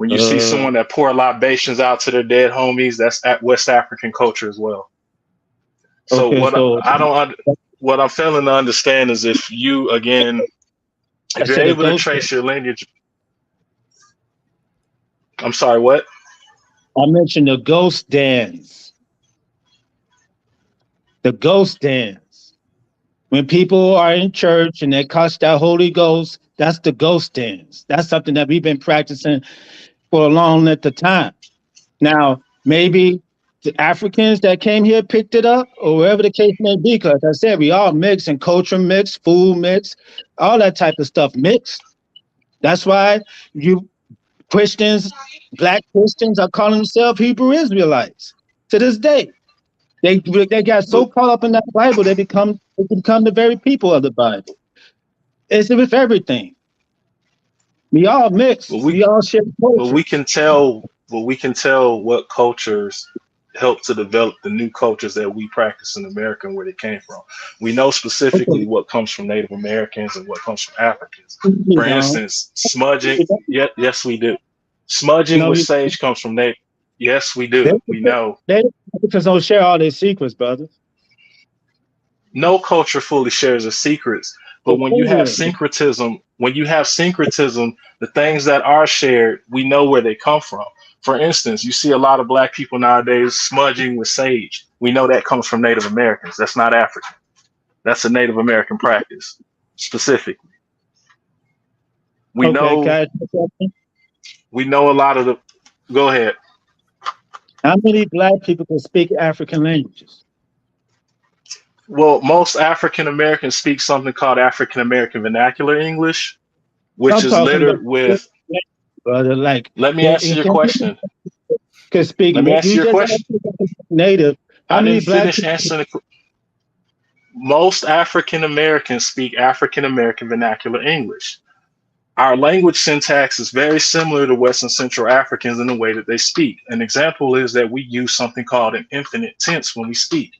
When you see someone that pour libations out to their dead homies, that's at West African culture as well. So Okay, so what I'm failing to understand is if you, again, if you're able to trace your lineage. I'm sorry, what? I mentioned the ghost dance. The ghost dance. When people are in church and they catch that Holy Ghost, that's the ghost dance. That's something that we've been practicing for a long length of time. Now, maybe the Africans that came here picked it up, or wherever the case may be, because I said we all mix, and culture mix, food mix, all that type of stuff mixed. That's why you Christians, Black Christians are calling themselves Hebrew Israelites to this day. They got so caught up in that Bible, they become the very people of the Bible. It's with everything. We all mix. We all share culture. But we can tell what cultures help to develop the new cultures that we practice in America and where they came from. We know specifically what comes from Native Americans and what comes from Africans. For instance, smudging. Yes, we do. Smudging with sage comes from Native. Yes, we do. We know. They don't share all their secrets, brother. No culture fully shares its secrets. But when you have syncretism, the things that are shared, we know where they come from. For instance, you see a lot of Black people nowadays smudging with sage. We know that comes from Native Americans. That's not African. That's a Native American practice, specifically. We know a lot of the. Go ahead. How many Black people can speak African languages? Well, most African Americans speak something called African American Vernacular English, which is littered with. Brother, let me answer your question. Let me answer your question. Native. I didn't finish answering the. Most African Americans speak African American Vernacular English. Our language syntax is very similar to West and Central Africans in the way that they speak. An example is that we use something called an infinite tense when we speak.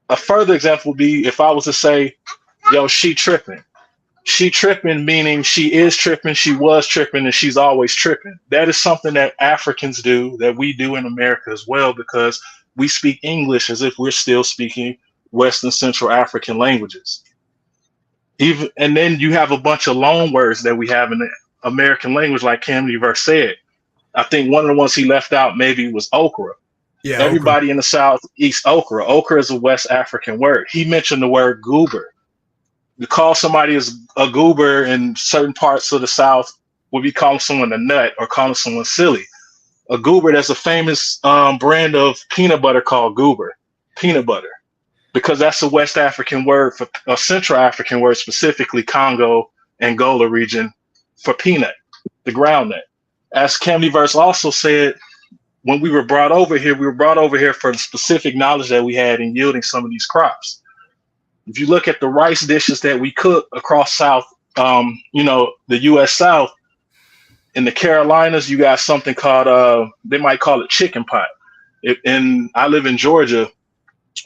A further example would be if I was to say, yo, she tripping. She tripping, meaning she is tripping, she was tripping, and she's always tripping. That is something that Africans do, that we do in America as well, because we speak English as if we're still speaking West and Central African languages. And then you have a bunch of loan words that we have in the American language, like Camden Verse said. I think one of the ones he left out maybe was okra. Yeah, everybody okra. In the South eats okra. Okra is a West African word. He mentioned the word goober. You call somebody a goober in certain parts of the South would be calling someone a nut or calling someone silly. A goober, there's a famous brand of peanut butter called goober, peanut butter, because that's a West African word for a Central African word, specifically Congo, Angola region for peanut, the groundnut. As Camden Verse also said, when we were brought over here for the specific knowledge that we had in yielding some of these crops. If you look at the rice dishes that we cook across South, the U.S. South, in the Carolinas, you got something called, they might call it chicken pot. I live in Georgia,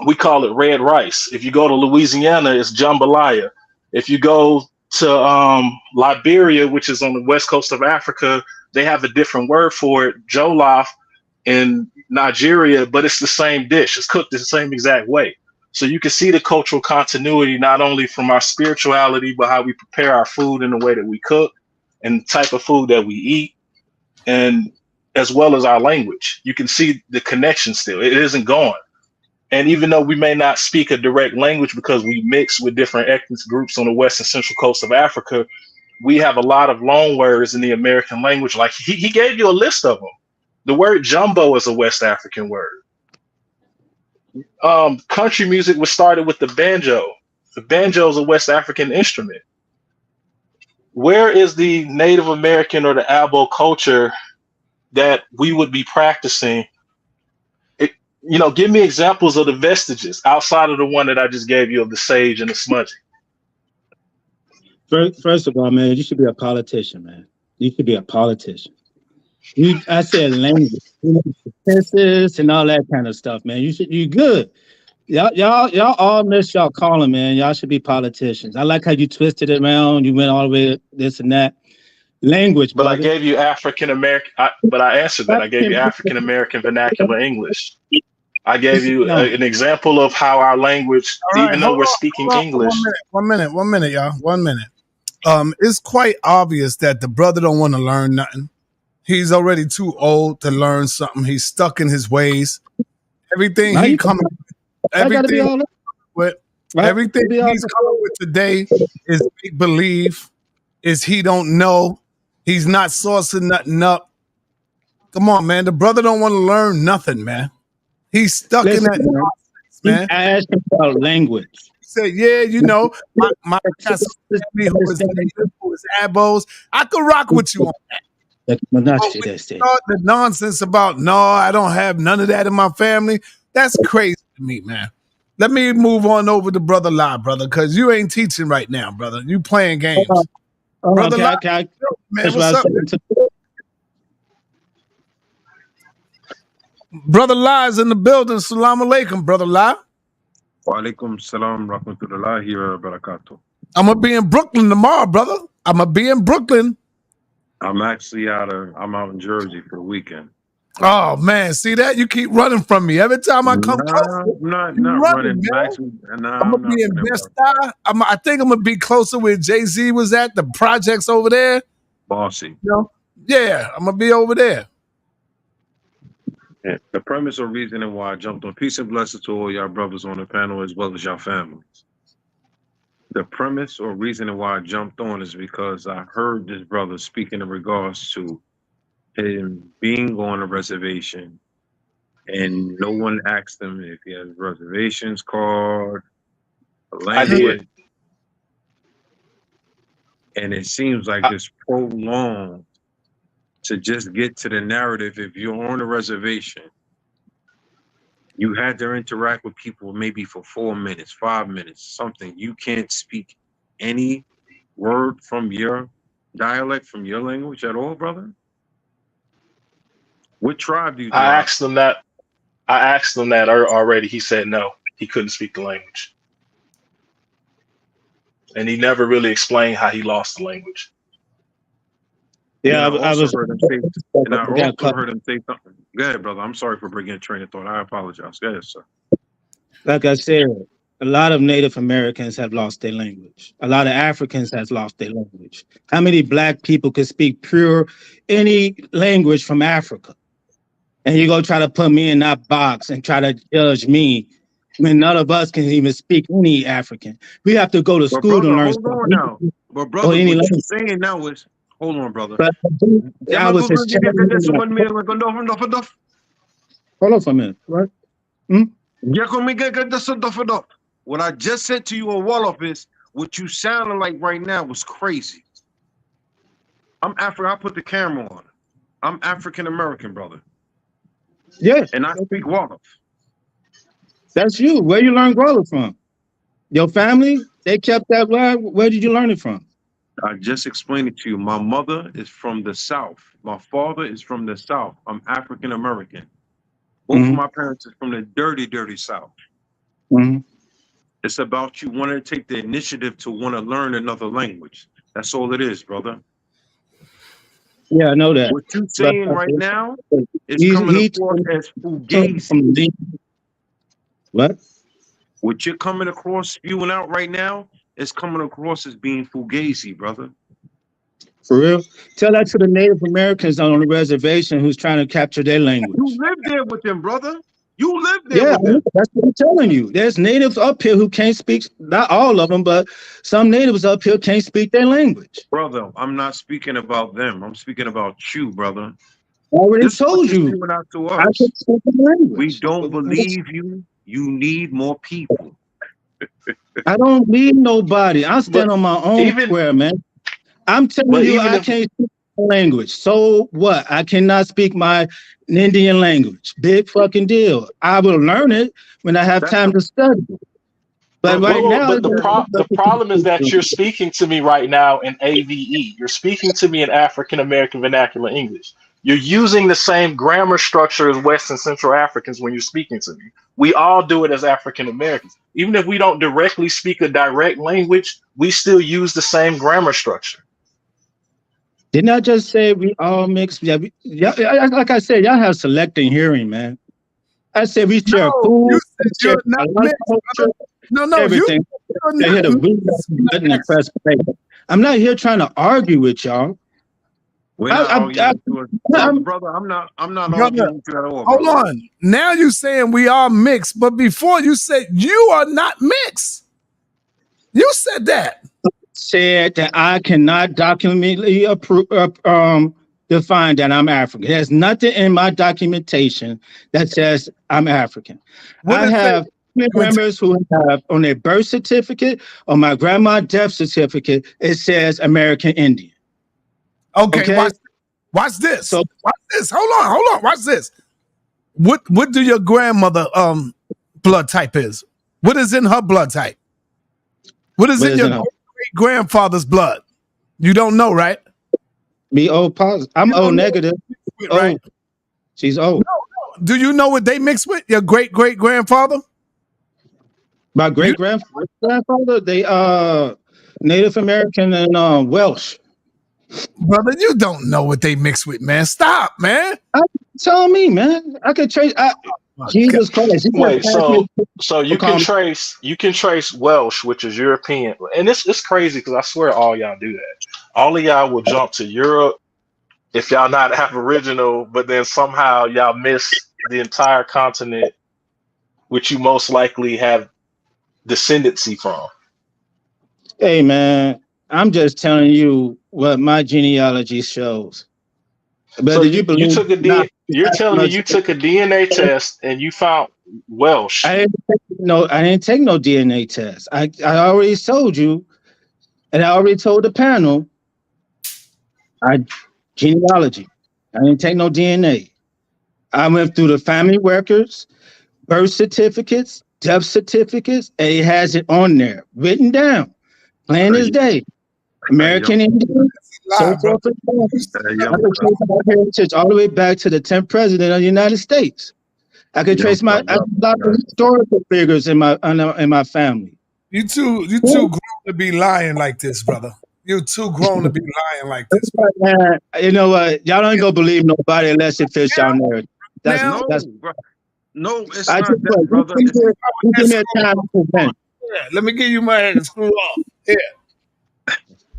we call it red rice. If you go to Louisiana, it's jambalaya. If you go to Liberia, which is on the west coast of Africa, they have a different word for it, jollof. In Nigeria, but it's the same dish. It's cooked the same exact way. So you can see the cultural continuity, not only from our spirituality, but how we prepare our food in the way that we cook and the type of food that we eat, and as well as our language. You can see the connection still. It isn't gone. And even though we may not speak a direct language because we mix with different ethnic groups on the west and central coast of Africa, we have a lot of loan words in the American language. Like he gave you a list of them. The word jumbo is a West African word. Country music was started with the banjo. The banjo is a West African instrument. Where is the Native American or the Abo culture that we would be practicing? Give me examples of the vestiges outside of the one that I just gave you of the sage and the smudging. First of all, man, you should be a politician, man. You should be a politician. I said language, census and all that kind of stuff, man. You good. Y'all all miss y'all calling, man. Y'all should be politicians. I like how you twisted it around. You went all the way this and that. Language, But I brother. gave you African American. But I answered that. I gave you African American vernacular English. I gave you No. an example of how our language, All right, even though we're speaking English. 1 minute, y'all. 1 minute. It's quite obvious that the brother don't want to learn nothing. He's already too old to learn something. He's stuck in his ways. Everything he coming, everything with, everything he's coming with today is make believe. Is he don't know? He's not sourcing nothing up. Come on, man. The brother don't want to learn nothing, man. He's stuck in that nonsense, man. I asked him about language. He said, "Yeah, you know, my got some family who is native, who is abos. I could rock with you on that." Start the nonsense about no, I don't have none of that in my family. That's crazy to me, man. Let me move on over to Brother La, brother, because you ain't teaching right now, brother. You playing games. Brother La, man, what's up? Brother La is in the building. Salam alaikum, Brother La. Wa alaikum salam rahmatullahi wa barakatuh. I'm gonna be in Brooklyn tomorrow, brother. I'm gonna be in Brooklyn. I'm actually I'm out in Jersey for the weekend. Oh man, see that? You keep running from me. Every time I come close, I'm not running. I'm gonna be in Best-Eye. I think I'm gonna be closer where Jay-Z was at, the projects over there. Bossy. You know? Yeah, I'm gonna be over there. Yeah. The premise or reasoning why I jumped on, peace and blessings to all y'all brothers on the panel as well as y'all families. The premise or reasoning why I jumped on is because I heard this brother speaking in regards to him being on a reservation and no one asked him if he has a reservations card, a language. And it seems like it's prolonged to just get to the narrative. If you're on a reservation, you had to interact with people maybe for 4 minutes, 5 minutes, something. You can't speak any word from your dialect, from your language at all, brother? What tribe do you I asked him that already. He said no, he couldn't speak the language. And he never really explained how he lost the language. Yeah, I also heard him say something. Go ahead, brother. I'm sorry for bringing a train of thought. I apologize. Go ahead, sir. Like I said, a lot of Native Americans have lost their language. A lot of Africans have lost their language. How many Black people could speak pure any language from Africa? And you go try to put me in that box and try to judge me when none of us can even speak any African. We have to go to school to learn. Hold on now. But brother, what you're saying now is, hold on, brother. I was just hold on for a minute, right? What I just said to you on Wolof is, what you sounding like right now was crazy. I'm African. I put the camera on. I'm African American, brother. Yes. And I speak Wolof. That's you. Where you learn Wolof from? Your family? They kept that word? Where did you learn it from? I just explained it to you. My mother is from the South. My father is from the South. I'm African American. Both of my parents are from the dirty, dirty South. It's about you wanting to take the initiative to want to learn another language. That's all it is, brother. Yeah, I know that. What you're saying right now is coming across as fugazi. What? What you're coming across, spewing out right now, is coming across as being fugazi, brother. For real? Tell that to the Native Americans on the reservation who's trying to capture their language. You live there with them, brother. You live there with them. That's what I'm telling you. There's natives up here who can't speak, not all of them, but some natives up here can't speak their language. Brother, I'm not speaking about them. I'm speaking about you, brother. I already told you. Out to us. We don't believe you. You need more people. I don't need nobody. I stand on my own square, man. I'm telling you, I can't speak my language. So what? I cannot speak my Indian language. Big fucking deal. I will learn it when I have time to study. But the problem is that you're speaking to me right now in AVE. You're speaking to me in African American vernacular English. You're using the same grammar structure as West and Central Africans when you're speaking to me. We all do it as African Americans. Even if we don't directly speak a direct language, we still use the same grammar structure. Didn't I just say we all mixed? Yeah, like I said, y'all have selective hearing, man. I said we share No, food, you we said share you're not a lot of mixed, culture, brother. No, everything. you're They hit not a read mixed. button and press play. I'm not here trying to argue with y'all. We're not arguing with you, brother. I'm not Brother, arguing with you at all, hold brother. on. Now you saying we are mixed, but before you said you are not mixed. You said that. Said that I cannot documentally define that I'm African. There's nothing in my documentation that says I'm African. What I is have family members who have on their birth certificate or my grandma's death certificate, it says American Indian. Okay. Watch this. So watch this. Hold on. Watch this. What do your grandmother blood type is? What is in her blood type? What is in your great grandfather's blood? You don't know, right? Me O positive. I'm O negative. Right? She's O. No. Do you know what they mix with? Your great grandfather? My great grandfather, they Native American and Welsh. Brother, you don't know what they mix with, man. Stop, man. Tell me, man. I could trace. Jesus Christ. Wait, so you can trace Welsh, which is European, and it's crazy because I swear all y'all do that. All of y'all will jump to Europe if y'all not Aboriginal, but then somehow y'all miss the entire continent, which you most likely have descendancy from. Hey, man, I'm just telling you what my genealogy shows. But So did you believe you're telling me you took a DNA test and you found Welsh? I didn't take no DNA test. I already told you, and I already told the panel. Genealogy. I didn't take no DNA. I went through the family records, birth certificates, death certificates, and it has it on there, written down, plain as day. American Indian, so forth and so on. I could trace my heritage all the way back to the 10th president of the United States. I could trace a lot of historical figures in my family. You too grown to be lying like this, brother. You're too grown to be lying like this. Man, you know what? Y'all ain't gonna believe nobody unless it fits y'all narrative. No, it's not that, brother. Give me a time to present. Yeah, let me give you my hand and screw off. Yeah.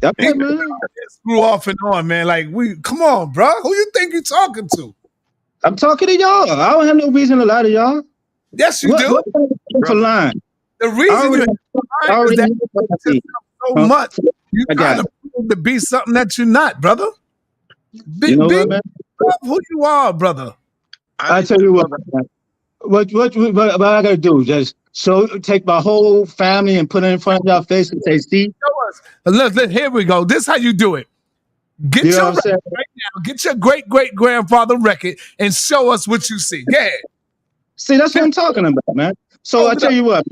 Okay, man. Screw off and on, man. Like come on, bro. Who you think you talking to? I'm talking to y'all. I don't have no reason to lie to y'all. Yes, you do. For lying. The reason you lying is that so much. You trying to prove to be something that you're not, brother. Be who you are, brother. I tell you what, what I gotta do? Just take my whole family and put it in front of y'all face and say, "See." Look, here we go. This is how you do it. Get your record right now. Get your great grandfather record and show us what you see. Yeah. See, that's what I'm talking about, man. So I tell you what,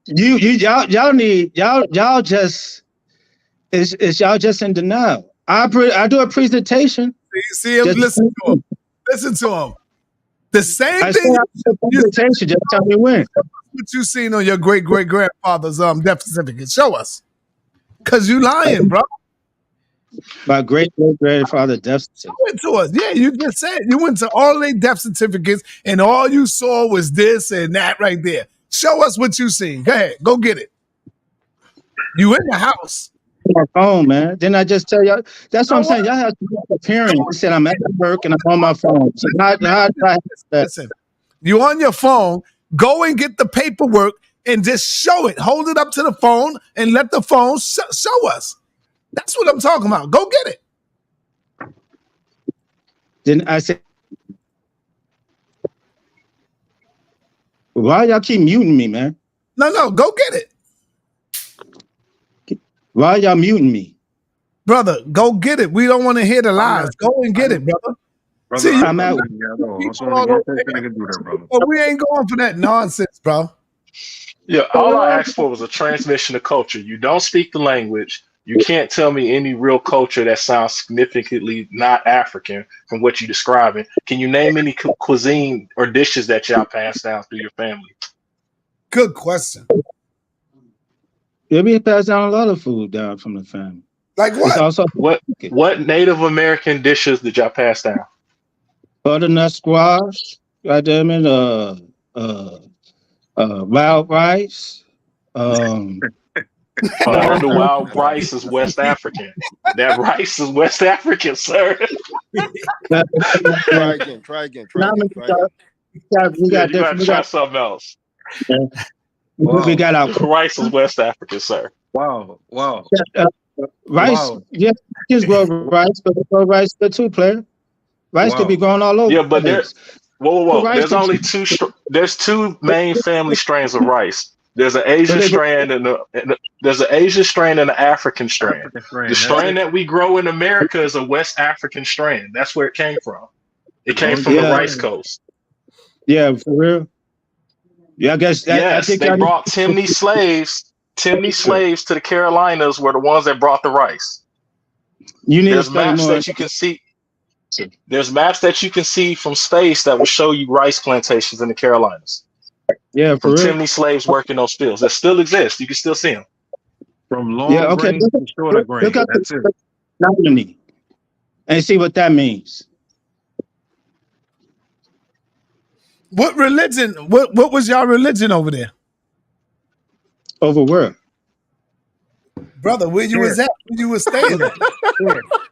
y'all just y'all just in denial. I do a presentation. See him. Listen to him. Listen to him. The same thing. Presentation. Just tell me when. What you seen on your great grandfather's death certificate? Show us. Cause you lying, bro. My great grandfather death certificate. Went to us. Yeah, you just said you went to all their death certificates and all you saw was this and that right there. Show us what you seen. Go ahead, go get it. You in the house. My phone, man. Didn't I just tell y'all? That's what I'm saying. Y'all have to be preparing. I said I'm at work and I'm on my phone. So listen, you on your phone. Go and get the paperwork and just show it. Hold it up to the phone and let the phone show us. That's what I'm talking about. Go get it. Then I said, why y'all keep muting me, man? No, go get it. Why y'all muting me? Brother, go get it. We don't want to hear the lies. Go and get it, brother. See, I'm out. But we ain't going for that nonsense, bro. Yeah, all I asked for was a transmission of culture. You don't speak the language. You can't tell me any real culture that sounds significantly not African from what you're describing. Can you name any cuisine or dishes that y'all passed down through your family? Good question. Yeah, we passed down a lot of food down from the family. Like It's what? also What Native American dishes did y'all pass down? butternut squash, goddamn it, wild rice, No, the cornbread. wild rice is West African. That rice is West African, sir. Try again. Try again. Try Now, again. Try again. we Yeah, got you gotta different. try something else. We Wow. got our Rice is West African, sir. Wow. Wow. uh, rice. Wow. Yeah, kids grow rice, but they grow rice there too, player. Rice could be Wow. grown all over Yeah, the but there. place. Whoa. Rice There's could, only there's two main family strains of rice. There's an but Asian they grow. strand there's an Asian strand and an African strand. African The strain. That's strain it. that we grow in America is a West African strand. That's where it came from. It As came long as from you the Yeah, rice explain. coast. yeah, for real. Yeah, I guess I Yes, think they y'all need brought Timney slaves. Timney to, slaves to the Carolinas were the ones that brought the rice. you need to There's study maps more. that you can see. There's maps that you can see from space that will show you rice plantations in the Carolinas Yeah, from for real. Timney slaves working those fields that still exist. You can still see them. From Yeah, long okay. grain to shorter Look grain. up That's it. the nominee and see what that means. What religion? What was y'all religion over there, Over where? brother? Where you Here. was at? Where you was staying Look. at?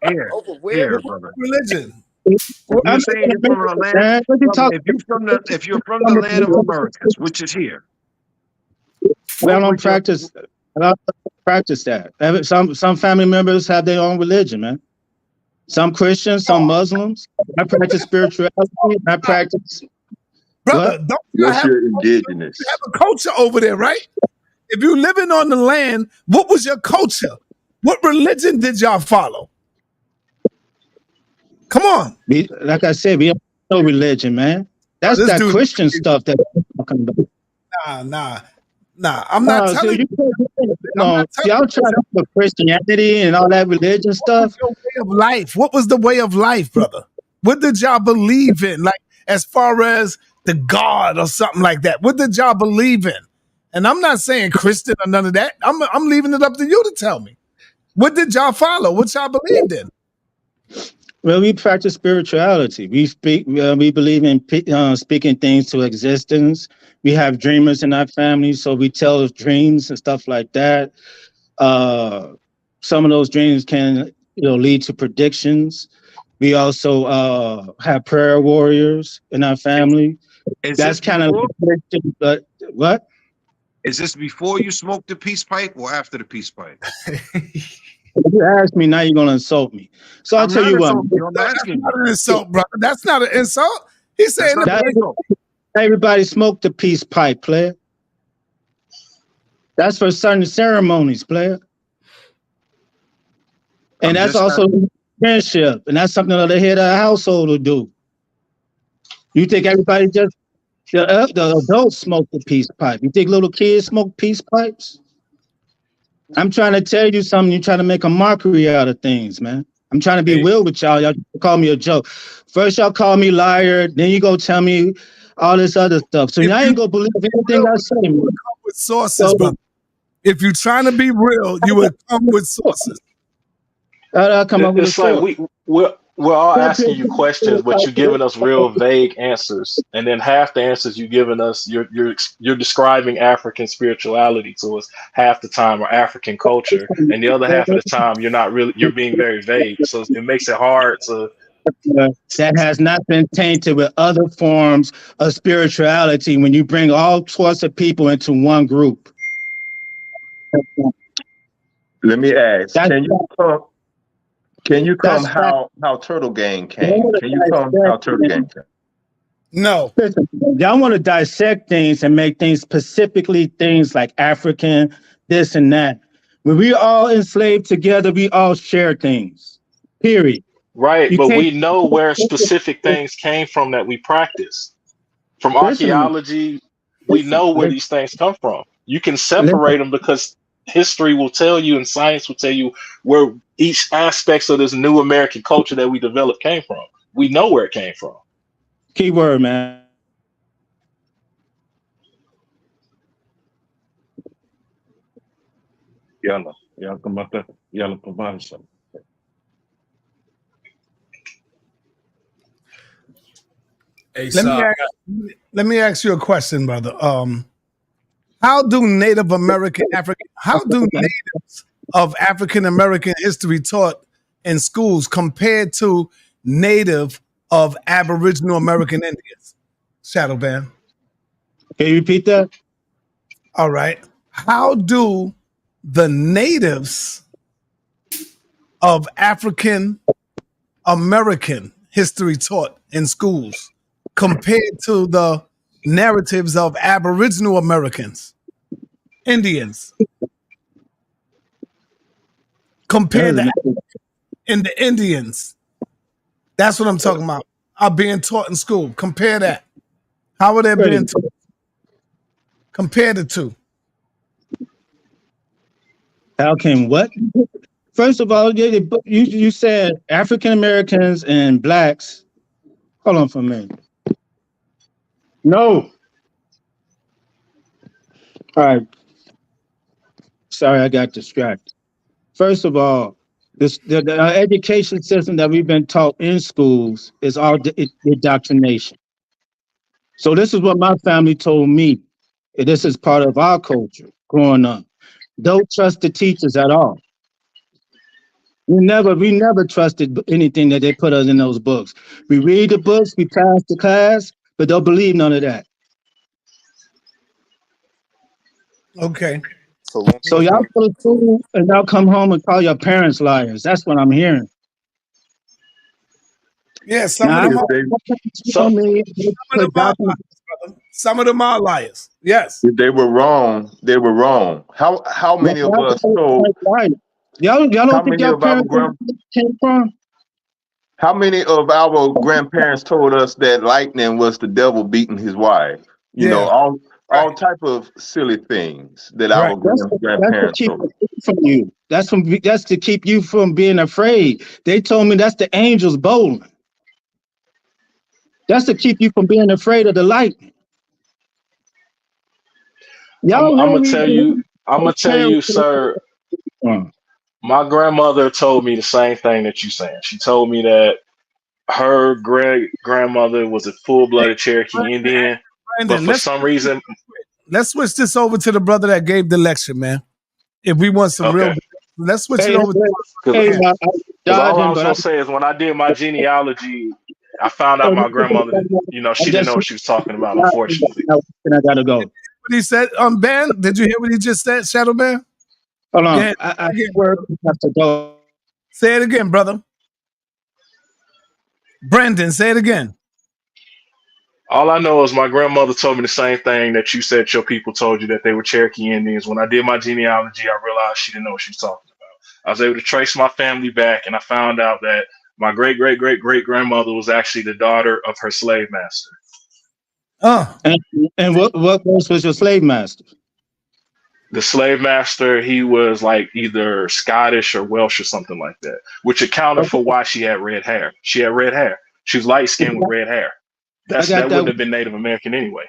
Here. Over where? Here, What brother. religion? If I'm you're saying you're from the land, man. What you brother, talking if you're from the land of Americas, which is here, Well, I what don't was your practice. I don't practice that. Some family members have their own religion, man. Some Christians, some Muslims. I practice spirituality. I practice Brother, what? don't you What's have your indigenous? a culture over there, right? If you living on the land, what was your culture? What religion did y'all follow? Come on. Like I said, we have no religion, man. Oh, That's this that dude, Christian stuff that I'm talking about. nah. I'm not No, so telling you. I'm not telling y'all you. try to put Christianity and all that religion What was stuff. your way of life? What was the way of life, brother? What did y'all believe in? Like, as far as the God or something like that, what did y'all believe in? And I'm not saying Christian or none of that. I'm leaving it up to you to tell me. What did y'all follow? What y'all believed in? Well, we practice spirituality. We speak. We believe in speaking things to existence. We have dreamers in our family, so we tell dreams and stuff like that. Uh, some of those dreams can, lead to predictions. We also have prayer warriors in our family. is That's this kind of before? but what? Is this before you smoke the peace pipe or after the peace pipe? If you ask me now, you're gonna insult me. So I'll I'm tell not you what. insulting you. I'm That's asking not you. an insult, brother. That's not an insult. He's That's saying not an insult. Everybody smoke the peace pipe, player. That's for certain ceremonies, player. And I'm that's just also friendship, and that's something that the head of the household will do. You think everybody just the adults smoke the peace pipe? You think little kids smoke peace pipes? I'm trying to tell you something. You're trying to make a mockery out of things, man. I'm trying to be Hey, real with y'all. Y'all call me a joke. First, y'all call me liar. Then you go tell me all this other stuff. So if y'all you ain't gonna believe anything I say, man. come with sources, So brother. If you're trying to be real, you would come with sources. I'll come up with a It's like story. we're all asking you questions, but you're giving us real vague answers, and then half the answers you're giving us, you're describing African spirituality to us half the time, or African culture, and the other half of the time you're being very vague. So it makes it hard to. That has not been tainted with other forms of spirituality when you bring all sorts of people into one group. Let me ask, That's can you come that's fact. how Turtle Gang came? Can you come how Turtle Gang came? No. Listen, y'all want to dissect things and make things specifically things like African, this and that. When we all enslaved together, we all share things. Period. Right, You but can't we know where specific things came from that we practice. From listen to me. archaeology, we know where Listen, these things come from. You can listen. separate them because history will tell you and science will tell you where each aspects of this new American culture that we developed came from. We know where it came from. Key word, man. Yalla. Y'all come out there. Yalla provide something. Hey, Let me ask you a question, brother. How do Native American how do natives of African American history taught in schools compared to native of Aboriginal American Indians? Shadow Band. Can you repeat that? All right. How do the natives of African American history taught in schools compared to the narratives of Aboriginal Americans, Indians, compared to in the Indians? That's what I'm talking about. Are being taught in school. Compare that. How are they being taught? Compare the two. How can what? First of all, you said African Americans and blacks. Hold on for a minute. No. All right. Sorry, I got distracted. First of all, the education system that we've been taught in schools is all indoctrination. So this is what my family told me. And this is part of our culture growing up. Don't trust the teachers at all. We never trusted anything that they put us in those books. We read the books, we pass the class, but don't believe none of that. Okay. So y'all go to school and y'all come home and call your parents liars. That's what I'm hearing. Yeah, some of them are liars. Yes. If they were wrong, they were wrong. How many of us told? Y'all don't think your parents came from? How many of our grandparents told us that lightning was the devil beating his wife? You know, all type of silly things that our grandparents told us. From you. That's to keep you from being afraid. They told me that's the angels bowling. That's to keep you from being afraid of the lightning. I'm gonna tell you, sir. My grandmother told me the same thing that you saying. She told me that her great grandmother was a full-blooded Cherokee Indian, but for some reason, let's switch this over to the brother that gave the lecture, man. If we want some real, let's switch it over. Because all I was gonna say is when I did my genealogy, I found out my grandmother, she didn't know what she was talking about, unfortunately. And I gotta go. What he said, Ben, did you hear what he just said, Shadow Ben? Hold on. Yeah, I have to go. Say it again, brother. Brandon, say it again. All I know is my grandmother told me the same thing that you said your people told you, that they were Cherokee Indians. When I did my genealogy, I realized she didn't know what she was talking about. I was able to trace my family back, and I found out that my great-great-great-great-grandmother was actually the daughter of her slave master. And what was your slave master? The slave master, he was like either Scottish or Welsh or something like that, which accounted for why she had red hair. She had red hair. She was light-skinned with red hair. That wouldn't have been Native American anyway.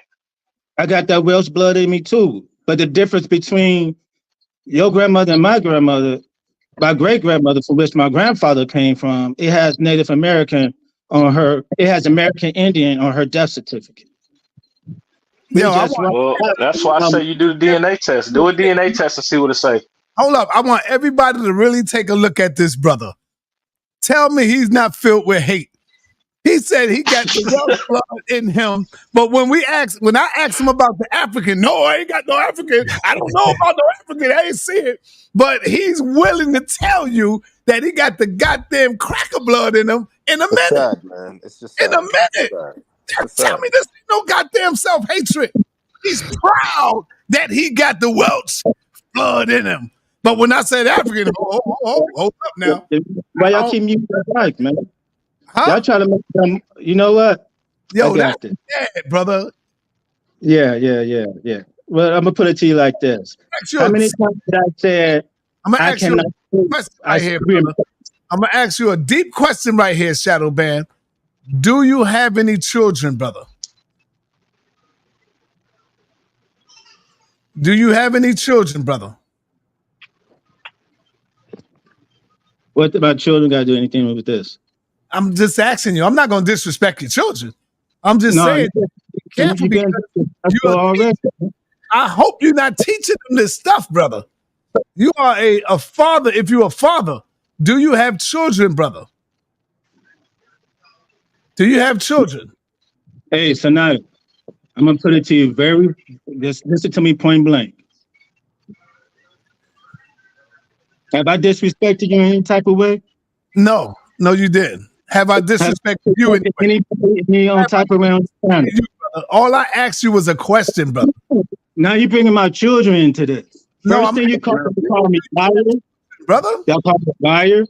I got that Welsh blood in me too. But the difference between your grandmother and my great-grandmother, from which my grandfather came from, it has Native American on her. It has American Indian on her death certificate. That's why I say you do the DNA test. Do a DNA test and see what it say. Hold up. I want everybody to really take a look at this brother. Tell me he's not filled with hate. He said he got the Welsh blood in him, but when I asked him about the African, no, I ain't got no African. I don't know about no African. I ain't see it. But he's willing to tell you that he got the goddamn cracker blood in him in a minute. Sad, man. It's just sad. In a minute. Tell me this ain't no goddamn self-hatred. He's proud that he got the Welsh blood in him. But when I said African, hold up now. Why y'all keep muting the mic, man? Huh? Y'all trying to make them, you know what? Yo, that's bad, brother. Yeah. Well, I'm gonna put it to you like this. How many times did I say I'm gonna ask you a question right here, brother. I'm gonna ask you a deep question right here, Shadow Band. Do you have any children, brother? Do you have any children, brother? What about children got to do anything with this? I'm just asking you. I'm not going to disrespect your children. I'm just No, saying, be careful because already. I hope you're not teaching them this stuff, brother. You are a father. If you're a father, do you have children, brother? Do you have children? Hey, so now I'm gonna put it to you just listen to me point blank. Have I disrespected you in any type of way? No, you didn't. Have I disrespected you in any type of way? All I asked you was a question, brother. Now you're bringing my children into this. First thing you call me liar, brother. Y'all call me liar.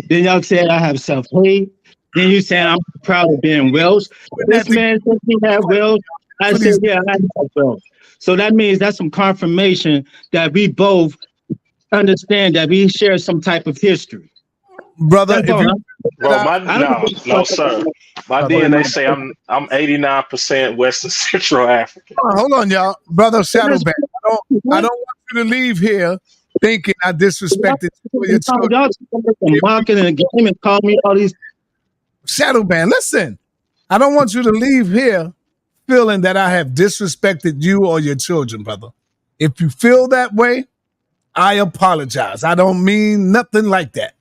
Then y'all said I have self-hate. Then you said I'm proud of being Welsh. This man said he had Welsh. I said, yeah, I have Welsh. So that means that's some confirmation that we both understand that we share some type of history. Brother, no, sir. My DNA say I'm 89% Western Central African. Hold on, y'all. Brother Shadowban, I don't want you to leave here thinking I disrespected you or your children. Mocking and game and call me all these. Shadowban, listen. I don't want you to leave here feeling that I have disrespected you or your children, brother. If you feel that way, I apologize. I don't mean nothing like that.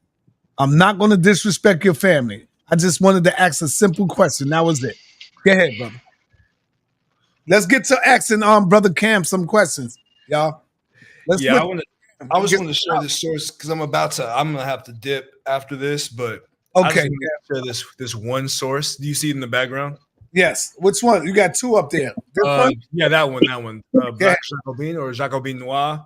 I'm not going to disrespect your family. I just wanted to ask a simple question. That was it. Go ahead, brother. Let's get to asking Brother Cam some questions, y'all. I just want to share this source because I'm gonna have to dip after this, but I just want to share this one source. Do you see it in the background? Yes. Which one? You got two up there. Yeah, that one. Black Jacobin or Jacobin Noir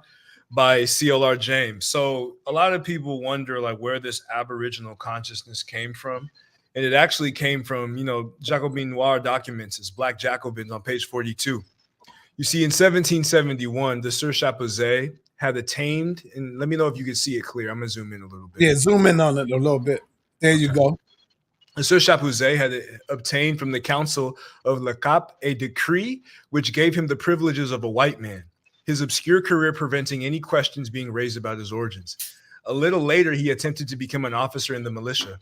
by CLR James. So a lot of people wonder like where this Aboriginal consciousness came from. And it actually came from, Jacobin Noir documents. It's Black Jacobins on page 42. You see, in 1771, the Sir Chapuzet had attained, and let me know if you can see it clear. I'm going to zoom in a little bit. Yeah, zoom in on it a little bit. There you go. The Sir Chapuzet had obtained from the Council of Le Cap a decree which gave him the privileges of a white man, his obscure career preventing any questions being raised about his origins. A little later, he attempted to become an officer in the militia.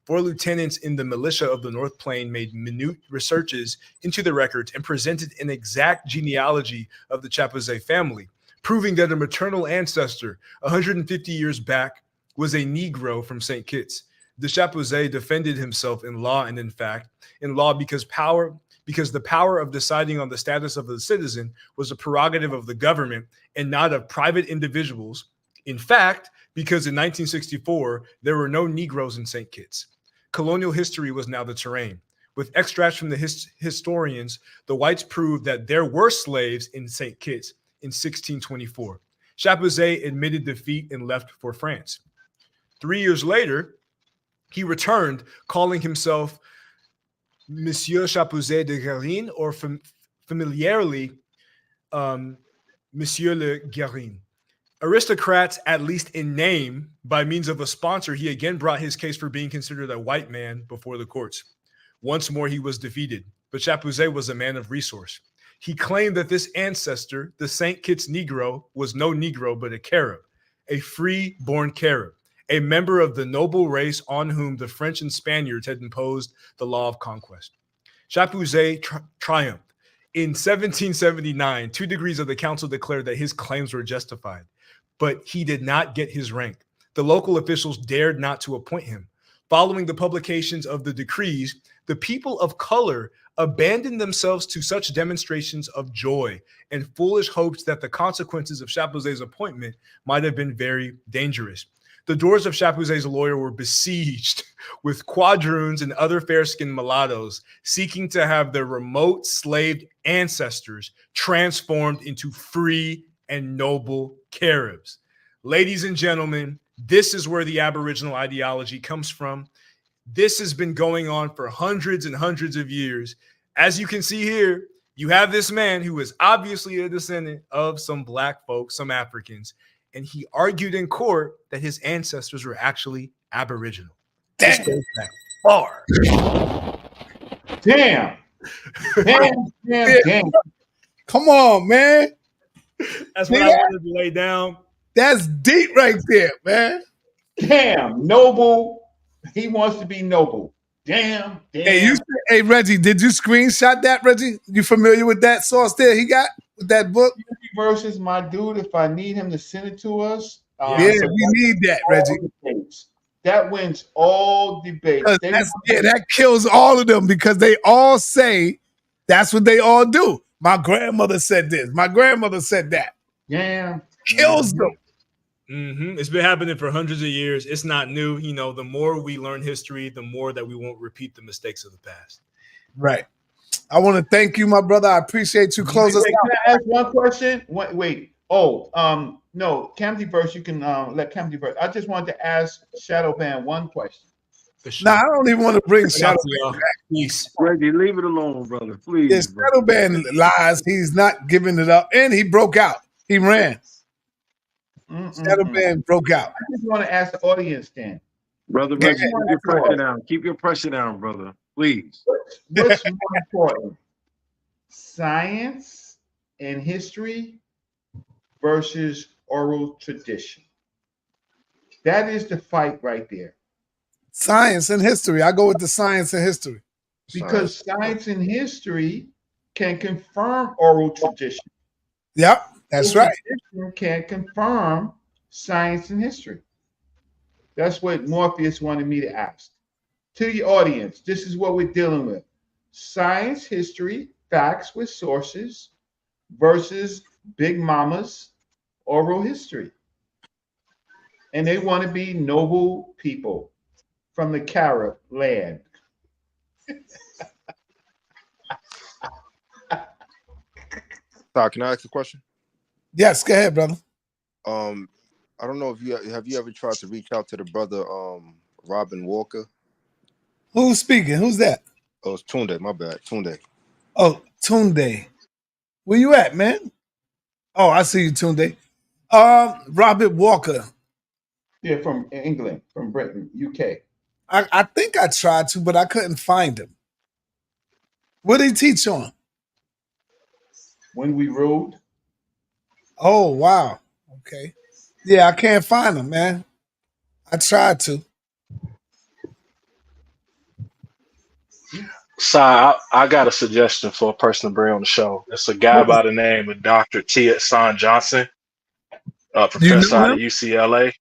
4 lieutenants in the militia of the North Plain made minute researches into the records and presented an exact genealogy of the Chapuzet family, proving that a maternal ancestor 150 years back was a Negro from St. Kitts. The Chapuzet defended himself in law and in fact, in law because the power of deciding on the status of a citizen was a prerogative of the government and not of private individuals. In fact, because in 1964, there were no Negroes in St. Kitts. Colonial history was now the terrain. With extracts from the historians, the whites proved that there were slaves in St. Kitts in 1624. Chapuzet admitted defeat and left for France. 3 years later, he returned, calling himself Monsieur Chapuzet de Guerin, or familiarly, Monsieur le Guerin. Aristocrats, at least in name, by means of a sponsor, he again brought his case for being considered a white man before the courts. Once more, he was defeated, but Chapuzet was a man of resource. He claimed that this ancestor, the St. Kitts Negro, was no Negro, but a Carib, a free-born Carib, a member of the noble race on whom the French and Spaniards had imposed the law of conquest. Chapuzet triumphed. In 1779, 2 degrees of the council declared that his claims were justified, but he did not get his rank. The local officials dared not to appoint him. Following the publications of the decrees, the people of color abandoned themselves to such demonstrations of joy and foolish hopes that the consequences of Chapuzet's appointment might have been very dangerous. The doors of Chapuzet's lawyer were besieged with quadroons and other fair-skinned mulattoes seeking to have their remote slaved ancestors transformed into free and noble Caribs. Ladies and gentlemen, this is where the Aboriginal ideology comes from. This has been going on for hundreds and hundreds of years. As you can see here, you have this man who is obviously a descendant of some Black folks, some Africans, and he argued in court that his ancestors were actually Aboriginal. This goes back far. Damn. Come on, man. That's what I wanted to lay down. That's deep right there, man. Damn, noble. He wants to be noble. Damn. Hey, Reggie, did you screenshot that, Reggie? You familiar with that source there he got with that book? Versus my dude, if I need him to send it to us. Yeah, we need that, Reggie. That wins all debates. That kills all of them because they all say that's what they all do. My grandmother said this. My grandmother said that. Yeah. Kills them. It's been happening for hundreds of years. It's not new. You know, the more we learn history, the more that we won't repeat the mistakes of the past. Right. I want to thank you, my brother. I appreciate you closing us out. Can I ask one question? Wait. Oh, no, Camdyverse, you can let Camdyverse. I just wanted to ask Shadowban one question. No, I don't even want to bring Shadowban back. Please. Reggie, leave it alone, brother. Please. Yeah, Shadowban lies. He's not giving it up. And he broke out. He ran. Shadowban broke out. I just want to ask the audience then. Brother Reggie, keep your pressure down. Keep your pressure down, brother. Please. What's more important? Science and history versus oral tradition. That is the fight right there. Science and history. I go with the science and history. Because science and history can confirm oral tradition. Yep, that's right. Tradition can confirm science and history. That's what Morpheus wanted me to ask. To the audience, this is what we're dealing with. Science, history, facts with sources versus Big Mama's oral history. And they want to be noble people from the Carib land. Todd, can I ask a question? Yes, go ahead, brother. I don't know if you ever tried to reach out to the brother Robin Walker. Who's speaking? Who's that? Oh, it's Tunde. My bad, Tunde. Oh, Tunde. Where you at, man? Oh, I see you, Tunde. Robert Walker. Yeah, from England, from Britain, UK. I think I tried to, but I couldn't find him. What did he teach on? When we rode. Oh, wow. Okay. Yeah, I can't find him, man. I tried to. Si, I got a suggestion for a person to bring on the show. It's a guy by the name of Dr. T. Son Johnson, professor out of UCLA.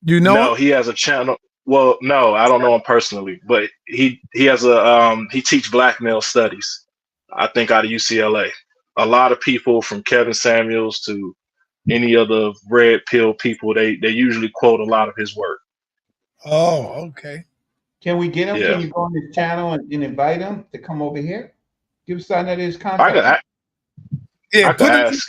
You know No, him? he has a channel. Well, no, I don't know him personally, but he has a he teach black male studies, I think out of UCLA. A lot of people from Kevin Samuels to any other red pill people, they usually quote a lot of his work. Oh, okay. Can we get him? Yeah. Can you go on his channel and invite him to come over here? Give us his contact. I could ask.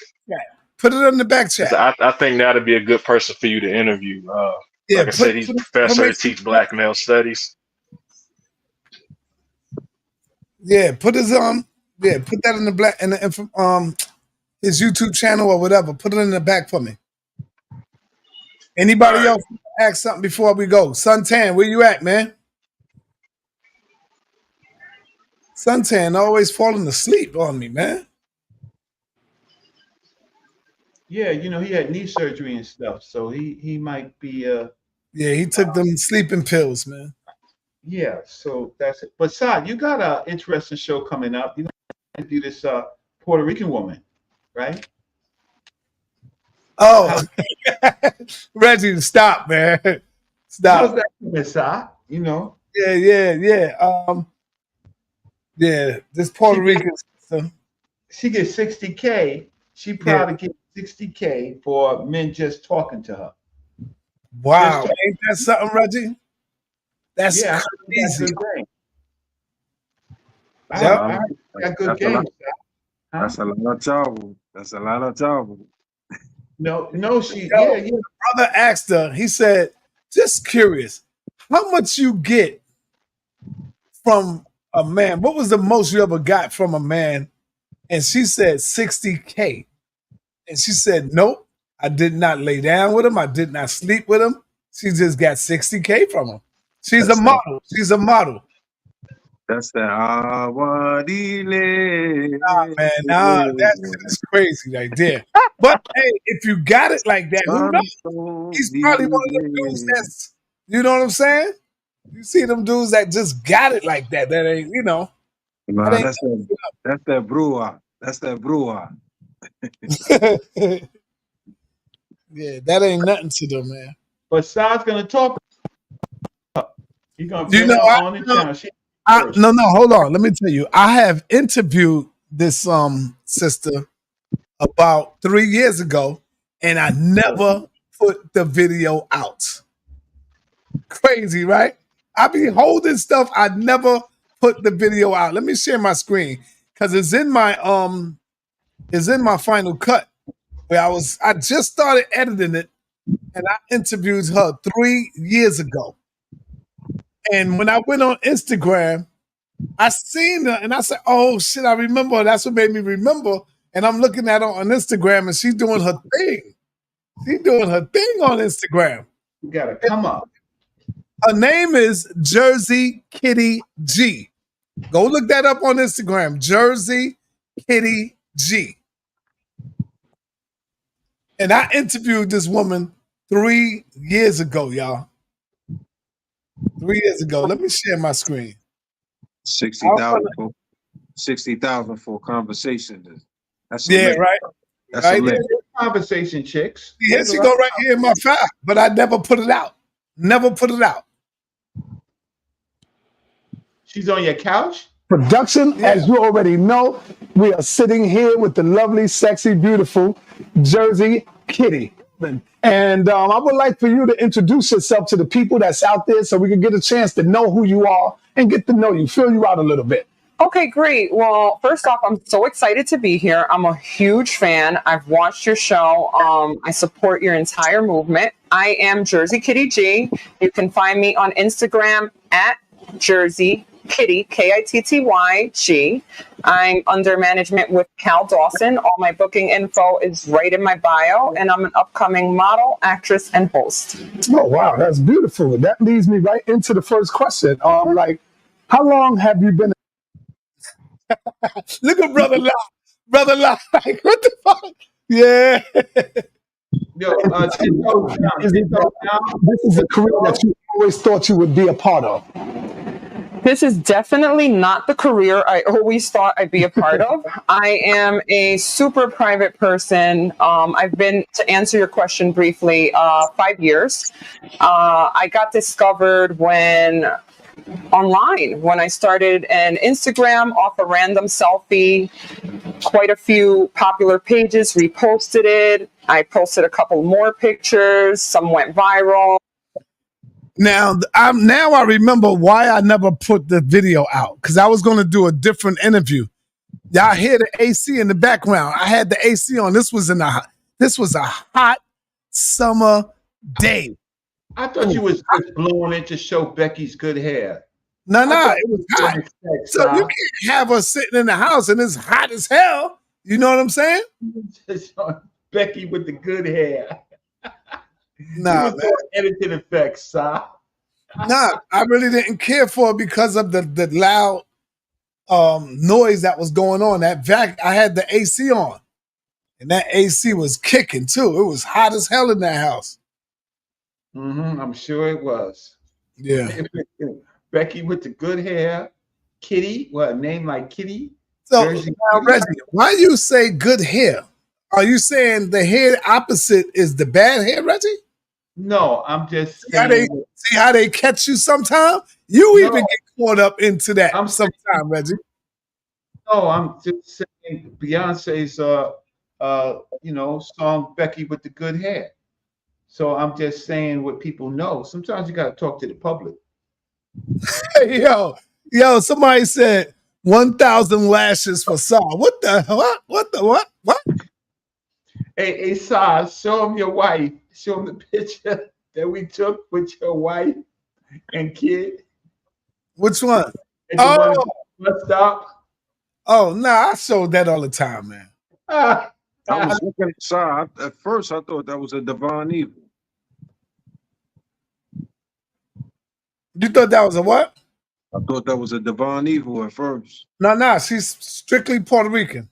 Put it in the back chat. I think that'd be a good person for you to interview. Like I said, he's a professor to teach black male studies. Yeah, put his put that in the black in the his YouTube channel or whatever. Put it in the back for me. Anybody else ask something before we go? Suntan, where you at, man? Suntan always falling asleep on me, man. Yeah, you know, he had knee surgery and stuff, so he might be yeah, he took them sleeping pills, man. Yeah, so that's it. But Saad, you got an interesting show coming up. You're gonna do this Puerto Rican woman, right? Oh, Reggie, stop, man. Stop. How's that coming, Saad? You know? Yeah. Yeah, this Puerto Rican system. She gets 60K. She probably gets 60K for men just talking to her. Wow, ain't that something, Reggie? That's crazy. I got good games. That's a lot of trouble. That's a lot of trouble. No, she. Brother asked her. He said, "Just curious, how much you get from a man? What was the most you ever got from a man?" And she said 60K. And she said, "Nope, I did not lay down with him. I did not sleep with him. She just got 60K from him. She's a model. She's a model." That's the Awadile. Nah, man, that shit is crazy right there. But hey, if you got it like that, who knows? He's probably one of the dudes You know what I'm saying? You see them dudes that just got it like that. That ain't, you know. Nah, That that's that brewer. That's that brewer. ain't yeah, that ain't nothing to them, man. But Sai's gonna talk. He's gonna You bring know, her on it down. She first. no, hold on. Let me tell you. I have interviewed this sister about 3 years ago, and I never put the video out. Crazy, right? I be holding stuff. I never put the video out. Let me share my screen because it's in my Final Cut where I just started editing it, and I interviewed her 3 years ago. And when I went on Instagram, I seen her and I said, "Oh shit, I remember her." That's what made me remember. And I'm looking at her on Instagram, and she's doing her thing. She's doing her thing on Instagram. You gotta come up. Her name is Jersey Kitty G. Go look that up on Instagram. Jersey Kitty G. And I interviewed this woman 3 years ago, y'all. 3 years ago. Let me share my screen. 60,000 for a conversation. That's yeah, limit. right. That's right? a limit. Conversation, chicks. Here she go right here in my file, but I never put it out. Never put it out. She's on your couch? Production, as you already know, we are sitting here with the lovely, sexy, beautiful Jersey Kitty. And I would like for you to introduce yourself to the people that's out there so we can get a chance to know who you are and get to know you, fill you out a little bit. Okay, great. Well, first off, I'm so excited to be here. I'm a huge fan. I've watched your show. I support your entire movement. I am Jersey Kitty G. You can find me on Instagram at Jersey Kitty, KITTYG. I'm under management with Cal Dawson. All my booking info is right in my bio, and I'm an upcoming model, actress, and host. Oh, wow, that's beautiful. That leads me right into the first question. Like, how long have you been? Look at Brother Locke. Brother Locke, like, what the fuck? Yeah. Yo, this is a career that you always thought you would be a part of. This is definitely not the career I always thought I'd be a part of. I am a super private person. I've been, to answer your question briefly, 5 years. I got discovered online when I started an Instagram off a random selfie. Quite a few popular pages reposted it. I posted a couple more pictures. Some went viral. Now I remember why I never put the video out, because I was going to do a different interview. Y'all hear the AC in the background? I had the AC on. This was a hot summer day. I thought you was just blowing it to show Becky's good hair. No, it was hot. So you can't have her sitting in the house and it's hot as hell. You know what I'm saying? Becky with the good hair. Nah, man. Edited effects, Si. Nah, I really didn't care for it because of the loud noise that was going on. I had the AC on, and that AC was kicking too. It was hot as hell in that house. I'm sure it was. Yeah. Becky with the good hair. Kitty, what, a name like Kitty? So, now, Reggie, why you say good hair? Are you saying the hair opposite is the bad hair, Reggie? No, I'm just saying. See how they catch you sometime? You even get caught up into that sometime, Reggie. No, I'm just saying Beyonce's song Becky with the good hair. So I'm just saying what people know. Sometimes you got to talk to the public. Hey, yo, somebody said 1,000 lashes for Saul. What the what? What the what? What? Hey, Saul, show him your wife. Show him the picture that we took with your wife and kid. Which one? Let's stop. Oh, no, I showed that all the time, man. I was looking, sorry. At first, I thought that was a divine evil. You thought that was a what? I thought that was a divine evil at first. No, she's strictly Puerto Rican.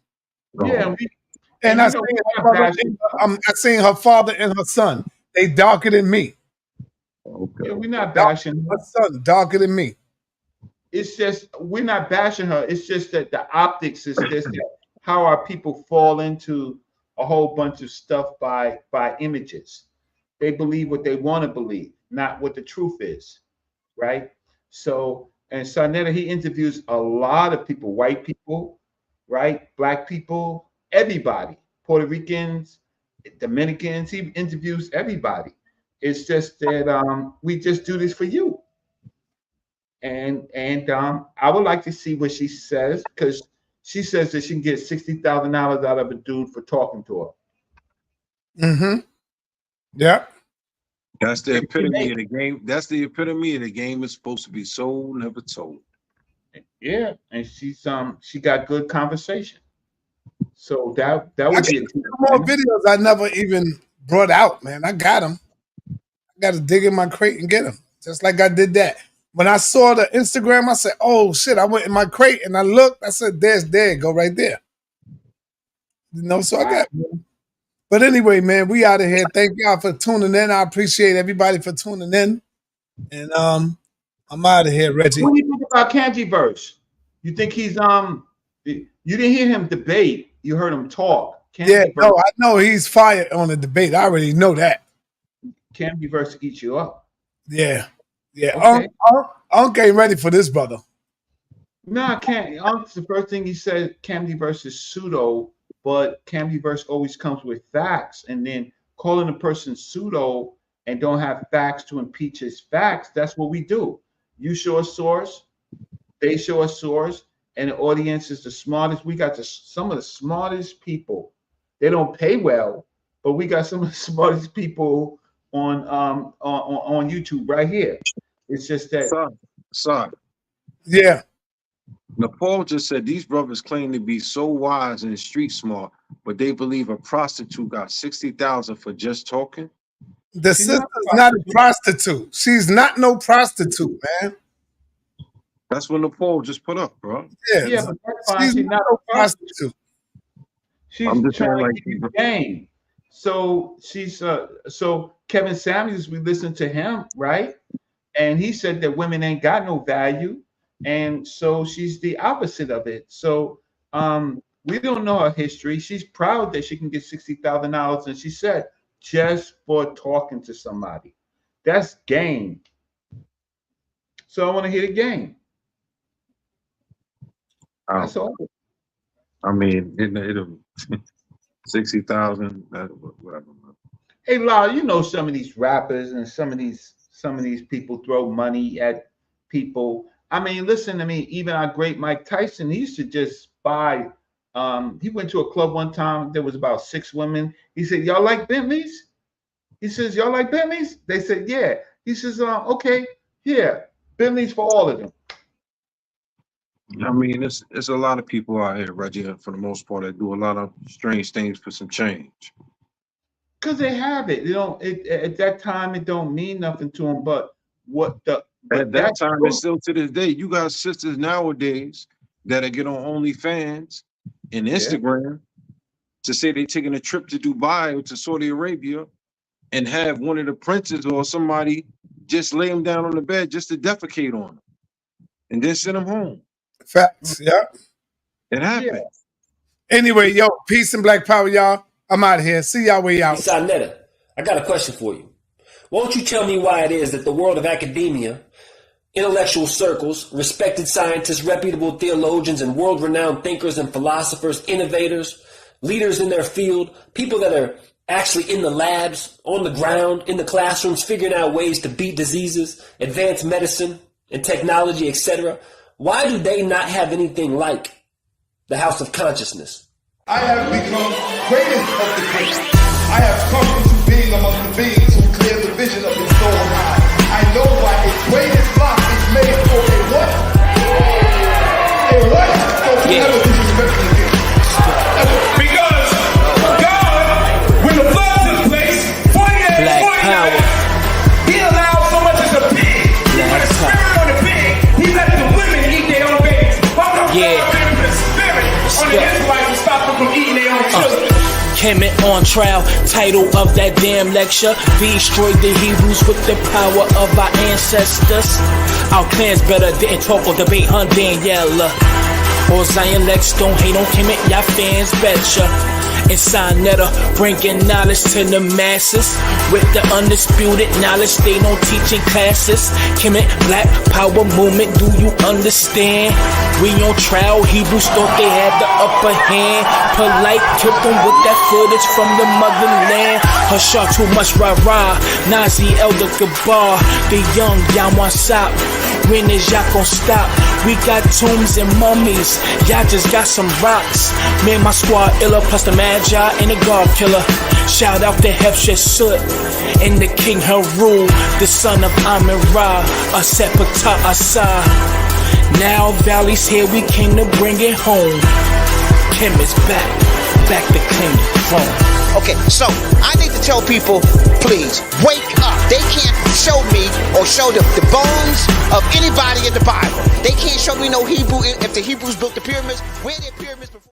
Yeah, and I seen her father and her son. They darker than me. Okay. we're not bashing her. My son, darker than me. It's just we're not bashing her. It's just that the optics is this. How our people fall into a whole bunch of stuff by images. They believe what they want to believe, not what the truth is, right? So, and Sarnetta, he interviews a lot of people, white people, right? Black people, everybody, Puerto Ricans, Dominicans. He interviews everybody. It's just that we just do this for you. And I would like to see what she says, because she says that she can get $60,000 out of a dude for talking to her. Mm-hmm. Yeah. That's the epitome of the game. That's the epitome of the game is supposed to be sold, never told. Yeah, and she's she got good conversation. So that would be more videos I never even brought out, man. I got them. I got to dig in my crate and get them, just like I did that. When I saw the Instagram, I said, "Oh shit!" I went in my crate and I looked. I said, "There it go right there." You know, so I got. But anyway, man, we out of here. Thank y'all for tuning in. I appreciate everybody for tuning in. And I'm out of here, Reggie. What do you think about Kanjiverse? You think he's you didn't hear him debate, you heard him talk. Yeah, no, I know he's fired on the debate. I already know that. Kanjiverse eats you up. Yeah. Yeah. Okay. Unc ain't ready for this, brother. No, I can't. Unc's the first thing he said, Kanjiverse is pseudo, but Kanjiverse always comes with facts, and then calling a person pseudo and don't have facts to impeach his facts, that's what we do. You show a source, they show a source, and the audience is the smartest. We got some of the smartest people. They don't pay well, but we got some of the smartest people on YouTube right here. It's just that. Son. Yeah. Nepal just said these brothers claim to be so wise and street smart, but they believe a prostitute got 60,000 for just talking. The sister's not a prostitute. She's not no prostitute, man. That's what Nepal just put up, bro. Yeah, but that's fine. She's not a prostitute. She's trying to get the game. So she's so Kevin Samuels, we listened to him, right? And he said that women ain't got no value. And so she's the opposite of it. So we don't know her history. She's proud that she can get $60,000, and she said just for talking to somebody. That's game. So I want to hear the game. That's all. I mean, it'll 60,000, whatever. Hey, Lyle, you know some of these rappers and some of these people throw money at people. I mean, listen to me. Even our great Mike Tyson, he used to just buy. He went to a club one time. There was about 6 women. He said, "Y'all like Bentleys?" He says, "Y'all like Bentleys?" They said, "Yeah." He says, "Okay, yeah, Bentleys for all of them." I mean, it's a lot of people out here, Reggie, for the most part, that do a lot of strange things for some change. Because they have it. You know, at that time, it don't mean nothing to them. But at that time, and still to this day, you got sisters nowadays that get on OnlyFans and Instagram to say they're taking a trip to Dubai or to Saudi Arabia and have one of the princes or somebody just lay them down on the bed just to defecate on them and then send them home. Facts, yeah. It happened. Yeah. Anyway, yo, peace and black power, y'all. I'm out of here. See y'all way out. Sarnetta, I got a question for you. Won't you tell me why it is that the world of academia, intellectual circles, respected scientists, reputable theologians, and world-renowned thinkers and philosophers, innovators, leaders in their field, people that are actually in the labs, on the ground, in the classrooms, figuring out ways to beat diseases, advance medicine and technology, etc., why do they not have anything like the House of Consciousness? I have become greatest of the great. I have come into being among the beings who clear the vision of the soul eye. I know why a greatest block is made for a what? A what? So never disrespect me again. Because God, when the flood took place, 40 days, 40 nights, he allowed so much as a pig. He put a spirit on the pig. He let the women eat their own babies. How come God put a spirit on the Israelites to stop them from eating their own children? Kemet on trial, title of that damn lecture. Destroyed the Hebrews with the power of our ancestors. Our clans better didn't talk or debate on Daniela. Or Zion Lex, don't hate on Kemet, y'all fans betcha. And Sinetta, bringing knowledge to the masses. With the undisputed knowledge they don't teach in classes. Kemet, Black Power Movement, do you understand? We on trial, Hebrews thought they had the upper hand. Polite killed them with that footage from the motherland. Hushar too much rah-rah, Nazi Elder Gabar. The young Yamwasap, when is y'all gon' stop? We got tombs and mummies, y'all just got some rocks. Me and my squad illa, plus the Magi and the God Killer. Shout out to Hefshet Sut and the King Haru, the son of Amin-Ra, Asepata Asa. Now Valley's here, we came to bring it home. Kim is back to claim the throne. Okay, so I need to tell people, please, wake up. They can't show me or show the bones of anybody in the Bible. They can't show me no Hebrew, if the Hebrews built the pyramids. Where are their pyramids before?